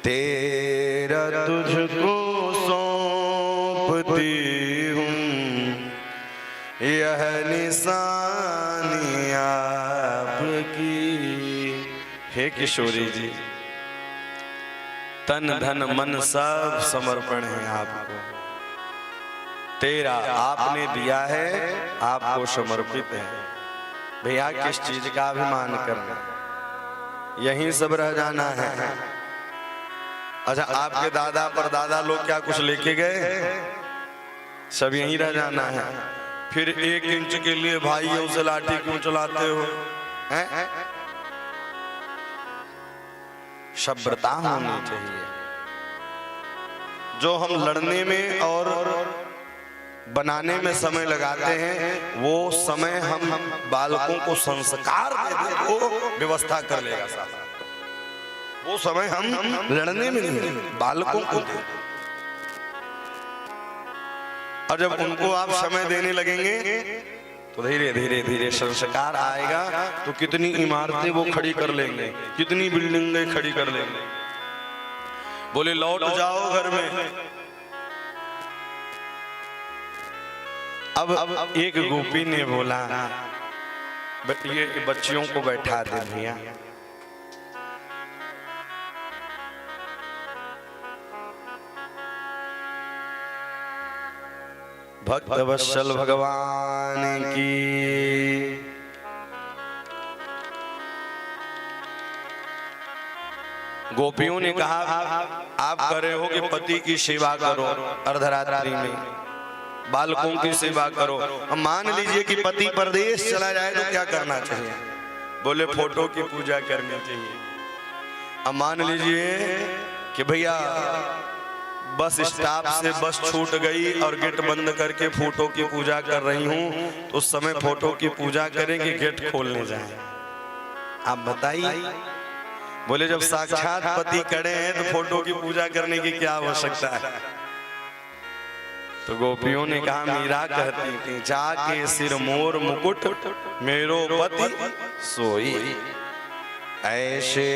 A: तेरा तुझको सौंपती हूँ। यह निशानी आपकी। हे किशोरी जी, तन धन मन सब समर्पण है आपको। तेरा आपने दिया है, आपको समर्पित है। भैया किस चीज का अभिमान करना, यहीं सब रह जाना है। अच्छा, आपके दादा परदादा लोग क्या कुछ लेके गए? सब यहीं रह जाना है। फिर 1 इंच के लिए भाइयों से लाठी क्यों चलाते हो? हैं? सभ्यता होनी चाहिए। जो हम लड़ने में और बनाने में समय लगाते हैं, वो समय हम बालकों को संस्कार दे दे वो व्यवस्था कर लेगा साहब। वो समय हम लड़ने में नहीं, बालकों को दे। और जब उनको आप समय देने लगेंगे तो धीरे धीरे धीरे संस्कार आएगा, तो कितनी इमारतें वो खड़ी कर लेंगे, कितनी बिल्डिंगें खड़ी कर लेंगे। बोले लौट जाओ घर में। अब एक गोपी ने बोला, ये बच्चियों को बैठा दे भैया। भक्त वत्सल भगवान की। गोपियों ने कहा, आप कर रहे हो कि पति की सेवा करो, अर्धरात्रि में बालकों की सेवा करो। अब मान लीजिए कि पति परदेश चला जाए तो क्या करना चाहिए? बोले फोटो की पूजा करनी चाहिए। अब मान लीजिए कि भैया बस स्टॉप से बस छूट गई और गेट बंद करके फोटो की पूजा कर रही हूं, तो उस समय फोटो की पूजा करेंगे, गेट खोलने जाए? आप बताइए। बोले जब साक्षात पति खड़े हैं तो फोटो की पूजा करने की क्या आवश्यकता है? तो गोपियों ने कहा, मीरा कहती थी, जाके सिर मोर मुकुट मेरो पति सोई, ऐसे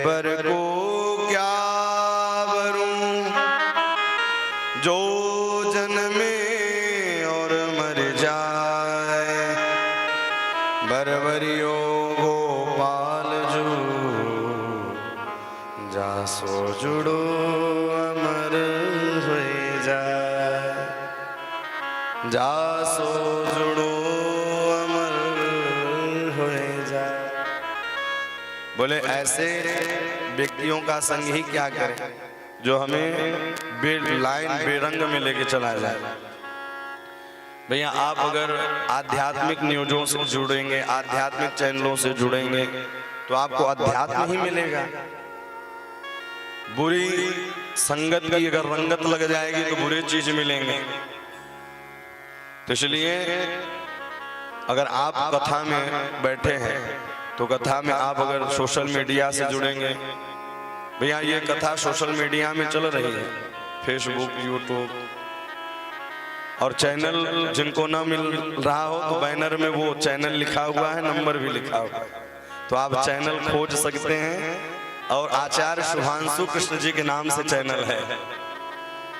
A: बर को क्या वरूं जो जन्मे और मर जाए, बरबरियो गोपाल जू जासो जुड़ो अमर हो जाए, जासो जुड़ो अमर हो जाए। बोले ऐसे व्यक्तियों का संग ही क्या करें जो हमें लाइन बेरंग में लेके चला जाए। भैया आप अगर आध्यात्मिक न्यूज़ों से जुड़ेंगे, आध्यात्मिक चैनलों से जुड़ेंगे, तो आपको अध्यात्म ही मिलेगा। बुरी संगत की अगर रंगत लग जाएगी तो बुरी चीज मिलेंगे। तो इसलिए अगर आप कथा में बैठे हैं तो कथा में आप अगर सोशल मीडिया से जुड़ेंगे, भैया ये कथा सोशल मीडिया में चल रही है, फेसबुक, यूट्यूब, और चैनल जिनको ना मिल रहा हो तो बैनर में वो चैनल लिखा हुआ है, नंबर भी लिखा हुआ है, तो आप चैनल खोज सकते हैं। और आचार्य शुभांशु कृष्ण जी के नाम से चैनल है,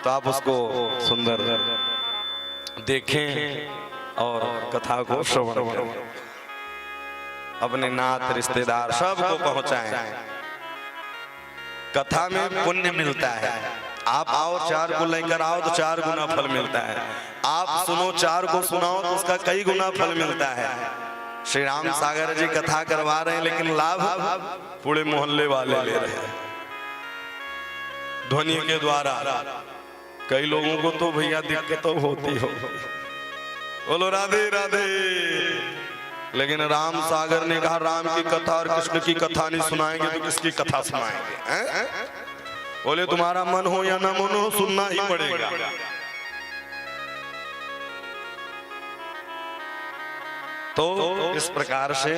A: तो आप उसको सुंदर देखें और कथा को श्रवण करें, अपने नात रिश्तेदार सबको पहुंचाएं। कथा में पुण्य मिलता है। आप आओ 4 को लेकर आओ तो 4 गुना फल मिलता है। आप सुनो 4 को सुनाओ तो उसका कई गुना फल मिलता है। श्री राम सागर जी कथा करवा रहे हैं, लेकिन लाभ पूरे मोहल्ले वाले ले रहे हैं ध्वनि के द्वारा। कई लोगों को तो भैया दिक्कत तो होती हो, बोलो राधे राधे। लेकिन राम सागर ने कहा राम की कथा और कृष्ण की कथा नहीं सुनाएंगे तो किसकी कथा सुनाएंगे? बोले तुम्हारा मन हो या ना मन हो, सुनना ही पड़ेगा। तो इस प्रकार से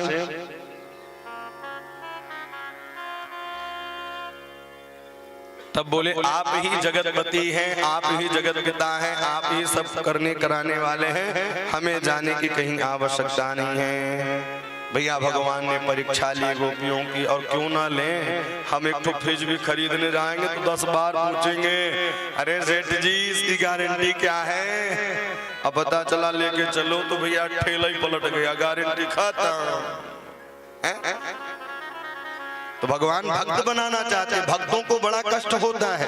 A: तब बोले आप ही जगतपति हैं, आप ही जगत पिता हैं, आप ही सब करने कराने वाले हैं, हमें जाने की कहीं आवश्यकता नहीं है। भैया भगवान ने परीक्षा ली गोपियों की, और क्यों ना लें। हम एक तो फ्रिज भी खरीदने जाएंगे तो 10 बार पूछेंगे, अरे सेठ जी इसकी गारंटी क्या है? अब पता चला लेके चलो तो भैया ठेला ही पलट गया, गारंटी खत्म। तो भगवान भक्त बनाना चाहते हैं, भक्तों को बड़ा कष्ट होता है,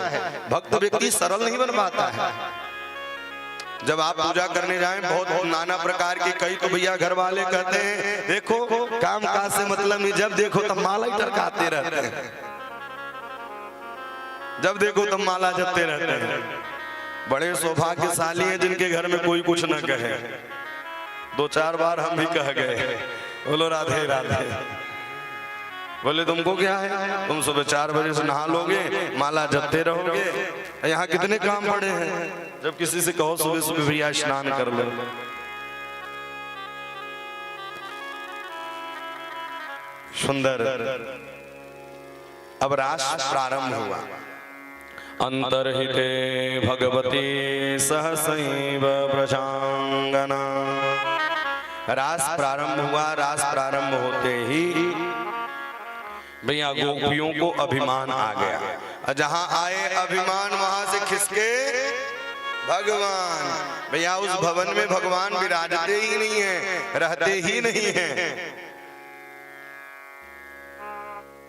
A: भक्त व्यक्ति सरल नहीं बन पाता है। जब आप पूजा करने जाएं बहुत नाना प्रकार की, कई तो भैया घर वाले कहते हैं देखो काम काज से मतलब नहीं, जब देखो तब माला ही टरकाते रहते हैं, जब देखो तब माला जपते रहते हैं। बड़े सौभाग्यशाली हैं जिनके घर में कोई कुछ न कहे। 2-4 बार हम भी कह गए, बोलो राधे राधे। बोले तुमको क्या है, तुम सुबह 4 बजे से नहा लोगे, माला जपते रहोगे, यहाँ कितने काम पड़े हैं। जब किसी से कहो सुबह सुबह भैया स्नान कर लो, सुंदर। अब रास प्रारंभ हुआ। अंतर्हिते भगवती सहसैव व्रजांगना। रास प्रारंभ हुआ। रास प्रारंभ होते ही भैया गोपियों को अभिमान आ गया। जहां आए अभिमान वहां से खिसके भगवान। भैया उस भवन में भगवान विराजते ही नहीं है, रहते ही नहीं है,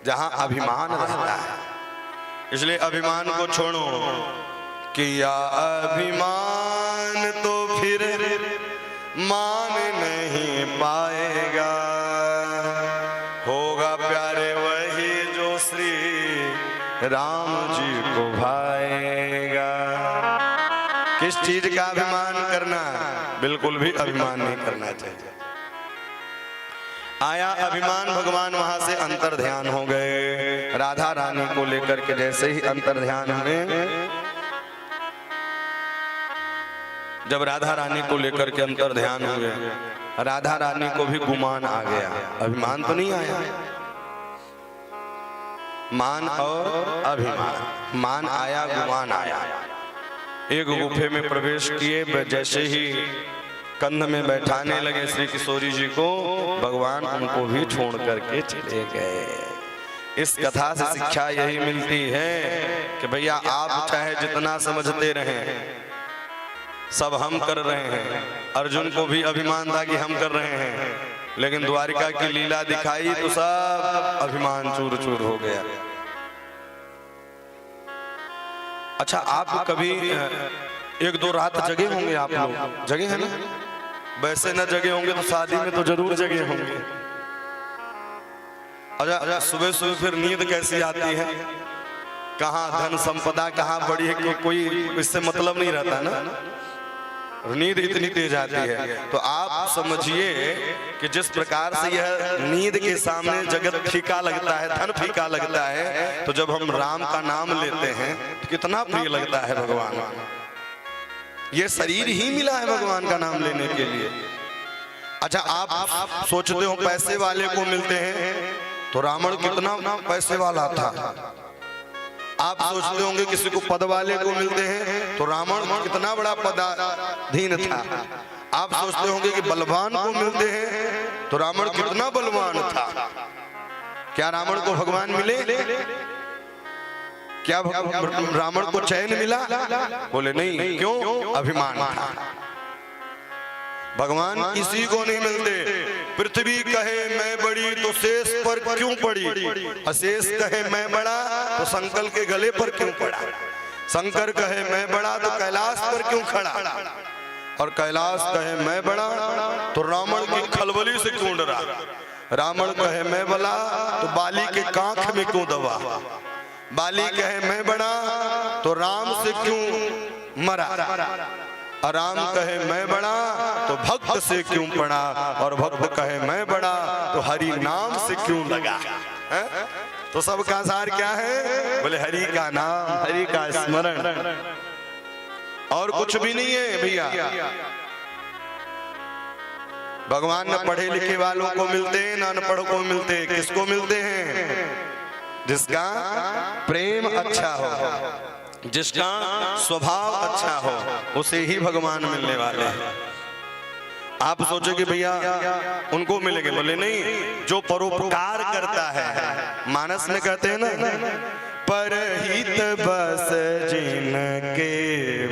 A: जहां अभिमान रहता है। इसलिए अभिमान को छोड़ो। किया अभिमान तो फिर मान नहीं पाएगा, होगा प्यारे वही जो श्री राम जी को भाएगा। किस चीज का अभिमान करना, बिल्कुल भी अभिमान नहीं करना चाहिए। आया अभिमान, भगवान वहां से अंतर ध्यान हो गए। राधा रानी को लेकर के जैसे ही अंतर ध्यान हुए, जब राधा रानी को लेकर के अंतर ध्यान हुए, राधा रानी को भी गुमान आ गया। अभिमान तो नहीं आया, मान और अभिमान। मान आया, गुमान आया। एक गुफे में प्रवेश किए, जैसे ही कंध में बैठाने लगे श्री किशोरी जी को, भगवान उनको भी छोड़ करके चले गए। इस कथा से शिक्षा यही मिलती है कि भैया आप चाहे जितना समझते रहें, सब हम कर रहे हैं। अर्जुन को भी अभिमान था कि हम कर रहे हैं, लेकिन द्वारिका की लीला दिखाई तो सब अभिमान चूर चूर हो गया। अच्छा, आप कभी 1-2 रात जगे होंगे? आप लोग जगे हैं ना? वैसे न जगे होंगे तो शादी में तो जरूर जगे होंगे। अच्छा, सुबह सुबह फिर नींद कैसी आती है, कहाँ धन संपदा कहाँ बड़ी है, कोई इससे मतलब नहीं रहता ना, नींद इतनी तेज आती है। तो आप समझिए कि जिस प्रकार से यह नींद के सामने जगत फीका लगता है, धन फीका लगता है, तो जब हम राम का नाम लेते हैं तो कितना प्रिय लगता है भगवान। ये शरीर ही मिला है भगवान का नाम लेने के लिए। अच्छा, आप सोचते हो पैसे वाले को मिलते हैं तो रावण कितना पैसे वाला था। आप सोचते होंगे किसी को पद वाले को मिलते हैं तो रावण कितना बड़ा पदाधीन था। आप सोचते होंगे कि बलवान को मिलते हैं तो रावण कितना बलवान था। क्या रावण को भगवान मिले? क्या रावण को चैन मिला? बोले नहीं। क्यों? अभिमान था। भगवान किसी को नहीं मिलते। पृथ्वी कहे मैं बड़ी तो शेष पर क्यों पड़ी, अशेष कहे मैं बड़ा तो शंकर के गले पर क्यों पड़ा, शंकर कहे मैं बड़ा तो कैलाश पर क्यों खड़ा, और कैलाश कहे मैं बड़ा तो रावण की खलबली से क्यों डरा, रावण कहे मैं बड़ा तो बाली के कांख में क्यों दबा, बाली कहे मैं बड़ा तो राम से क्यों मरा, और राम कहे मैं बड़ा तो भक्त से क्यों पड़ा, और भक्त कहे मैं बड़ा तो हरि नाम से क्यों लगा। है? तो सबका सार क्या है? बोले हरि का नाम, हरि का स्मरण, और कुछ भी नहीं है भैया। भगवान न पढ़े लिखे वालों को मिलते हैं, न अनपढ़ को मिलते। किसको मिलते हैं? जिसका प्रेम अच्छा हो, जिसका स्वभाव अच्छा हो, उसे ही भगवान मिलने वाले हैं। आप सोचो कि भैया उनको मिलेंगे, बोले नहीं, जो परोपकार करता है। मानस में कहते हैं ना, परहित बस जिनके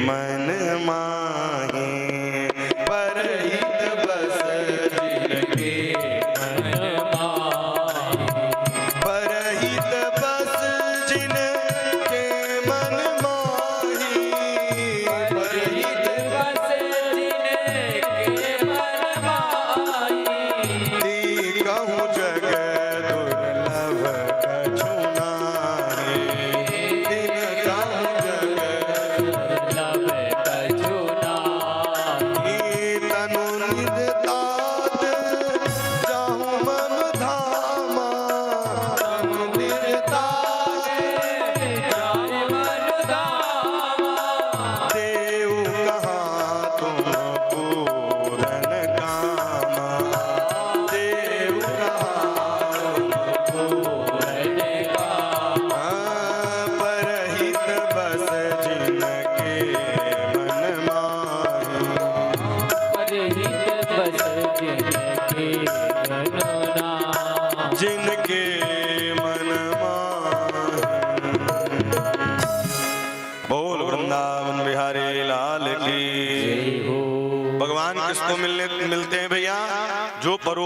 A: मन माही, परहित बस जिनके मन माही, परहित बस जिनके मन माही, परहित बस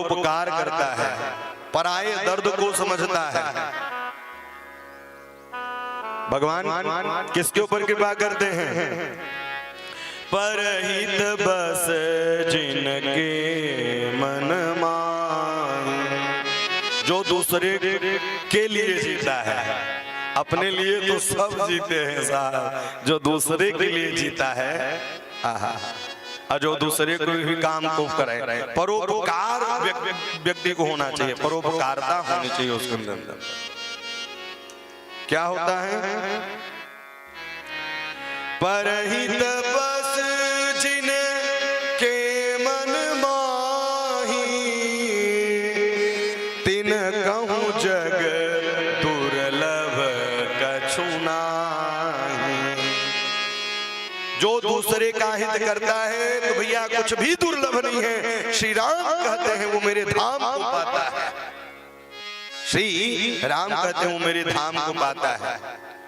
A: परोपकार करता है, पराये दर्द को समझता है। भगवान किसके ऊपर कृपा करते हैं? परहित बस जिनके मन माहि, जो दूसरे के लिए जीता है। अपने लिए तो सब जीते हैं साहब, जो दूसरे के लिए जीता है आहा, और जो दूसरे को भी काम को करे। परोपकार व्यक्ति को होना चाहिए, परोपकारता होनी चाहिए उसके अंदर। क्या होता है? परहित बस जिनके मन माहि, तिन कहूँ जग दुर्लभ कछु नाहि। जो दूसरे का हित करता है तो भैया कुछ भी दुर्लभ नहीं है। श्री राम कहते हैं वो मेरे धाम को पाता है। श्री राम कहते हैं वो मेरे धाम को पाता है।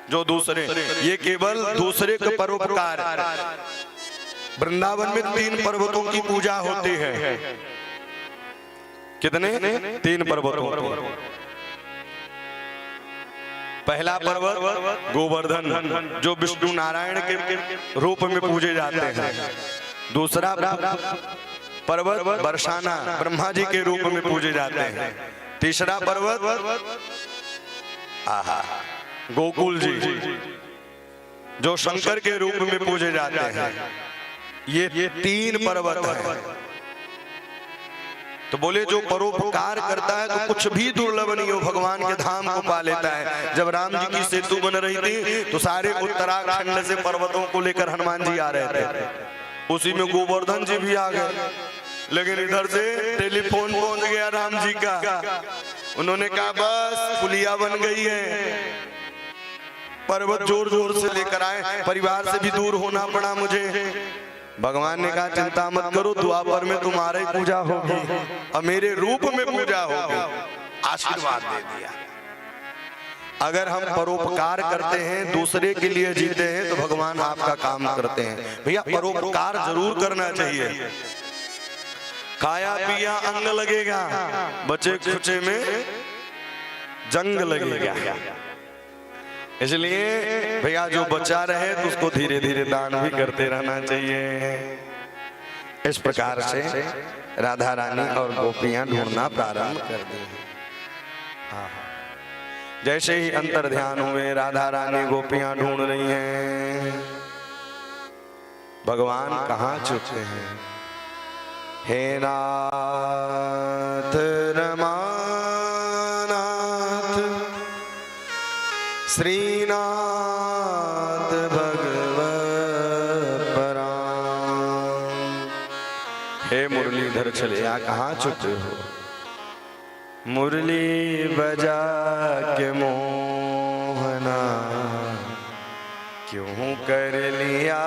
A: जो दूसरे, ये केवल दूसरे के परोपकार। वृंदावन में 3 पर्वतों की पूजा होती है। कितने? 3 पर्वतों की। पहला पर्वत गोवर्धन, जो विष्णु नारायण के रूप में पूजे जाते हैं। दूसरा पर्वत बरसाना, ब्रह्मा जी के रूप में पूजे जाते हैं। तीसरा पर्वत आहा गोकुल जी, जो शंकर के रूप में पूजे जाते हैं। ये 3 पर्वत हैं। तो बोले जो परोपकार करता है तो कुछ भी दुर्लभ नहीं हो, भगवान के धाम को पा लेता है। जब राम जी की सेतु बन रही थी तो सारे उत्तराखंड से पर्वतों को लेकर हनुमान जी आ रहे थे। उसी में गोवर्धन जी भी आ गए, लेकिन इधर से टेलीफोन पहुंच गया राम जी का। उन्होंने कहा बस पुलिया बन गई है, पर्वत जोर जोर से लेकर आए, परिवार से भी दूर होना पड़ा मुझे। भगवान ने कहा चिंता मत करो, द्वापर में तुम्हारी पूजा होगी और मेरे रूप में पूजा होगी। आशीर्वाद दे दिया। अगर हम परोपकार करते हैं, दूसरे के लिए जीते हैं, तो भगवान आपका काम करते हैं। भैया परोपकार जरूर करना चाहिए। खाया पिया अंग लगेगा, बचे खुचे में जंग लगेगा। इसलिए भैया जो बचा रहे तो उसको धीरे धीरे दान भी करते रहना चाहिए। इस प्रकार से राधा रानी और गोपियां ढूंढना प्रारंभ कर दी। जैसे ही अंतर ध्यान हुए, राधा रानी गोपियां ढूंढ रही हैं। भगवान कहाँ चुके हैं? हे नाथ रमानाथ श्रीनाथ भगवत पराम। हे मुरलीधर चलिया कहाँ चुके हो? मुरली बजा के मोहना क्यों कर लिया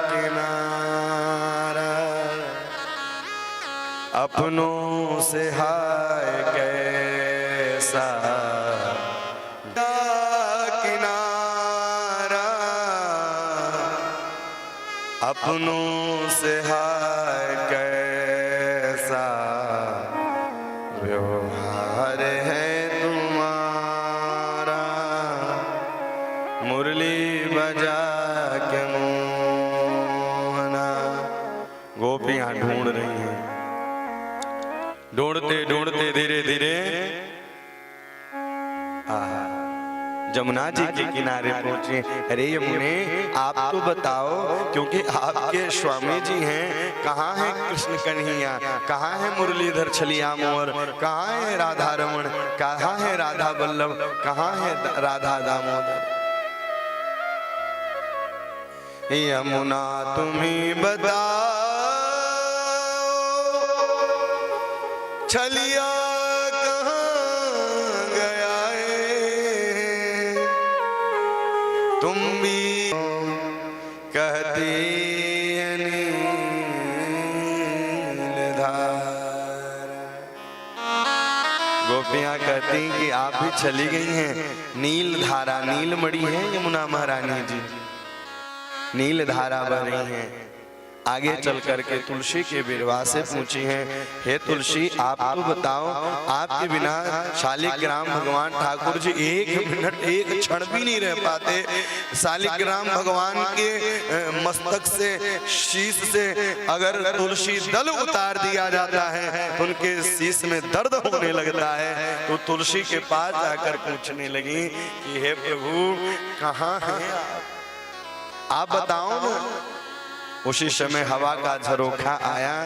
A: किनारा? अपनों से हाय कैसा किनारा, अपनों से हाय कैसा व्यवहार है तुम्हारा। मुरली बजा के मोहना। गोपियां ढूंढ रही हैं। ढूंढते ढूंढते धीरे धीरे जमुना जी के किनारे पहुंचे। अरे यमुने आप तो बताओ, क्योंकि आपके स्वामी जी हैं, कहाँ है कृष्ण कन्हैया, कहाँ है मुरलीधर छलिया मोर, कहाँ है राधा रमण, कहाँ है राधा वल्लभ, कहाँ है राधा दामोदर? यमुना तुम्हें बताओ, छलिया कहाँ गया है? तुम भी कहती नीलधार। गोपियां कहती कि आप भी चली गई हैं। नील धारा, नीलमणि है यमुना महारानी जी, नील धारा बह रही हैं। आगे चल करके तुलसी के बिरवा से पूछी हैं, हे तुलसी आप तो बताओ, आपके बिना शालिग्राम भगवान ठाकुर जी एक मिनट एक क्षण भी नहीं रह पाते। शालिग्राम भगवान के मस्तक से शीश से अगर तुलसी दल उतार दिया जाता है तो उनके शीश में दर्द होने लगता है। तो तुलसी के पास जाकर पूछने लगी कि हे प्रभु कहाँ हैं आप बताओ ना। उसी समय हवा का झरोखा आया,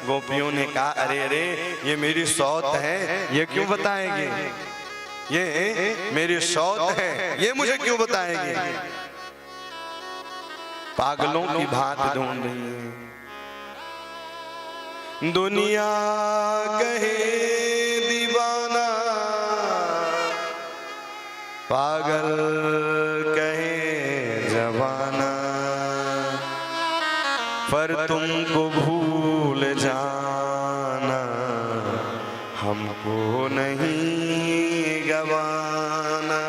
A: गोपियों ने कहा अरे अरे ये मेरी सौत है, ये क्यों बताएंगे, ये मेरी सौत है, ये मुझे क्यों बताएंगे। पागलों की भांति ढूंढ रही है। दुनिया कहे दीवाना, पागल कहे जवाना, पर तुमको भूल जाना हमको नहीं गवाना।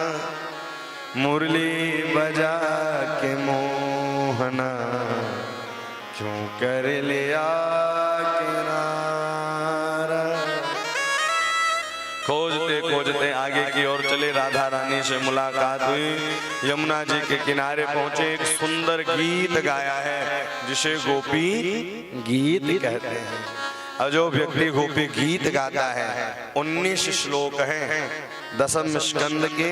A: मुरली बजा के मोहना क्यों कर लिया किनारा। खोजते खोजते आगे की ओर चले, राधा रानी से मुलाकात हुई। यमुना जी के किनारे पहुंचे, एक सुंदर गीत गाया है जिसे गोपी गीत कहते हैं। और जो व्यक्ति गोपी गीत गाता है 19 श्लोक हैं 10वें स्कंद के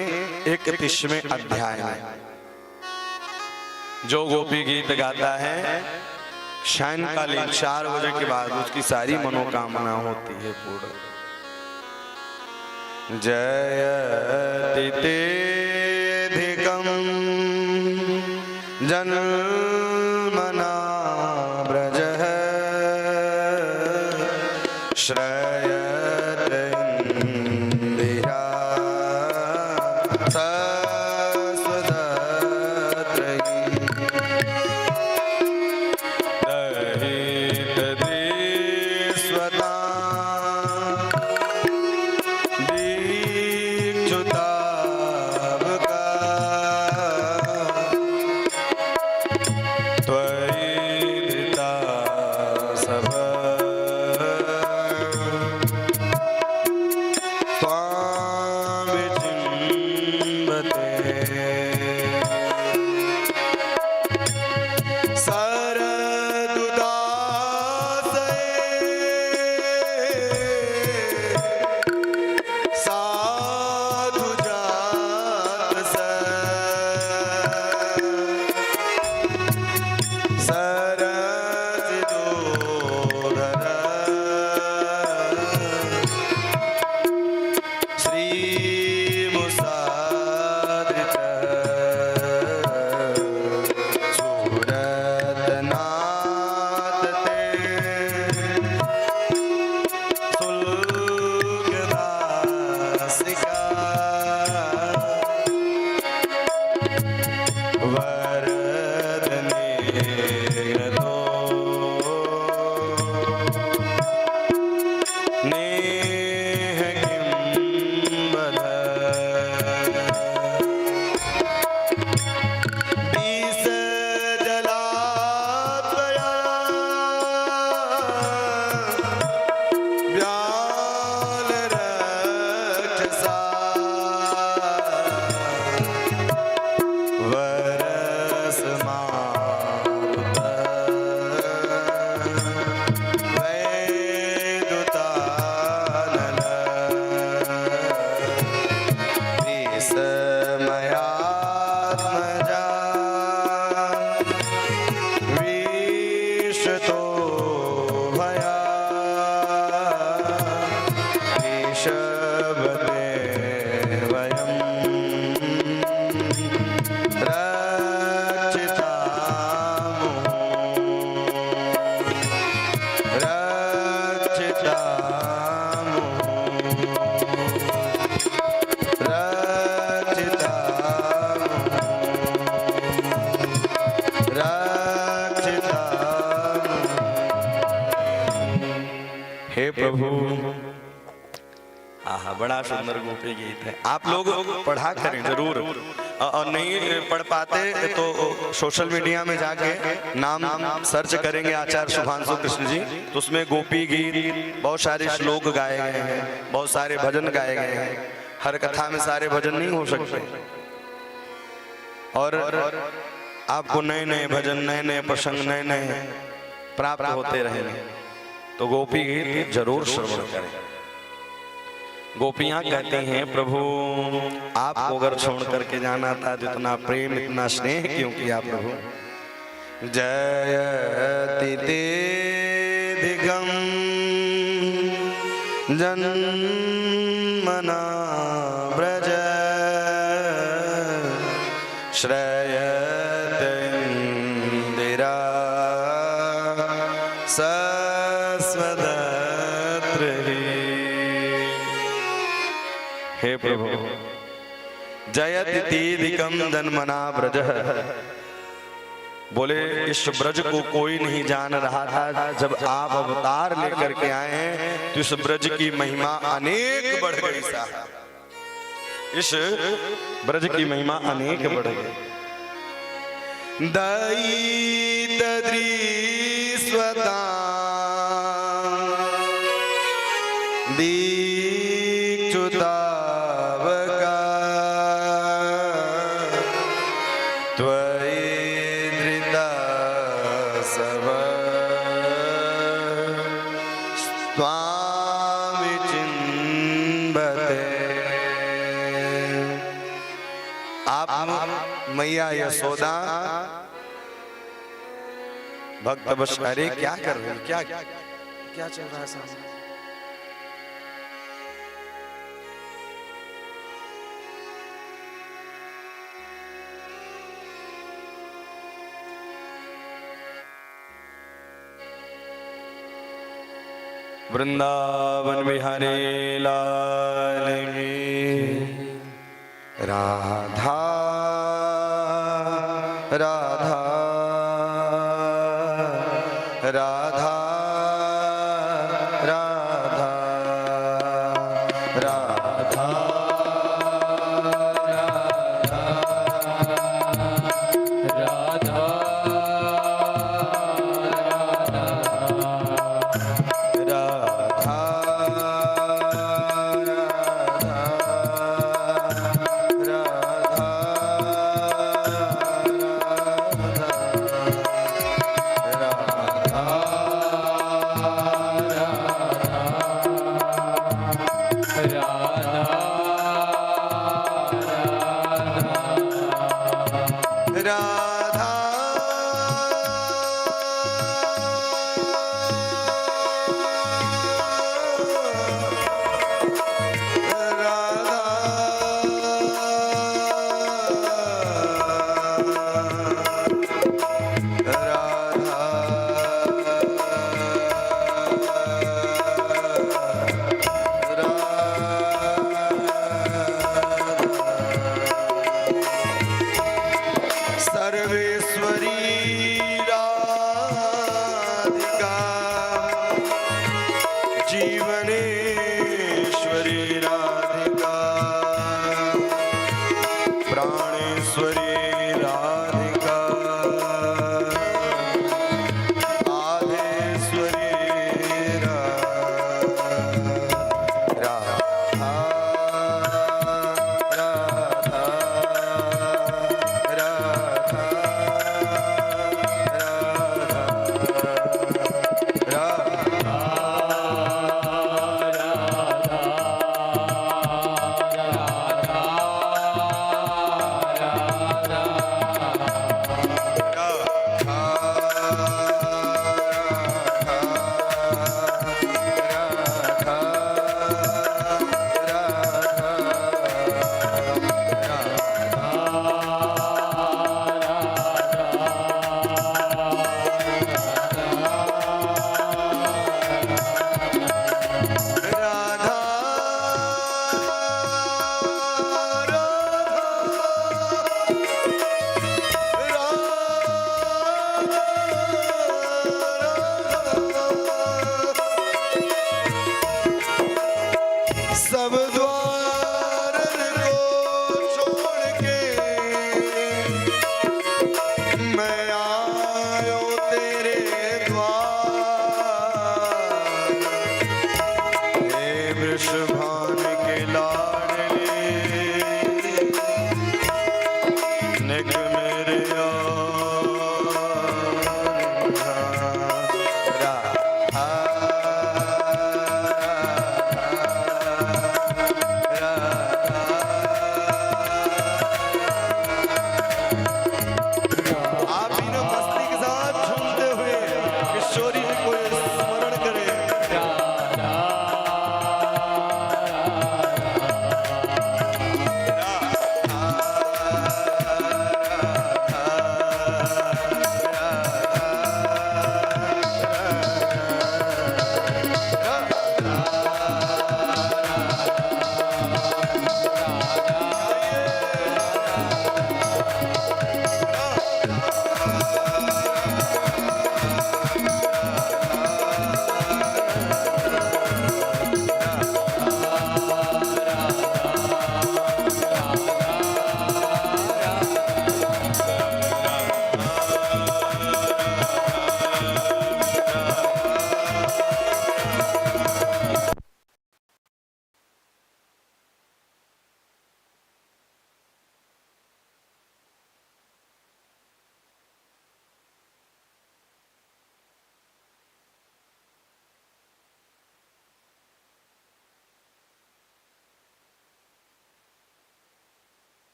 A: 31वें अध्याय में। जो गोपी गीत गाता है सायंकालीन 4 बजे के बाद उसकी सारी मनोकामना होती है पूर्ण। जयति तेधिकं जन्मना व्रजः श्रयत इन्द्रिया सस्वदत्रयी दहित देस्वता हे प्रभु। आहा, बड़ा सुंदर गोपी गीत है, आप लोग पढ़ा करें जरूर। और नहीं पढ़ पाते तो सोशल मीडिया में जाके नाम सर्च करेंगे आचार्य शुभांशु कृष्ण जी, तो उसमें गोपी गीत बहुत सारे श्लोक गाए गए हैं, बहुत सारे भजन गाए गए हैं। हर कथा में सारे भजन नहीं हो सकते, और आपको नए नए भजन, नए नए प्रसंग, नए नए प्राप्त होते रहेंगे। तो गोपी गीत जरूर श्रवण करें। गोपियां कहती हैं प्रभु आपको अगर छोड़ करके जाना था तो इतना प्रेम इतना स्नेह क्यों किया प्रभु। जयति ते दिगम जन्मना ब्रज श्रयत इंदिरा सस्वदत्र हे प्रभु। जयति दिकम जन्मना ब्रज, बोले इस ब्रज को कोई नहीं जान रहा था, जब आप अवतार लेकर के आए हैं तो इस ब्रज की महिमा अनेक बढ़ गई साहब, इस ब्रज की महिमा अनेक बढ़ गई। दयित दृश्वता दीक्षुतावका त्वयिद्रिता सब स्वामि चिन्वते। आप मैया यशोदा भक्त बस, अरे क्या कर रहे हैं, क्या क्या चल रहा है सामने? वृंदावन बिहारी लाल की राधा राधा राधा राधा राधा राधा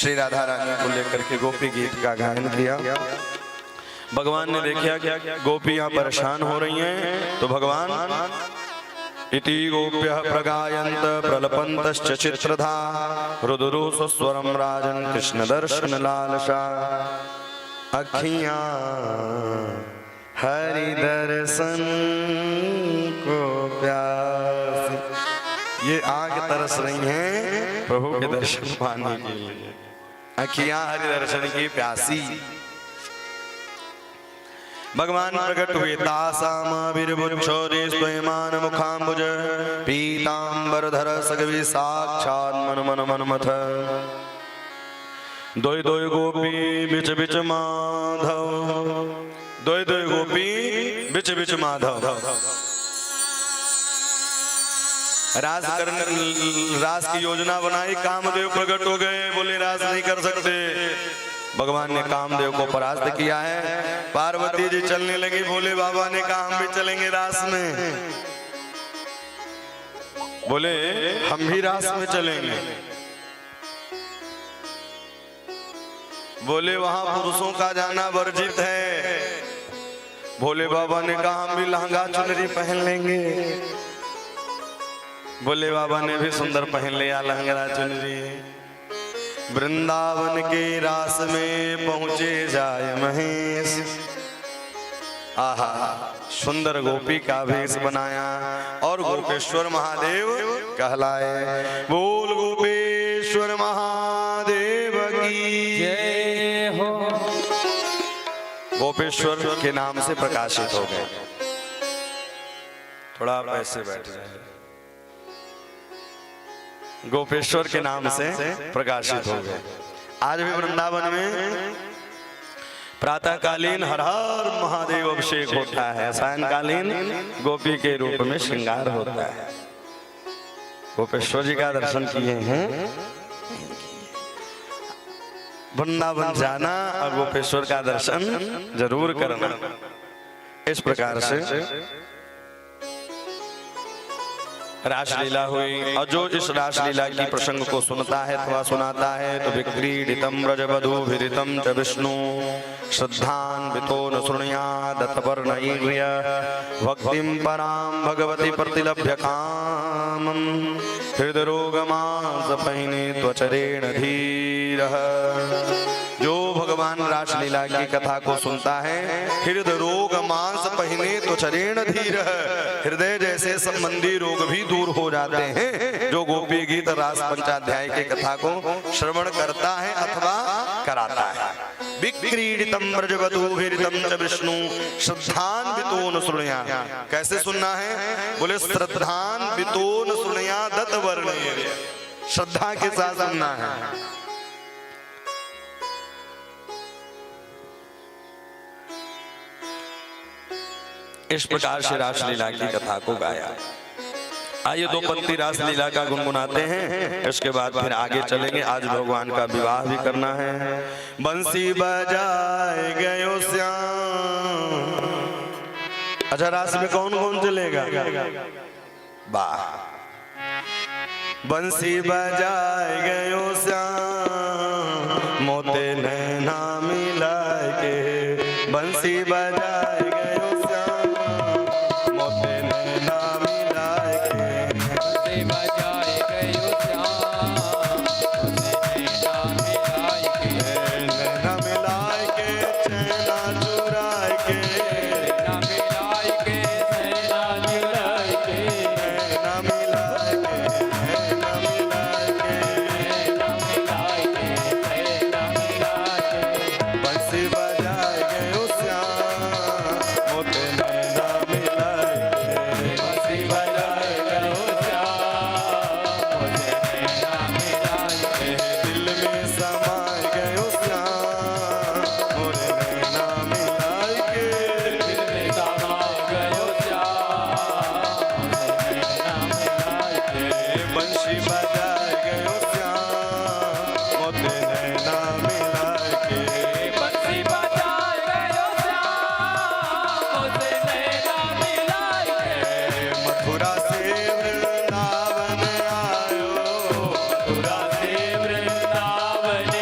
A: श्री राधा रानी को लेकर के गोपी गीत का गायन किया। भगवान ने देखा कि गोपियां परेशान हो रही हैं, तो भगवान इति गोप्यः प्रगायन्त प्रलपन्तश्च चित्रधा रुदुरु स्वरम राजन कृष्ण दर्शन लालसा अखियां हरि दर्शन को प्यास। ये आग तरस रही हैं प्रभु के दर्शन पाने के लिए, अखियां हरि दर्शन की प्यासी। भगवान प्रकट हुए तासामाविर्भुक्षोरे स्वयमान मुखाम्बुज पीतांबरधर सगवी साक्षात् मन मन मनमथ दोय दोय गोपी बिच बिच माधव, दोय दोय गोपी बिच बिच माधव। रास करने, रास की योजना बनाई, कामदेव प्रकट हो गए, बोले रास नहीं कर सकते। भगवान ने कामदेव को परास्त किया है। पार्वती जी चलने लगी, भोले बाबा ने कहा हम भी चलेंगे रास में। बोले हम भी रास में चलेंगे। बोले वहां पुरुषों का जाना वर्जित है। भोले बाबा ने कहा हम भी लहंगा चुनरी पहन लेंगे। भोले बाबा ने भी सुंदर पहन लिया लहंगा चुनरी। वृंदावन के रास में पहुंचे जाय महेश। आहा, सुंदर गोपी का भेष बनाया और गोपेश्वर महादेव कहलाए। बोल गोपेश्वर महादेव की
B: जय हो।
A: गोपेश्वर के नाम से प्रकाशित हो गए। थोड़ा आप ऐसे बैठ जाए। गोपेश्वर के नाम से प्रकाशित हो गए। आज भी वृंदावन में प्रातःकालीन हर हर महादेव अभिषेक होता है, सायंकालीन गोपी के रूप में श्रृंगार होता है। गोपेश्वर जी का दर्शन किए हैं। वृंदावन जाना और गोपेश्वर का दर्शन जरूर करना। इस प्रकार से रासलीला हुई, और जो इस रासलीला की प्रसंग को सुनता है अथवा सुनाता है तो विक्रीडितम व्रजवधूभिरितं च विष्णु श्रद्धान्वितो न शृणुयादतवर्णय्य भक्तिं परां भगवती प्रतिलभ्य कामं हृदरोगमांसपहिने त्वचरेण धीरः। जो भगवान रासलीला की कथा को सुनता है, हृदय रोग मांस पहिने त्वचरेण धीरः, हृदय जैसे संबंधी रोग भी दूर हो जाते हैं जो गोपी गीत रास पंचाध्याय के कथा को श्रवण करता है अथवा कराता है। विक्रीडितम व्रजवधूभिरितं च विष्णु श्रद्धान्वितो न शृणुयात्। कैसे सुनना है? बोले श्रद्धान्वितो न शृणुयात् दत्तवर्णेय, श्रद्धा के साथ सुनना है। इस प्रकार से रासलीला की कथा को गाया। आइए दो पंक्ति रासलीला का गुनगुनाते हैं, इसके बाद फिर आगे चलेंगे। आज भगवान का विवाह भी करना है। बंसी बजाए गयो श्याम। अच्छा, रास में कौन कौन चलेगा? वाह। बंसी बजाए गयो श्याम मोते नैना मिलाए के। बंसी बजाए गयो श्याम मोते नैना मिलाए के।
B: बंसी बजाए गयो श्याम मोते नैना मिलाए के।
A: नैना मिलाए के चैना चुराए के।
B: नैना मिलाए के चैना चुराए के।
A: नैना मिलाए के, नैना मिलाए के।
B: नैना मिलाए के चैना मिलाए के।
A: बंसी बजाए गयो श्याम मोते नैना मिलाए के।
B: बंसी बजाए गयो श्याम मोते नैना मिलाए के।
A: दिल में समाए गयो श्याम मोरे नैना मिलाए के।
B: दिल में समा गयो श्याम मोते नैना मिलाए के।
A: बंसी बजाए गयो श्याम मोते नैना मिलाए के।
B: बंसी बजाए गयो श्याम मोते नैना मिलाए के।
A: मथुरा से वृंदावन आयो।
B: मथुरा से वृंदावन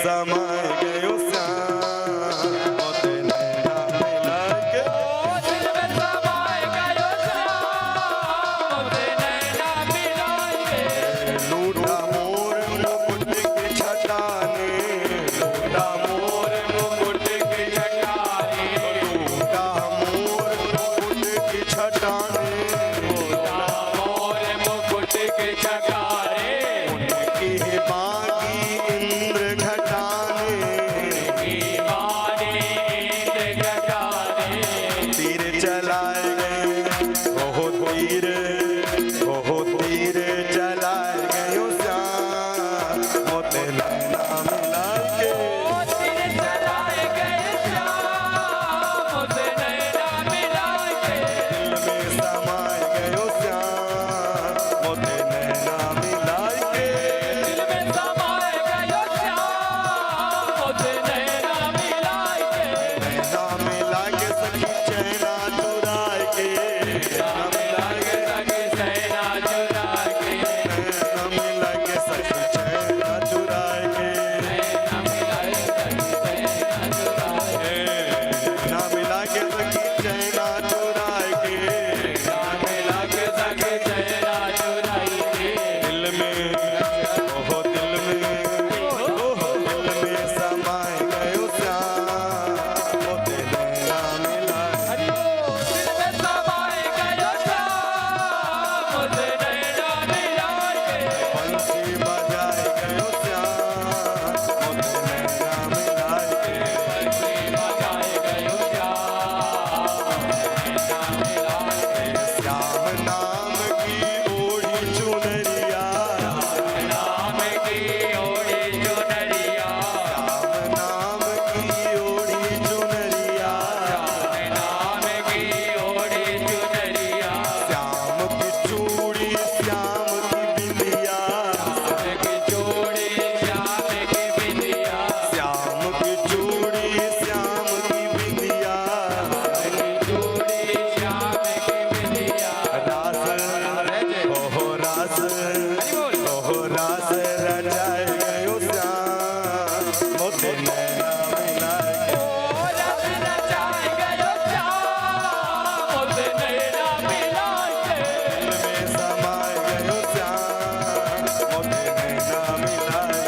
A: समाए गयो श्याम मोते नैना मिला के
B: दिल में समाए गयो श्याम मोते नैना मिलाए
A: लूटा मोर मुकुट की छटाने लूटा मोर
B: मुकुट की जटारे
A: लूटा मोर मुकुट की छटाने
B: मोर मुकुट के जटारे
A: उनकी बागी इंद्र घटाने
B: दीवाने इंद्र जटारे
A: तीर चलाए गए ओहो तीर चलाए गयो श्याम मोते नैना मिला के
B: तीर चलाए गए श्याम मोते नैना मिलाए
A: दिल में समाए गयो श्याम मोते नैना मिला के
B: दिल में समाए गयो श्याम मोते नैना मिलाए
A: नैना मिला के सखी चैना चुराए के नैना मिला के
B: सगे सैना चुरा के
A: नैना मिला के सखी चैना चुराए के
B: नैना मिलाए सगे सैना चुरा के
A: ना मिला के सखी चैना चुराए के
B: मिला के सगे सैना चुराई के
A: दिल में ओहो दिल में समाए गयो श्याम मोते नैना मिला
B: हरि बोल दिल में समाए गयो श्याम मोते नैना मिलाए
A: बंसी बजाए गयो श्याम मोते नैना मिला के
B: बजाए गयो
A: श्याम नाम की ओढ़ी चुनरिया
B: नाम की ओढ़ी चुनरिया
A: श्याम नाम की ओढ़ी चुनरिया
B: नाम की ओढ़ी चुनरिया
A: श्याम की चूड़ी श्याम की बिंदिया
B: की चूड़ी श्याम की बिंदिया
A: श्याम की चूड़ी श्याम की बिंदिया
B: की चूड़ी श्याम की बिंदिया
A: रास ओहो रास ओहो रास रचाए गयो श्याम मोते नैना मिलाए
B: ओ रस रचाए गयो श्याम मोते नैना मिलाए
A: दिल में समाए गयो श्याम मोते नैना मिलाए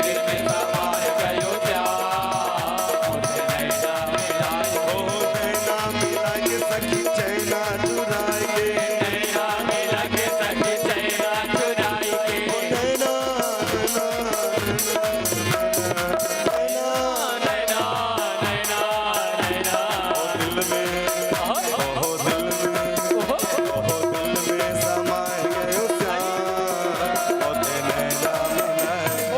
B: दिल में समाए गयो श्याम मोते नैना मिलाए
A: ओ नैना मिला के सखी चैना चुराए के
B: नैना मिला के सखी सैना चुराई के
A: नैना
B: नैना नैना नैना
A: दिल में ओहो दिल में समाए गयो श्याम मोते नैना मिलाए
B: ओ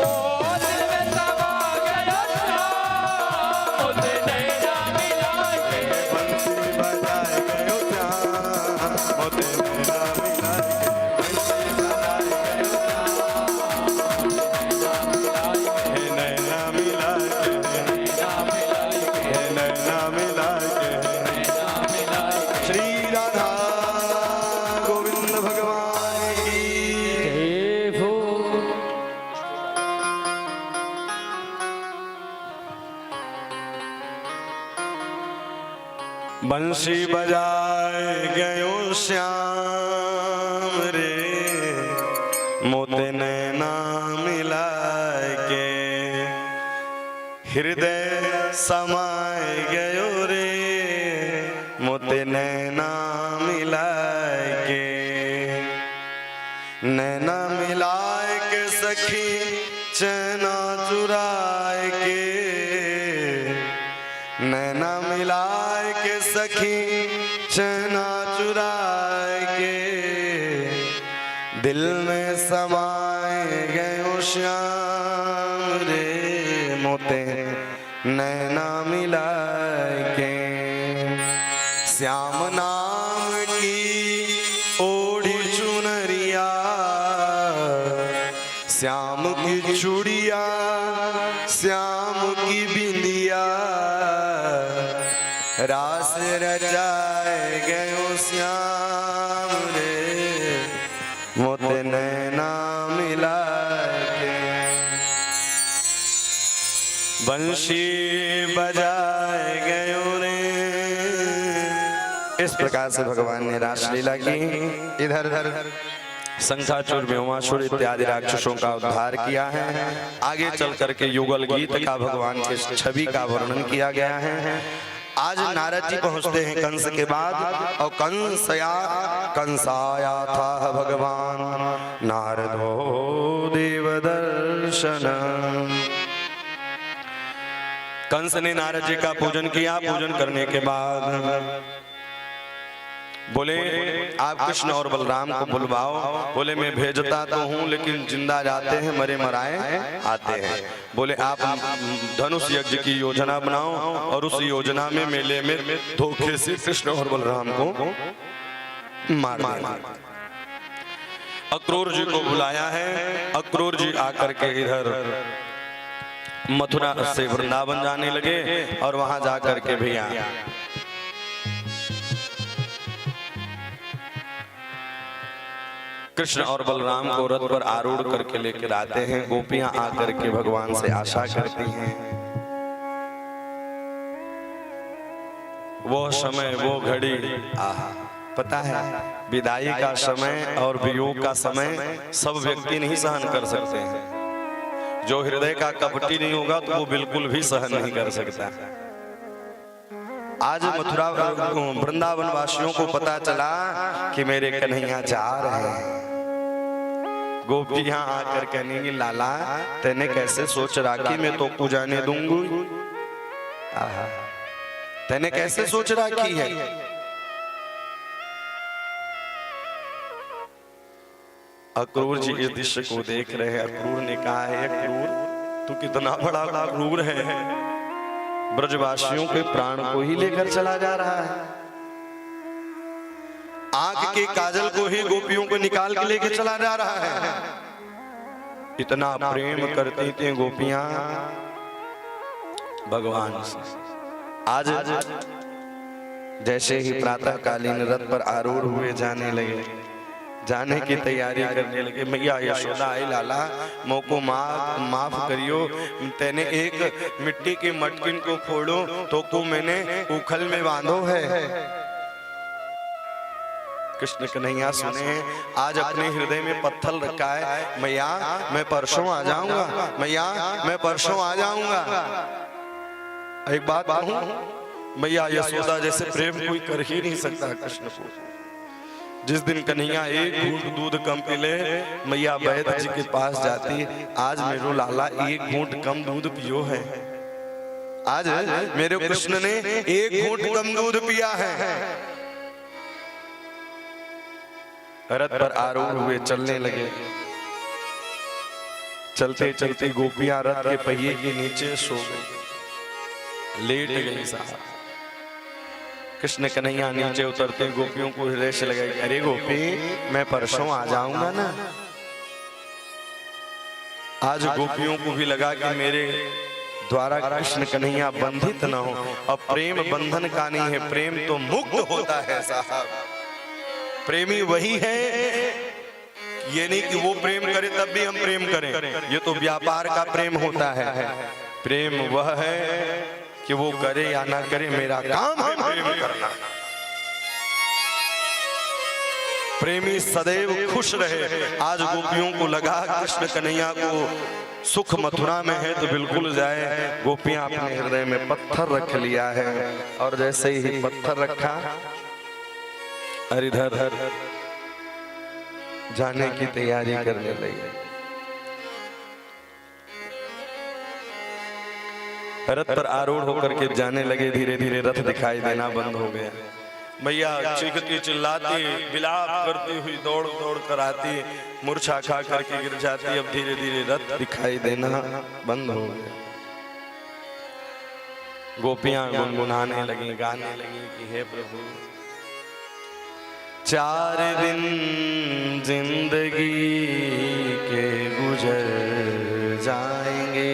B: दिल में समा गयो श्याम मोते नैना मिलाए
A: बंसी बजाए गयो श्याम मोते नैना मिलाए बंसी बजाए गयो हे नैना मिलाए हे नैना मिलाए श्री राधा गोविंद भगवान की बंसी बजाए गयो श्याम रे मोते नैना मिलाए के हृदय समाए गयो रे मोते नैना मिलाए के नैना मिलाए के सखी चैना चुराए के नैना मिलाए के सखी चैना चुराए के दिल में समाए गयो श्याम रे मोते नैना मिलाए के श्याम नाम की ओढ़ी चुनरिया श्याम की चूड़िया श्याम की बिंदिया रास रचाए गयो श्याम रे मोते नैना मिला के बंशी बजाए गयो रे। इस प्रकार से भगवान ने रासलीला की। इधर शंखाचूर व्योमासुर इत्यादि राक्षसों का उद्धार किया है। आगे चल करके युगल गीत का भगवान के छवि का वर्णन किया गया है। आज नारद जी पहुंचते हैं कंस के बाद, और कंसाया था भगवान नारदो देव दर्शन। कंस ने नारद जी का पूजन किया। पूजन करने के बाद बोले आप कृष्ण और बलराम को बुलवाओ। बोले मैं भेजता तो हूँ, लेकिन जिंदा जाते हैं, मरे मराए आते हैं। बोले आप धनुष यज्ञ की योजना बनाओ और उस योजना में मेले में धोखे से कृष्ण और बलराम को मार देना। अक्रूर जी को बुलाया है। अक्रूर जी आकर के इधर मथुरा से वृंदावन जाने लगे और वहां जाकर के भैया कृष्ण और बलराम को रथ पर आरूढ़ करके लेकर आते हैं। गोपियां आकर के भगवान से आशा करती हैं। वो समय, वो घड़ी, आहा, पता है विदाई का समय और वियोग का समय सब व्यक्ति नहीं सहन कर सकते हैं। जो हृदय का कपटी नहीं होगा तो वो बिल्कुल भी सहन नहीं कर सकता। आज मथुरा वृंदावन वासियों को पता चला कि मेरे कन्हैया जा रहे हैं। गोपियां आकर कहने लाला तेने कैसे सोच राखी मैं तो को जाने दूंगी। तेने कैसे सोच राखी है। अक्रूर जी इस दृश्य को देख रहे हैं। अक्रूर ने कहा है अक्रूर तू कितना बड़ा अक्रूर है, ब्रजवासियों के प्राण को ही लेकर चला जा रहा है। आंख के काजल को ही गोपियों को निकाल के लेके चला जा रहा है। इतना प्रेम करती थी गोपियां भगवान से। आज जैसे ही प्रातःकालीन रथ पर आरूढ़ हुए जाने लगे, जाने की तैयारी करने लगे। मैया यशोदा आई लाला मोको माफ करियो, तेने एक मिट्टी के मटकिन को फोड़ो तो को मैंने उखल में बांधो है। कृष्ण कन्हैया सुने आज अपने हृदय में पत्थर रखा है। मैया मैं परसों आ जाऊंगा, मैया मैं परसों आ जाऊंगा। एक बात कहूं, मैया यशोदा जैसे प्रेम कोई कर ही नहीं सकता कृष्ण को। जिस दिन कन्हैया एक घूंट दूध कम पीले मैया वैद्य जी के पास जाती, आज मेरो लाला एक घूंट कम दूध पियो है। आज मेरे कृष्ण ने एक घूंट कम दूध पिया है। रथ पर आरूढ़ हुए चलने लगे। चलते चलते गोपियां रथ के पहिए के नीचे सो गई, लेट गई साहब। कृष्ण कन्हैया नीचे उतरते गोपियों को हृदय से लगा, अरे गोपी मैं परसों आ जाऊंगा ना। आज गोपियों को भी लगा कि मेरे द्वारा कृष्ण कन्हैया बंधित न हो। अब प्रेम बंधन का नहीं है, प्रेम तो मुक्त होता है साहब। प्रेमी वही है, ये नहीं कि वो प्रेम करे तब भी हम प्रेम करें, ये तो व्यापार का प्रेम होता है। प्रेम वह है कि वो करे या ना करे, मेरा काम है प्रेम करना। प्रेमी सदैव खुश रहे। आज गोपियों को लगा कृष्ण कन्हैया को सुख मथुरा में है तो बिल्कुल जाए। गोपियां अपने हृदय में पत्थर रख लिया है, और जैसे ही पत्थर रखा इधर जाने की तैयारी करने लगे। रथ पर आरूढ़ होकर के जाने लगे। धीरे धीरे रथ दिखाई देना बंद हो गया। मैया चीखती चिल्लाती विलाप करती हुई दौड़ दौड़ कर आती, मूर्छा खा करके गिर जाती। अब धीरे धीरे रथ दिखाई देना बंद हो गया। गोपियां गुनगुनाने लगी, गाने लगी कि हे प्रभु 4 दिन जिंदगी के गुजर जाएंगे,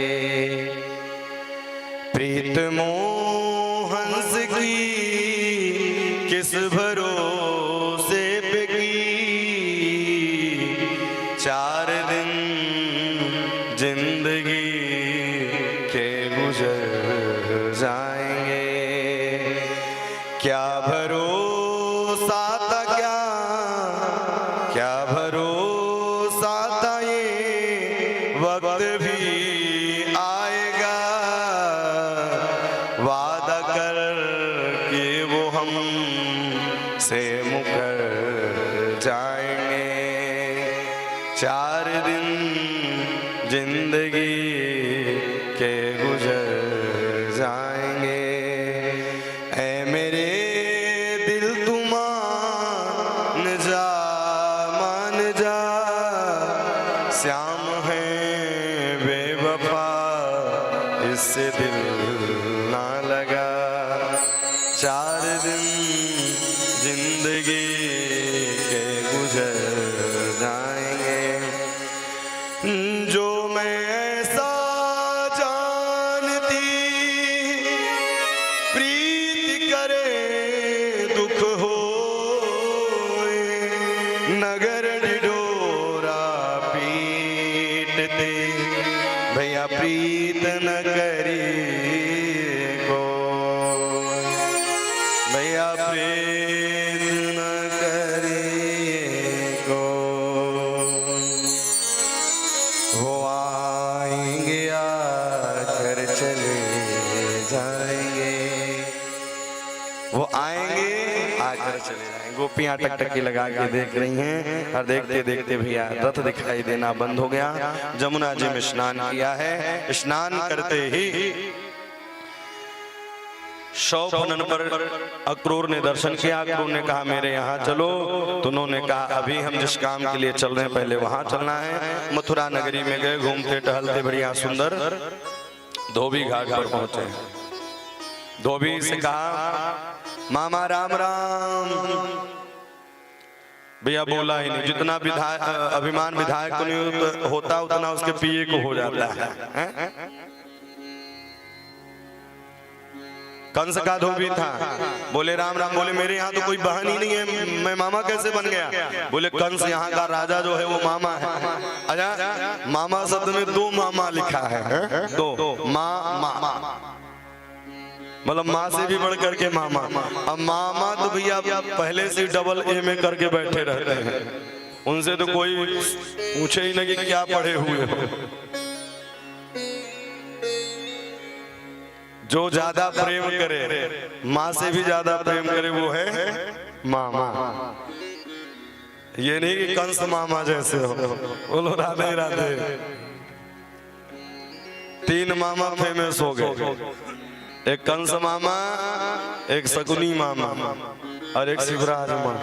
A: प्रीत मोहंस की किस भरोसे पे की। 4 दिन जिंदगी के गुजर जाएंगे। क्या भरोसा था, क्या भरोसा था, ये वक्त भी आएगा, वादा कर के वो हम से मुकर जाएंगे। 4 दिन जिंदगी के गुजर जाएंगे। ऐ मेरे दिल तू मान जा, मान जा, श्याम है बेवफा, इससे दिल ना लगा। 4 दिन जिंदगी के गुजर जाएंगे। जो मैं ऐसा जानती, प्रीत करे दुख होए, नगर डिडोरा पीटते, भैया प्रीत न करी को, भैया प्रीत न करी को। वो आएंगे आकर चले जाएंगे, वो आएंगे आकर चले जाएंगे। गोपियां टकटकी लगा के देख रही हैं और देखते देखते भैया रथ दिखाई देना बंद हो गया। जमुना जी में स्नान किया है। स्नान करते ही शौफनन पर अक्रूर ने दर्शन किया। अक्रूर ने कहा मेरे यहाँ चलो, तो उन्होंने कहा अभी हम जिस काम के लिए चल रहे हैं पहले वहां चलना है। मथुरा नगरी में गए, घूमते टहलते बढ़िया सुंदर धोबी घाट पर पहुंचे। धोबी से कहा मामा राम राम। भैया बोला ही नहीं। जितना अभिमान विधायक को नहीं होता उतना उसके पिए को हो जाता है। कंस का धोबी था। बोले राम राम। बोले मेरे यहाँ तो कोई बहन ही नहीं है, मैं मामा कैसे बन गया? बोले कंस यहाँ का राजा जो है वो मामा है। अच्छा, मामा शब्द में 2 मामा लिखा है, 2 माँ, मतलब माँ से भी बढ़ करके मामा। अब मामा तो भैया पहले से डबल ए में करके बैठे रहते हैं, उनसे तो कोई पूछे ही नहीं कि क्या पढ़े हुए हो। जो ज्यादा प्रेम करे, माँ से भी ज्यादा प्रेम करे, वो है मामा। ये नहीं कि कंस मामा जैसे हो। बोलो राधे राधे। 3 मामा फेमस हो गए, एक कंस मामा, एक शकुनी मामा और एक शिवराज मामा।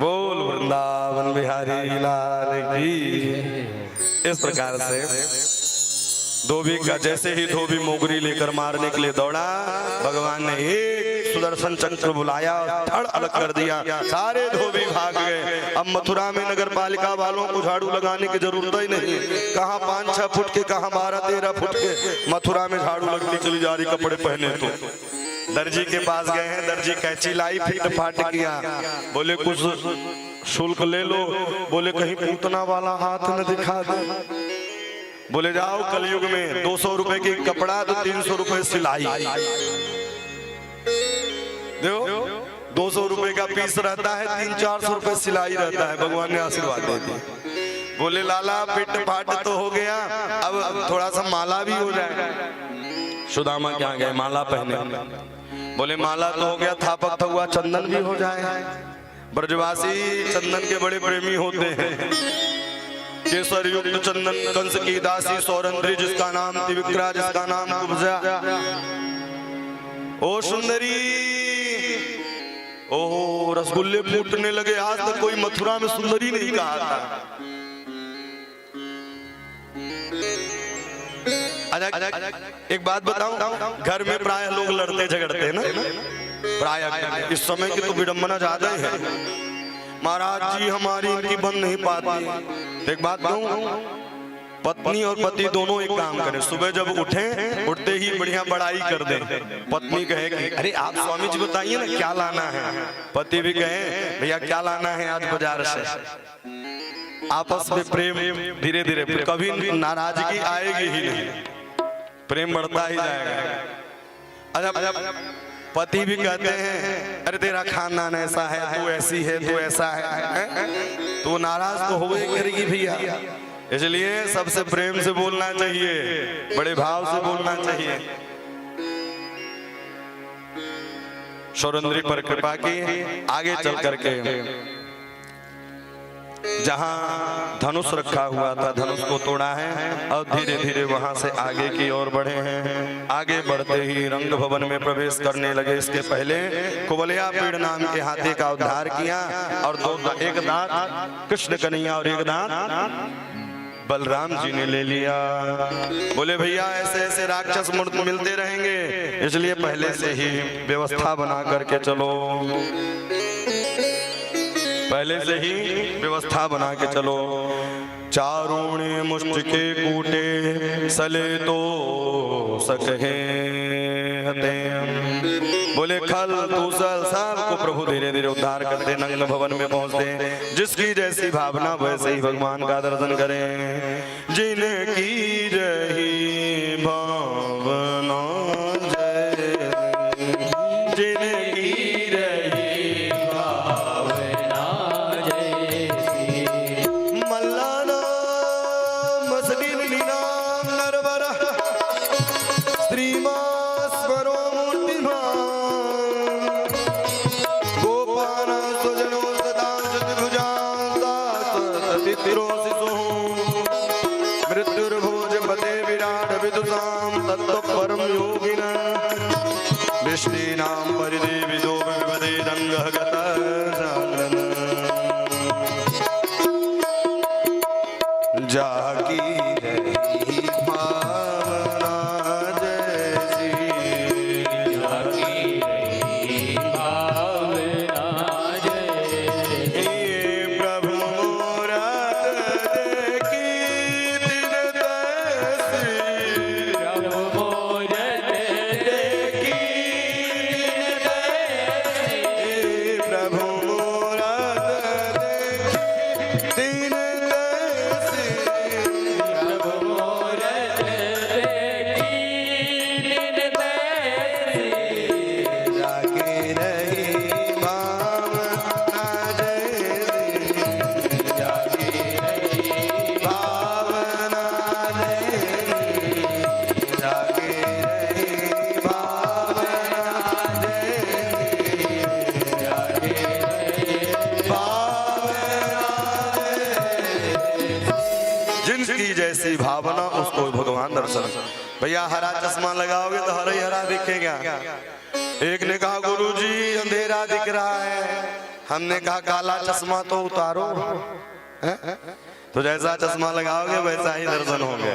A: बोल वृंदावन बिहारी लाल की। इस प्रकार से धोबी का जैसे ही धोबी मोगरी लेकर मारने के लिए दौड़ा, भगवान ने एक सुदर्शन चक्र बुलाया, धड़ अलग कर दिया, सारे धोबी भाग गए। अब मथुरा में नगर पालिका वालों को झाड़ू लगाने की जरूरत ही नहीं। कहाँ 5-6 फुट के, कहाँ 12-13 फुट के, मथुरा में झाड़ू लगती चली जा रही कपड़े पहने। तो दर्जी के पास गए हैं, दर्जी कैंची लाई, फिट फाट किया। बोले कुछ शुल्क ले लो। बोले कहीं पूतना वाला हाथ न दिखा दे। बोले जाओ कलयुग में 200 रुपए की कपड़ा तो 300 रुपए सिलाई। देखो 200 रुपए का पीस रहता है, 300-400 रुपए सिलाई रहता है। भगवान ने आशीर्वाद दे दिया। बोले लाला पिट फाट तो हो गया, अब थोड़ा सा माला भी हो जाए। सुदामा क्या गए माला पहने। बोले माला तो हो गया, थापक हुआ चंदन भी हो जाए। ब्रजवासी चंदन के बड़े प्रेमी होते हैं। केसर युक्त चंदन कंस की दासी सौरंध्री, जिसका नाम त्रिविक्रा, जिसका नाम कुब्जा। ओ सुंदरी, ओ रसगुल्ले फूटने लगे। आज तक कोई मथुरा में सुंदरी नहीं कहा था। एक बात बताऊं, घर में प्राय लोग लड़ते झगड़ते हैं ना, प्राय इस समय की तो विडंबना ज्यादा ही है। महाराज जी हमारी इनकी बन नहीं पाती। एक बात कहूं, पत्नी और पति दोनों एक काम करें। सुबह जब उठते ही बढ़िया बड़ाई कर दें। पत्नी कहे कि अरे आप स्वामी जी बताइए ना क्या लाना है। पति भी कहे भैया क्या लाना है आज बाजार से। आपस में प्रेम धीरे धीरे, कभी नाराजगी आएगी ही नहीं, प्रेम बढ़ता ही जाएगा। अच्छा, पति भी कहते हैं अरे तेरा खानदान ऐसा है, तू ऐसी है, तू ऐसा है, तो नाराज तो हो ही करेगी भैया। इसलिए सबसे प्रेम से बोलना चाहिए, बड़े भाव से बोलना चाहिए। शौरंद्री पर कृपा की। आगे चल करके जहां धनुष रखा हुआ था, धनुष को तोड़ा है और धीरे धीरे वहां से आगे की ओर बढ़े हैं। आगे बढ़ते ही रंग भवन में प्रवेश करने लगे। इसके पहले कुबलिया पीड़ नाम के हाथी का उद्धार किया और एक दांत कृष्ण कन्हैया और एक दांत बलराम जी ने ले लिया। बोले भैया ऐसे ऐसे राक्षस मूर्त मिलते रहेंगे, इसलिए पहले से ही व्यवस्था बना करके चलो, पहले से ही व्यवस्था बना के चलो। चारों मुष्ट के कूटे सले तो सके हते। बोले खल तूसल सबको प्रभु धीरे धीरे उद्धार करते, नंग भवन में पहुंचते। जिसकी जैसी भावना वैसे ही भगवान का दर्शन करें। जिनकी रही भावना जय, जिनकी रही भावना जैसी। मल्लाना मसलिन नीनाम नरवरा श्रीमास्वरो मूर्तिमान। गोपाना सुजनो सदा चतुर्भुजां मृत्युर्भोज पते विराट विदुषां तत्व परम योगिना। विष्णीनां परिदेविदो विपदे रंगः गतः जागरण। जाकी रही भावना जैसी, जाकी रही भावना जैसी। प्रभु मोरत देखी दिन तैसी, प्रभु मोरत देखी दिन तैसी। प्रभु मोरत देखी दिन तैसी। प्रभु मोरत देखी दिन तैसी। जाके रही भावना जैसी, जाके रही भावना जैसी। जाके रही भावना जैसी। जाके रही भावना। जिनकी जैसी भावना उसको भगवान दर्शन। भैया हरा चश्मा लगाओगे तो हरा ही हरा दिखेगा। एक ने कहा गुरुजी अंधेरा दिख रहा है, हमने कहा काला चश्मा तो उतारो। हैं? तो जैसा चश्मा लगाओगे वैसा ही दर्शन होंगे।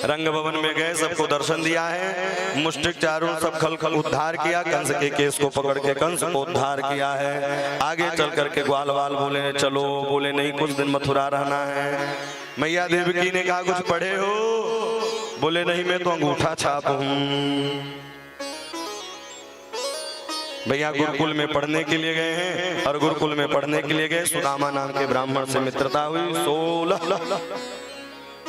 A: रंग भवन में गए, सबको दर्शन दिया है। मुष्टिक चारों सब खल खल उद्धार किया, कंस के केस को पकड़ के कंस को उद्धार किया है। आगे चल करके ग्वाल वाल बोले चलो, बोले नहीं कुछ दिन मथुरा रहना है। मैया देवकी ने कहा कुछ पढ़े हो? बोले नहीं मैं तो अंगूठा छाप हूं। भैया गुरुकुल में पढ़ने के लिए गए हैं और गुरुकुल में पढ़ने के लिए गए। सुदामा नाम के ब्राह्मण से मित्रता हुई। 16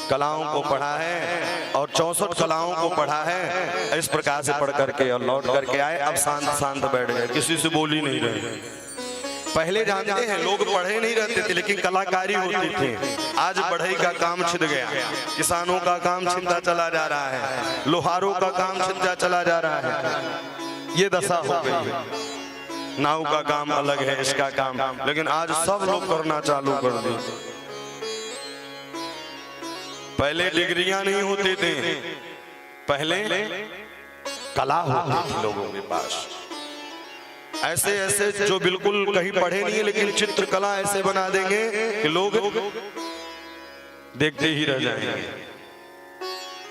A: कलाओं को पढ़ा है और 64 कलाओं को पढ़ा है। इस प्रकार से पढ़ करके और लौट करके आए। अब शांत शांत बैठ गए, किसी से बोल ही नहीं रहे। पहले जानते हैं लोग पढ़े नहीं रहते थे लेकिन कलाकारी होती थी। आज बढ़ई का काम छिद गया, किसानों का काम छिनता चला जा रहा है, लोहारों का काम छिनता चला जा रहा है। ये दशा हो गई। नाव का काम अलग है, इसका काम, लेकिन आज सब लोग करना चालू कर दी। पहले डिग्रियां नहीं होती थी, पहले कला होती थी लोगों के पास। ऐसे ऐसे जो बिल्कुल कहीं पढ़े नहीं है लेकिन चित्रकला ऐसे बना देंगे कि लोग देखते ही रह जाएंगे।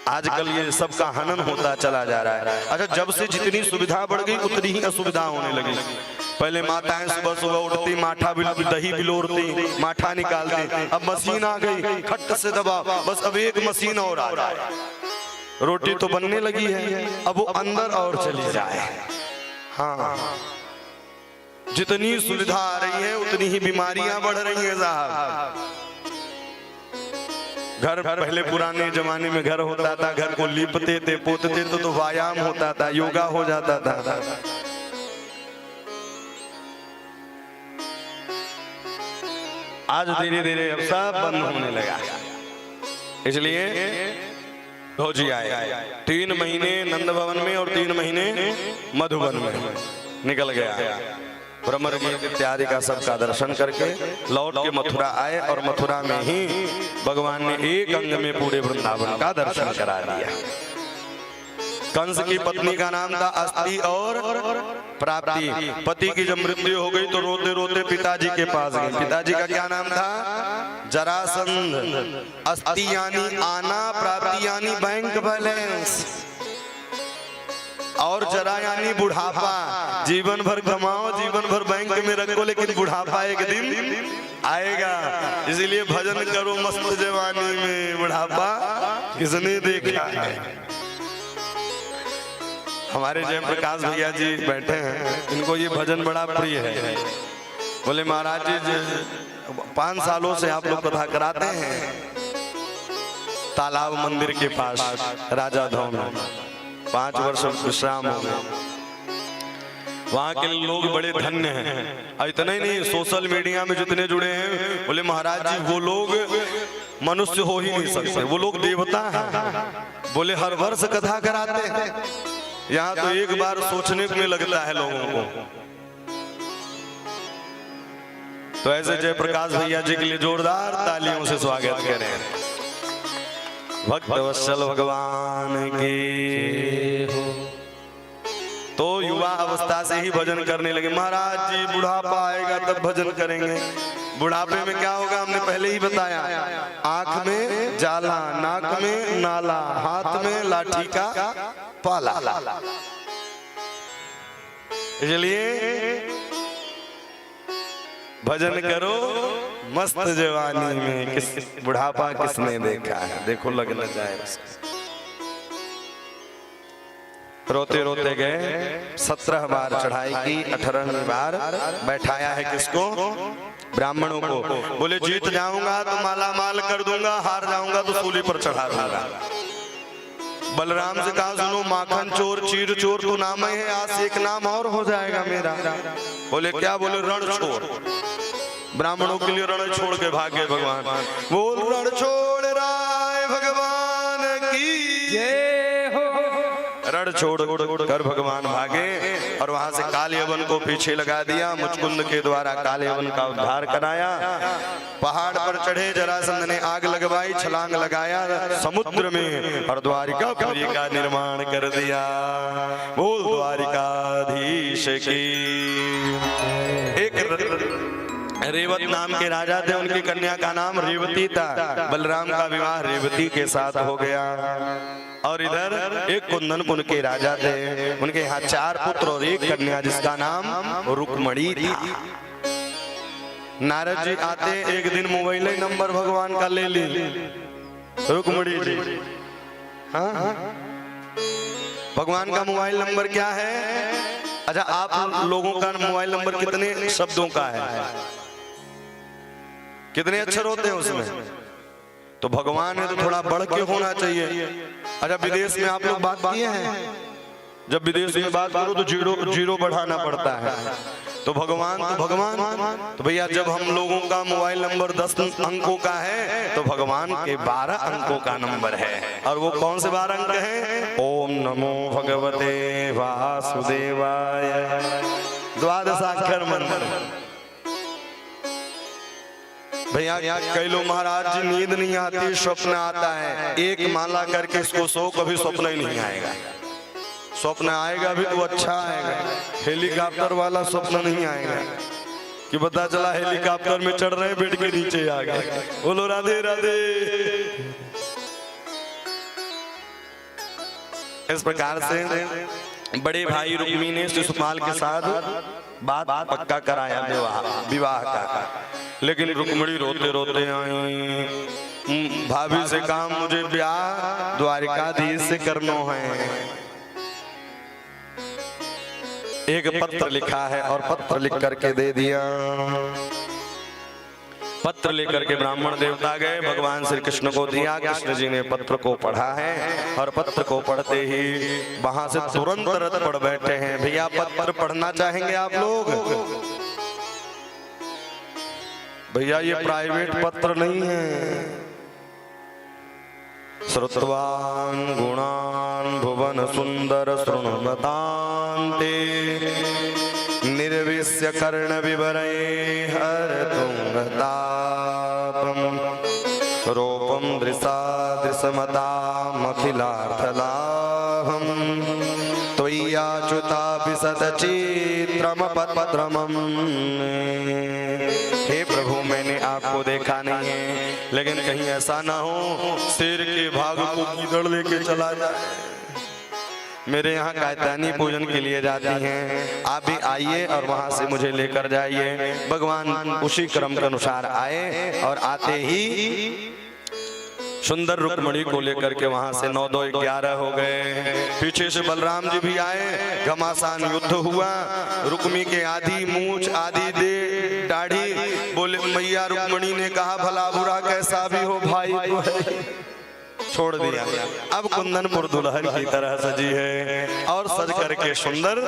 A: आजकल ये सबका हनन होता चला जा रहा है। अच्छा, जब से जितनी सुविधा बढ़ गई उतनी ही असुविधा होने लगी। पहले माताएं सुबह सुबह उठती, माठा दही बिलोरती, माठा निकालती। अब मशीन आ गई, खट से दबा, बस अब एक मशीन और आ जाए। रोटी तो बनने लगी है, अब वो अंदर और चली जाए। हाँ, जितनी सुविधा आ रही है उतनी ही बीमारियां बढ़ रही हैं साहब। घर पहले पुराने जमाने में घर होता था, घर को लीपते थे पोतते तो व्यायाम होता था, योगा हो जाता था। आज धीरे धीरे अब सब बंद होने लगा। इसलिए भौजी आए 3 महीने नंद भवन में और 3 महीने मधुबन में निकल गया। भ्रमर गीत इत्यादि का सबका दर्शन करके लौट के मथुरा आए और मथुरा में ही भगवान ने एक अंग में पूरे वृंदावन का दर्शन करा दिया। कंस की पत्नी का नाम था अस्थि और प्राप्ति। पति की जब मृत्यु हो गई तो रोते रोते पिताजी के पास गए। पिताजी का क्या नाम था? जरासंध। अस्थि यानी आना, प्राप्ति यानी बैंक बैलेंस, और जरा यानी बुढ़ापा। जीवन भर कमाओ, जीवन भर बैंक में रखो, लेकिन बुढ़ापा एक दिन आएगा। इसीलिए भजन करो मस्त जवानी में, बुढ़ापा किसने देखा है। हमारे जयप्रकाश भैया जी बैठे हैं, इनको ये भजन बड़ा प्रिय है। बोले महाराज जी 5 सालों से आप लोग कथा कराते हैं तालाब मंदिर के पास राजा धाम में। 5 वर्ष विश्राम हो गए। वहाँ के लोग बड़े धन्य हैं। और इतना ही नहीं, सोशल मीडिया में जितने जुड़े हैं, बोले महाराज जी वो लोग मनुष्य हो ही नहीं सकते, वो लोग देवता हैं। बोले हर वर्ष कथा कराते हैं। यहाँ तो एक बार सोचने में लगता है लोगों को। तो ऐसे जयप्रकाश भैया जी के लिए जोरदार तालियों से स्वागत करें। भक्त वत्सल भगवान की हो। तो युवा अवस्था से ही भजन करने लगे। महाराज जी बुढ़ापा आएगा तब भजन करेंगे। बुढ़ापे में क्या होगा हमने पहले ही बताया। आंख में जाला, नाक में नाला, हाथ में लाठी का पाला। इसलिए भजन करो मस्त जवानी में। किस बुढ़ापा किसने देखा है, देखो लग न जाए। रोते रोते गए, 17 बार चढ़ाई की, 18वीं बार बैठाया है किसको? ब्राह्मणों को। बोले जीत जाऊंगा तो माला माल कर दूंगा, हार जाऊंगा तो सूली पर चढ़ा दूंगा। बलराम से कहा सुनो माखन चोर चीर चोर तो नाम है, आज से एक नाम और हो जाएगा मेरा। बोले क्या? बोले रण छोड़। ब्राह्मणों के लिए रण छोड़ के भागे भगवान। बोल रण छोड़ राय भगवान की जय हो। रण छोड़ कर भगवान भागे और वहां से काल यवन को पीछे लगा दिया। मुचकुंद के द्वारा काल यवन का उद्धार कराया। पहाड़ पर चढ़े, जरासंध ने आग लगवाई, छलांग लगाया समुद्र में और द्वारिकापुरी का निर्माण कर दिया। बोल द्वारिकाधीश की। एक रेवत नाम के राजा थे, उनकी कन्या का नाम रेवती था। बलराम का विवाह रेवती के साथ हो गया। और इधर एक कुंदनपुर के राजा थे, उनके यहाँ 4 पुत्र और 1 कन्या, जिसका नाम रुक्मणी था। नारद जी आते, एक दिन मोबाइल नंबर भगवान का ले ली रुक्मणी जी। हाँ, भगवान का मोबाइल नंबर क्या है? अच्छा, आप लोगों का मोबाइल नंबर कितने शब्दों का है? कितने अक्षर होते हैं उसमें? तो भगवान है तो थोड़ा बढ़ के होना चाहिए। अच्छा, विदेश में आप लोग बात किए हैं? जब विदेश में बात करो तो जीरो बढ़ाना पड़ता है। तो भगवान तो भैया जब हम लोगों का मोबाइल नंबर 10 अंकों का है तो भगवान के 12 अंकों का नंबर है। और वो कौन से 12 अंक हैं? ओम नमो भगवते वासुदेवाय, 12 अक्षर मंत्र। भैया कई लोग महाराज जी नींद नहीं आती, स्वप्न आता है। एक माला करके इसको सो, कभी स्वप्न ही नहीं आएगा। स्वप्न आएगा भी तो अच्छा आएगा, हेलीकॉप्टर वाला स्वप्न नहीं आएगा कि पता चला हेलीकॉप्टर में चढ़ रहे बेड के नीचे आ गए। बोलो राधे राधे। इस प्रकार से बड़े भाई रुक्मी ने शिशुपाल के साथ बात पक्का कराया विवाह का। लेकिन रुक्मणी रोते रोते आई। भाभी से कहा मुझे ब्याह द्वारिकाधीश से करना है। एक पत्र लिखा है और पत्र लिख करके दे दिया। पत्र लेकर के ब्राह्मण देवता गए, भगवान श्री कृष्ण को दिया। कृष्ण जी ने पत्र को पढ़ा है और पत्र को पढ़ते ही वहां से तुरंत रथ पढ़ बैठे हैं। भैया पत्र पढ़ना चाहेंगे आप लोग? भैया ये प्राइवेट पत्र नहीं है। श्रुतवान गुणान भुवन सुंदर शृण्वतान्ते निर्विश्य कर्ण विवरये हरतुं तापम रूपम दृशा दृशमतामखिलार्थलाभम त्वय्याच्युता विशदचित्रमपत्रमम्। हे प्रभु, मैंने आपको देखा नहीं है, लेकिन कहीं ऐसा ना हो शेर के भाग को गीदड़ लेके चला जाए। मेरे यहाँ कायतानी पूजन के लिए जाती हैं, आप भी आइए और वहां से मुझे लेकर जाइए। भगवान उसी क्रम के अनुसार आए और आते ही सुंदर रुक्मणी को लेकर के वहां से 9 2 11 हो गए। पीछे से बलराम जी भी आए, घमासान युद्ध हुआ। रुक्मी के आधी मूछ आधी दे दाढ़ी, बोले मैया रुक्मणी ने कहा भला बुरा कैसा भी हो भाई को है। छोड़ दिया। अब कुंदनपुर दुल्हन की तरह सजी है और सज करके सुंदर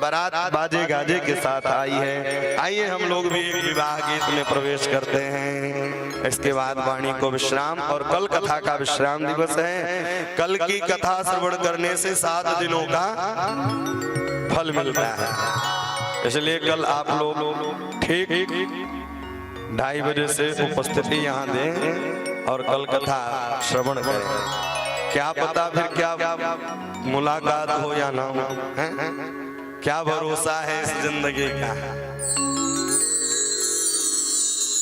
A: बारात बाजे गाजे के साथ आई है। आइए हम लोग भी एक विवाह गीत में प्रवेश करते हैं। इसके बाद वाणी को विश्राम, और कल कथा का विश्राम दिवस है। कल की कथा श्रवण करने से 7 दिनों का फल मिलता है, इसलिए कल आप लोग ठीक 2:30 बजे से उपस्थिति यहाँ दें और कल कथा श्रवण करें। क्या पता फिर क्या मुलाकात हो या ना हो, क्या भरोसा है इस जिंदगी का।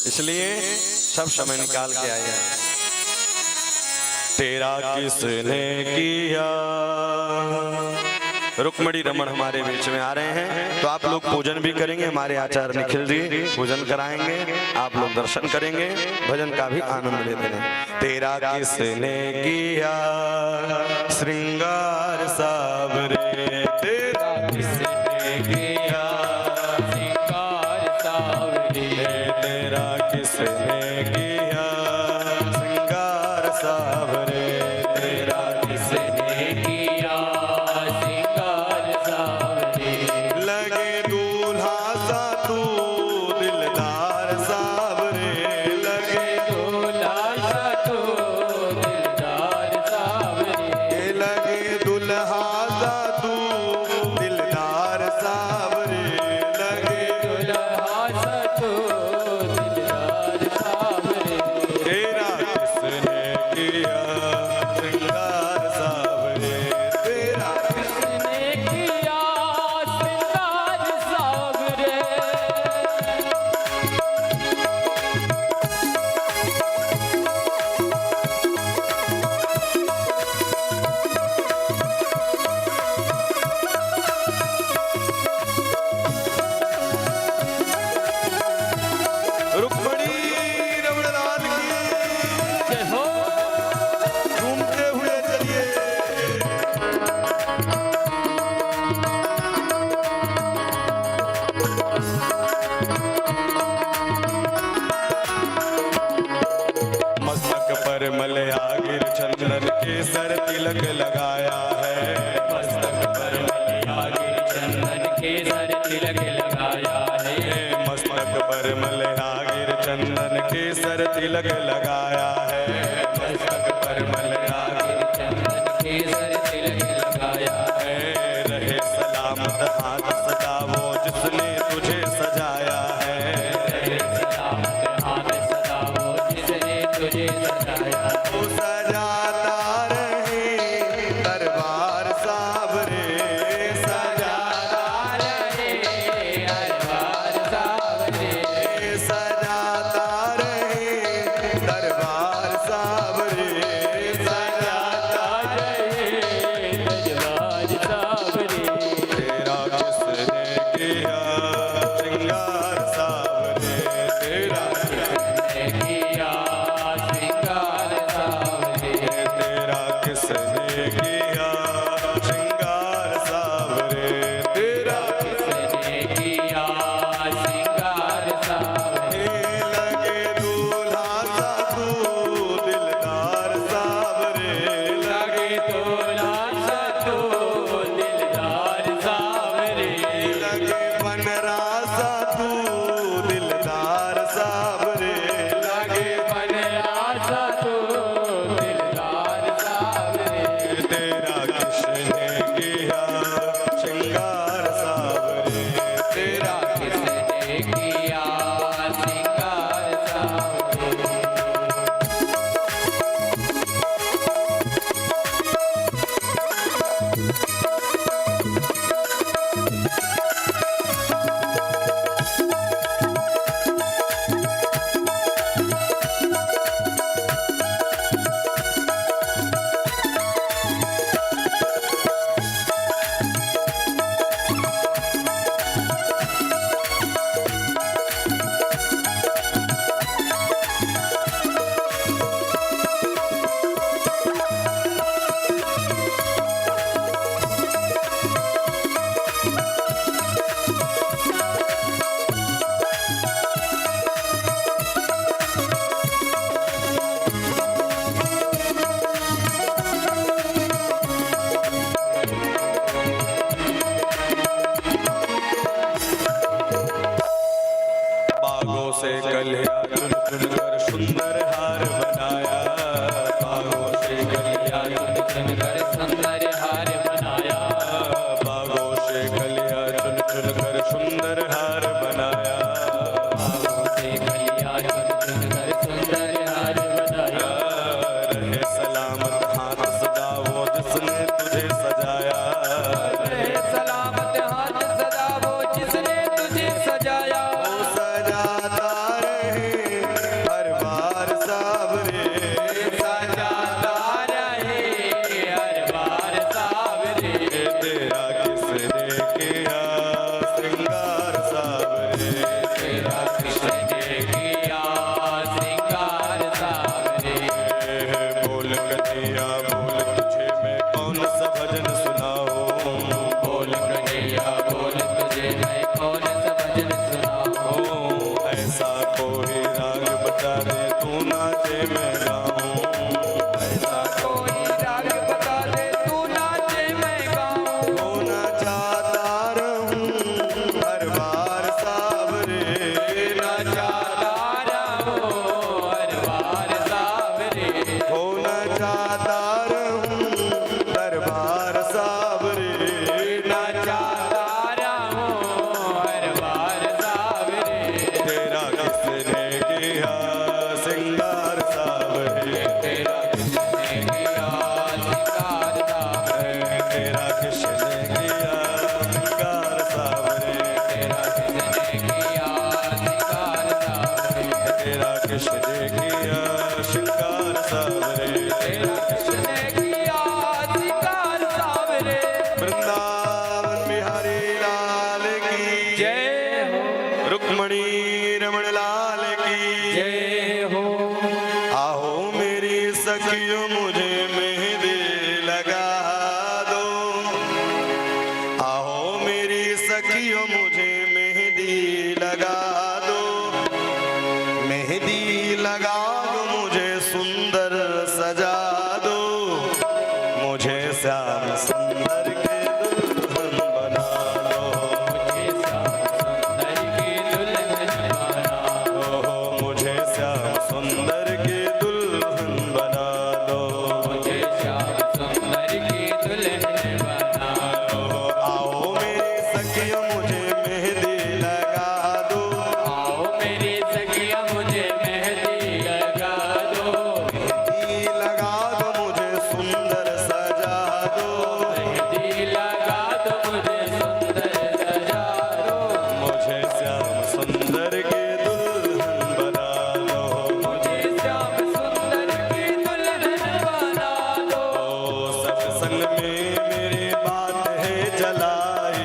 A: इसलिए सब समय निकाल के आए। तेरा किसने किया। रुक्मणी रमण हमारे बीच में आ रहे हैं, तो आप लोग पूजन भी करेंगे। हमारे आचार्य निखिल जी पूजन कराएंगे, आप लोग दर्शन करेंगे, भजन का भी आनंद लेते हैं। तेरा किसने किया श्रृंगार सावरे, तेरा किसने किया श्रृंगार सावरे, तेरा किसने किया श्रृंगार सावरे, तेरा किसने किया श्रृंगार सावरे। लगे दूल्हा सा तू दिलदार सावरे, लगे
B: दूल्हा सा तू दिलदार सावरे,
A: लगे दुल्हा सा तू दिलदार सावरे, लगे
B: दूल्हा सा तू दिलदार सावरे।
A: तेरा किसने किया श्रृंगार सावरे, तेरा
B: किसने किया श्रृंगार सावरे।
A: रुक्मणी रमणनाथ की
B: जय हो।
A: घूमते हुए चलिए। मस्तक पर मलयागिर चंदन केसर तिलक लगाया है,
B: मस्तक पर मलयागिर चंदन केसर तिलक लगाया है,
A: मस्तक पर मलयागिर चंदन केसर तिलक लगाया है,
B: मस्तक पर मलयागिर चंदन केसर तिलक लगाया है।
A: रहे सलामत हाथ सदा वो जिसने तुझे सजाया है,
B: रहे सलामत हाथ सदा वो जिसने तुझे सजाया।
A: वो सजाता रहे दरबार सावरे, सजाता
B: रहे हरबार सावरे,
A: सजाता रहे दरबार सावरे, सजाता सुंदर हार बनाया, बागों से
B: कलिया चुन चुन कर सुंदर हार बनाया,
A: बागों से कलिया चुन चुन कर सुंदर हार बनाया,
B: बागों से कलिया चुन चुन कर सुंदर हार बनाया।
A: रहे सलामत हाथ सदा वो जिसने तुझे सजाया,
B: रहे सलामत हाथ सदा वो जिसने तुझे सजाया,
A: वो सजाता रहे हर बार सावरे,
B: सजाता रहे हर बार सावरे,
A: तेरा किसने किया श्रृंगार सावरे,
B: तेरा किसने किया श्रृंगार सावरे।
A: बोल कन्हैया बोल तुझे मैं कौन सा भजन सुनाऊं,
B: बोल कन्हैया बोल तुझे मैं कौन सा भजन सुनाऊं,
A: ऐसा कोई राग बता दे तू नाचे मैं गाऊं,
B: ऐसा कोई राग बता दे तू नाचे मैं गाऊं,
A: होना चाहता रहूं हर बार सावरे,
B: नचाता रहो हर बार सावरे,
A: होना चाहता रहूं हर बार सावरे,
B: नचाता रहो हर बार सावरे।
A: तेरा किसने किया श्रृंगार सावरे,
B: तेरा किसने किया श्रृंगार सावरे,
A: तेरा किसने किया श्रृंगार सावरे,
B: तेरा किसने किया श्रृंगार सावरे,
A: तेरा किसने किया श्रृंगार सावरे,
B: तेरा किसने किया श्रृंगार सावरे।
A: वृंदावन बिहारी लाल की
B: जय हो
A: रुक्मणी रमण लाल की
B: जय हो,
A: आओ मेरी सखियों मुझे मेहंदी लगा दो, आओ मेरी सखियों मुझे मेहंदी लगा दो, मेहंदी लगा दो मुझे सुंदर सजा दो, मुझे श्याम सुंदर के दुल्हन बना दो,
B: मुझे श्याम सुंदर की दुल्हन बना दो,
A: मुझे श्याम सुंदर के दुल्हन बना दो,
B: मुझे श्याम सुंदर की दुल्हन बना दो।
A: आओ मेरी सखियों मुझे मेहंदी लगा दो,
B: आओ मेरी सखिया मुझे मेहंदी लगा दो,
A: मेहंदी लगा दो मुझे सुंदर सजा दो,
B: मेहंदी लगा दो मुझे सुंदर सजा दो,
A: मुझे श्याम सुंदर के दुल्हन बना दो,
B: मुझे श्याम सुंदर की दुल्हन बना दो।
A: सत्संग में मेरी बात है चलाई,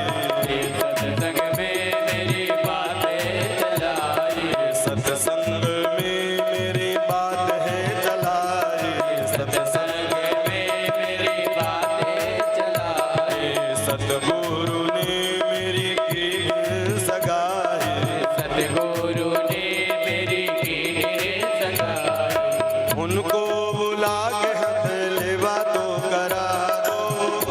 B: सत्संग में मेरी बातें चलाई,
A: सत्संग में मेरी बात है चलाई,
B: सत्संग में मेरी बातें चलाई,
A: सतगुरु ने मेरी की सगाई,
B: सतगुरु ने मेरी की सगाई,
A: उनको बुला के हाथ लेवा तो करा दो,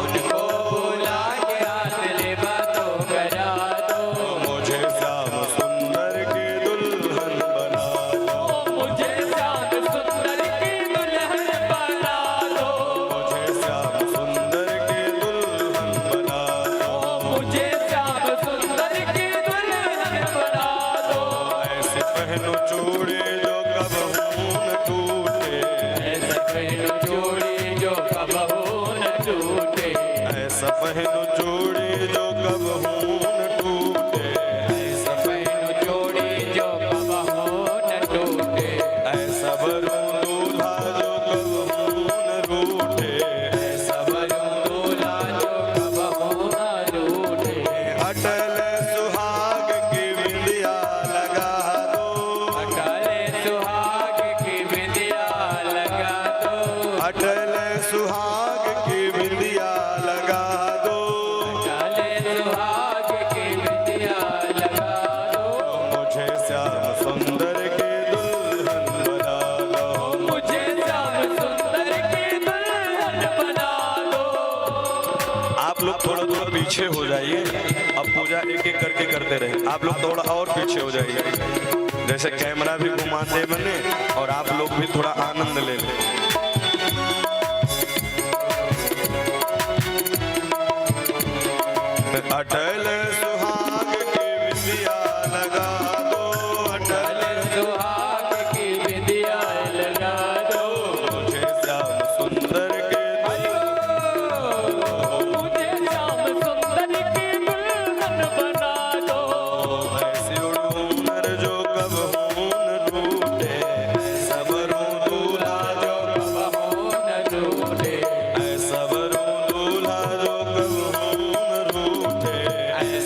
B: उनको बुला के हाथ ले बातों करा दो,
A: मुझे श्याम सुंदर के दुल्हन बना दो,
B: मुझे श्याम सुंदर की दुल्हन बना दो,
A: मुझे श्याम सुंदर के दुल्हन बना दो,
B: मुझे श्याम सुंदर की दुल्हन बना दो।
A: ऐसे पहनो चूड़े जो कब न टूटे,
B: ऐसा पहनो चूड़ी जो कबहू न टूटे,
A: ऐसा पहनो चूड़े जो कब न टूटे,
B: ऐसा पहनो चूड़ी जो कबहू न टूटे,
A: ऐसा बरूं दूल्हा जो कब न रूठे,
B: ऐसा बरूं दूल्हा जो कबहू न रूठे।
A: अटल सुहाग की बिंदिया लगा दो,
B: अटल सुहाग की बिंदिया लगा दो,
A: अटल सुहाग की बिंदिया लगा दो,
B: अटल सुहाग की बिंदिया लगा दो,
A: मुझे श्याम सुंदर के दुल्हन बना दो,
B: मुझे श्याम सुंदर की दुल्हन बना दो।
A: आप लोग थोड़ा थोड़ा पीछे हो जाइए, अब पूजा एक एक करके करते रहे, आप लोग थोड़ा और पीछे हो जाइए। जैसे कैमरा भी घुमाते बने और आप लोग भी थोड़ा आनंद ले लें। अटल सुहाग की विद्या लगा दो, अटल
B: सुहाग की विद्या लगा दो,
A: मुझे श्याम सुंदर के
B: मुझे श्याम सुंदर की दुल्हन बना दो।
A: ऐसी उड़ूं नर जो कब हूं न टूटे, सबरों दूल्हा जो
B: कब हो न टूटे,
A: सबरों दूल्हा जो कब हूं न रूठे,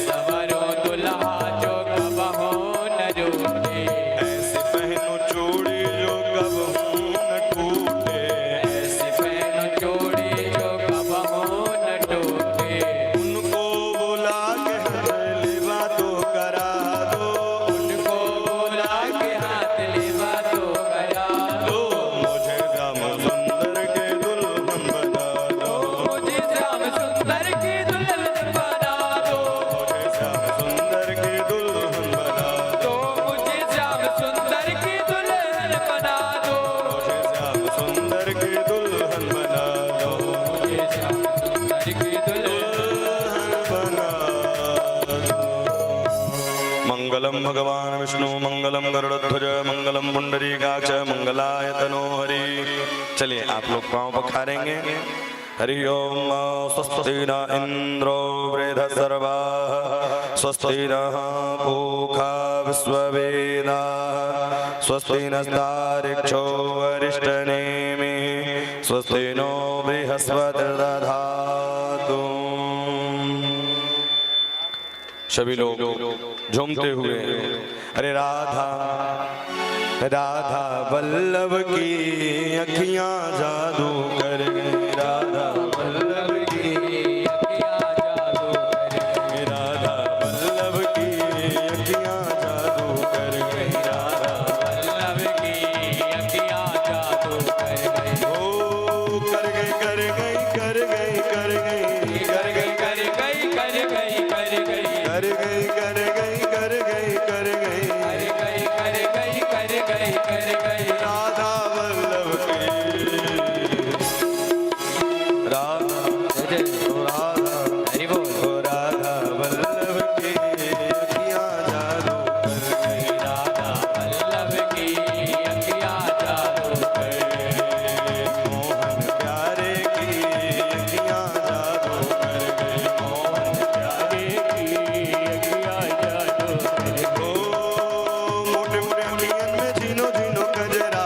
B: सवरो दुल्हा जो कब हो न रूठे,
A: ऐसी पहनो चूड़ी जो कब हूं न टूटे,
B: ऐसी पहनो चूड़ी जो कब हो न टूटे।
A: उनको बुला के हथेली बातों करा दो,
B: उनको बुला के हाथ लेवा तो करा दो,
A: मुझे श्याम सुंदर के दुल्हन बना दो,
B: मुझे श्याम सुंदर की दुल्हन बना दो,
A: मुझे श्याम सुंदर की दुल्हन बना दो,
B: मुझे श्याम सुंदर की दुल्हन बना दो,
A: मुझे श्याम सुंदर की दुल्हन बना दो,
B: मुझे श्याम सुंदर की दुल्हन
A: बना दो। मंगलम भगवान विष्णु मंगलम गरुड़ध्वज मंगलम पुंडरीकाक्ष मंगलाय तनो हरि। चलिए आप लोग पांव पखारेंगे। हरि ओम स्वस्ति न इंद्रो वृद्धसर्वाः, स्वस्ति नः पूषा विश्ववेदाः, स्वस्ति नस्तार्क्ष्यो अरिष्टनेमिः, स्वस्ति नो बृहस्पतिर्दधातु। सभी लोग झूमते हुए अरे राधा राधा वल्लभ की अखियां जादू कर गई, राधा वल्लभ की
B: अखियाँ जादू कर
A: राधा वल्लभ की अखियां जादू कर गई, राधा
B: वल्लभ की अखियाँ जादू कर गई,
A: ओ कर गई कर गई कर गई कर गई
B: कर गई कर गई कर गई कर गई
A: कर गई कर गई कर गई कर गई
B: कर गई कर गई
A: राधा वल्लभ की राधा राधा
B: हरि बोल
A: ओ राधा वल्लभ की अखियां जादू कर गई,
B: राधा वल्लभ की अखियाँ जादू कर गई,
A: मोहन प्यारे की अखियां जादू कर गई,
B: मोहन प्यारे की अखियाँ जादू कर गई,
A: ओ मोटे मोटे अखियन में झीनो झीनो गजरा,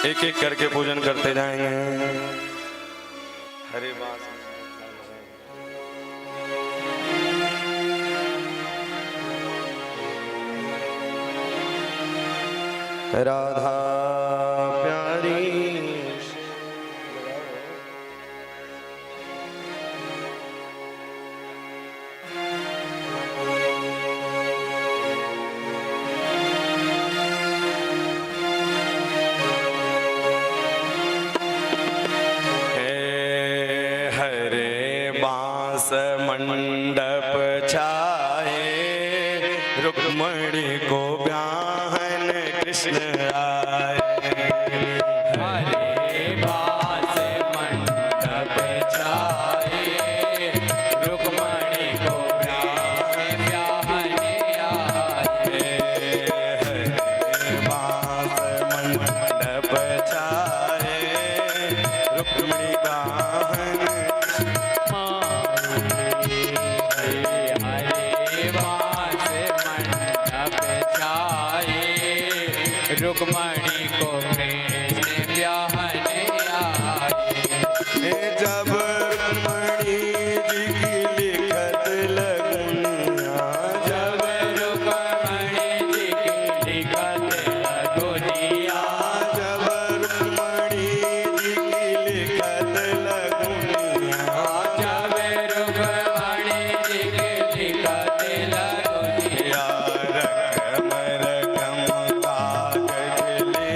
A: एक एक करके पूजन करते जाएंगे। हरे बास राधा प्यारी मंडप छाए रुक्मणी को ब्याहन कृष्ण आए।
B: हरे बास मंडप छाए रुक्मणी को ब्याहने आए।
A: हरे बास मंडप छाए रुक्मणी ब्याहन
B: रुक्मणी को कृष्ण ब्याहने आए।
A: जब रुक्मणी जी की लिखत लगुनिया,
B: जब रुक्मणी जी की लिखत लगुनिया,
A: जब रुक्मणी जी की लिखत लगुनिया,
B: जब रुक्मणी जी की लिखत लगुनिया,
A: रकम रकम कागज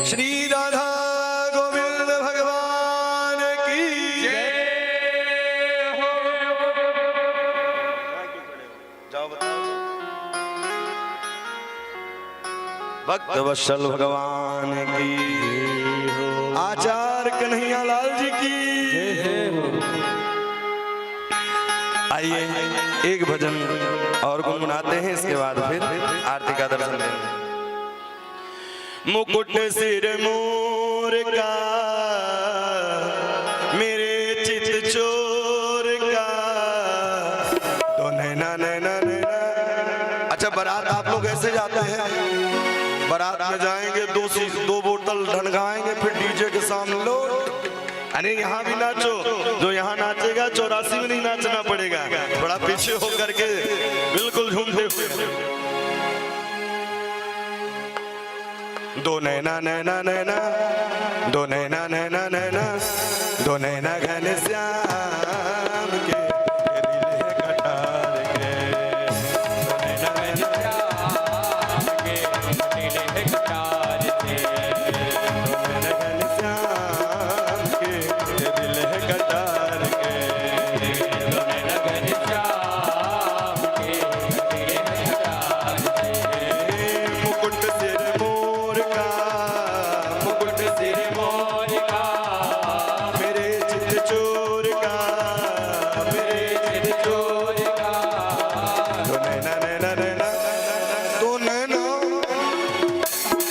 A: श्री राधा गोविंद भगवान की
B: जय हो।
A: जाओ बताओ। भक्त वत्सल भगवान की, आचार्य कन्हैया लाल जी की। आइए एक भजन और गुनगुनाते हैं, इसके बाद फिर आरती का दर्शन देंगे। मुकुट सिर मोर का मेरे चित चोर का, तो नैना नैना नैना। अच्छा, बारात आप लोग ऐसे जाते हैं, बारात में जाएंगे, दो बोतल ढनगाएंगे, फिर डीजे के सामने लो, अरे यहाँ भी नाचो। जो यहाँ नाचेगा 84 में नहीं नाचना पड़ेगा, बड़ा पीछे होकर के बिल्कुल झूमते हुए। दो नैना नैना नैना, दो नैना नैना नैना, दो नैना घनश्याम के, ये दिल है कटार के।
B: दो नैना घनश्याम के, दिल है कटार के।
A: दो नैना घनश्याम के, ये दिल है कटार के।
B: दो नैना घनश्याम के, दिल है कटार के।
A: मुकुट सिर मोर का, मुकुट सिर
B: मोर का,
A: मेरे चित चोर का, मेरे चित
B: चोर का।
A: दो नैना नैना नैना, दो नैना,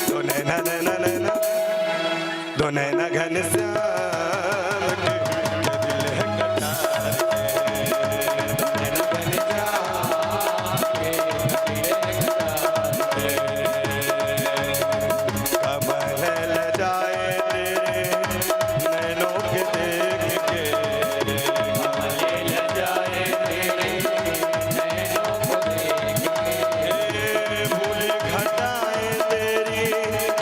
A: दो नैना नैना नैना, दो नैना घनश्याम के, ये दिल है कटार के।
B: दो नैना घनश्याम के, दिल है कटार के।
A: कमल लजाए तेरे नैनों के देख के,
B: कमले लजाए तेरे नैनों को देख के।
A: भूल घटाए तेरी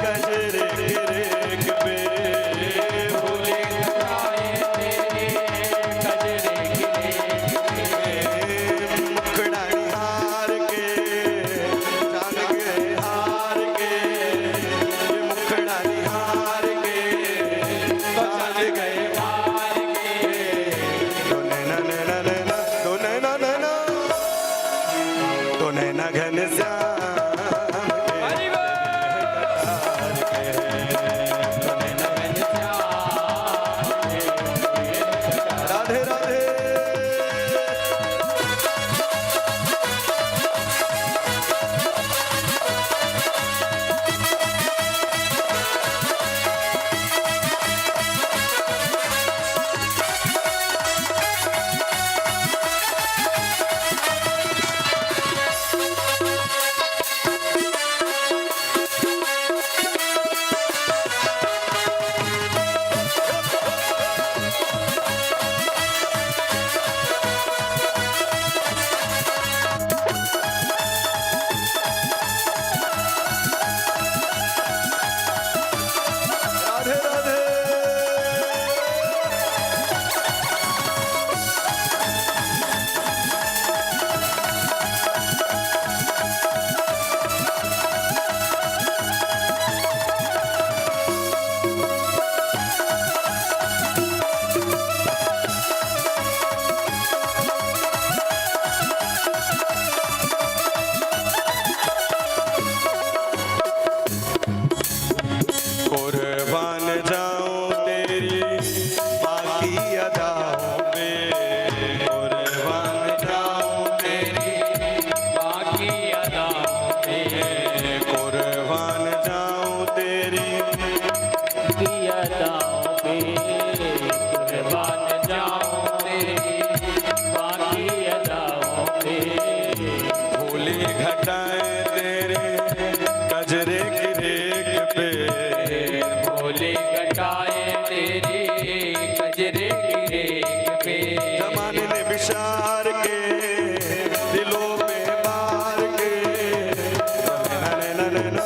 A: कजरे के रेख पे,
B: भूल घटाए तेरे कजरे की रेख के।
A: मुखड़ा निहार के, चांद के हार के, ये मुखड़ा निहार के, चांद गए
B: हार के।
A: दो नैना नैना नैना, दो नैना नैना, दो नैना घनश्याम के,
B: हरि बोल। दो नैना घनश्याम के,
A: राधे राधे। राधे राधे। कुर्बान जाऊं तेरी बाकी अदाओं पे, कुर्बान जाऊं तेरी
B: बाकी अदाओं पे।
A: कुर्बान जाऊं तेरी
B: अदाओं पे। कुर्बान जाऊं तेरी बाकी अदाओं पे।
A: भूली घटाए तेरे कजरे की रेख पे,
B: भोले घटाए तेरे कजरे की रेख पे।
A: जमाने ने विशार के दिलों पे मार के, नैना नैना नैना,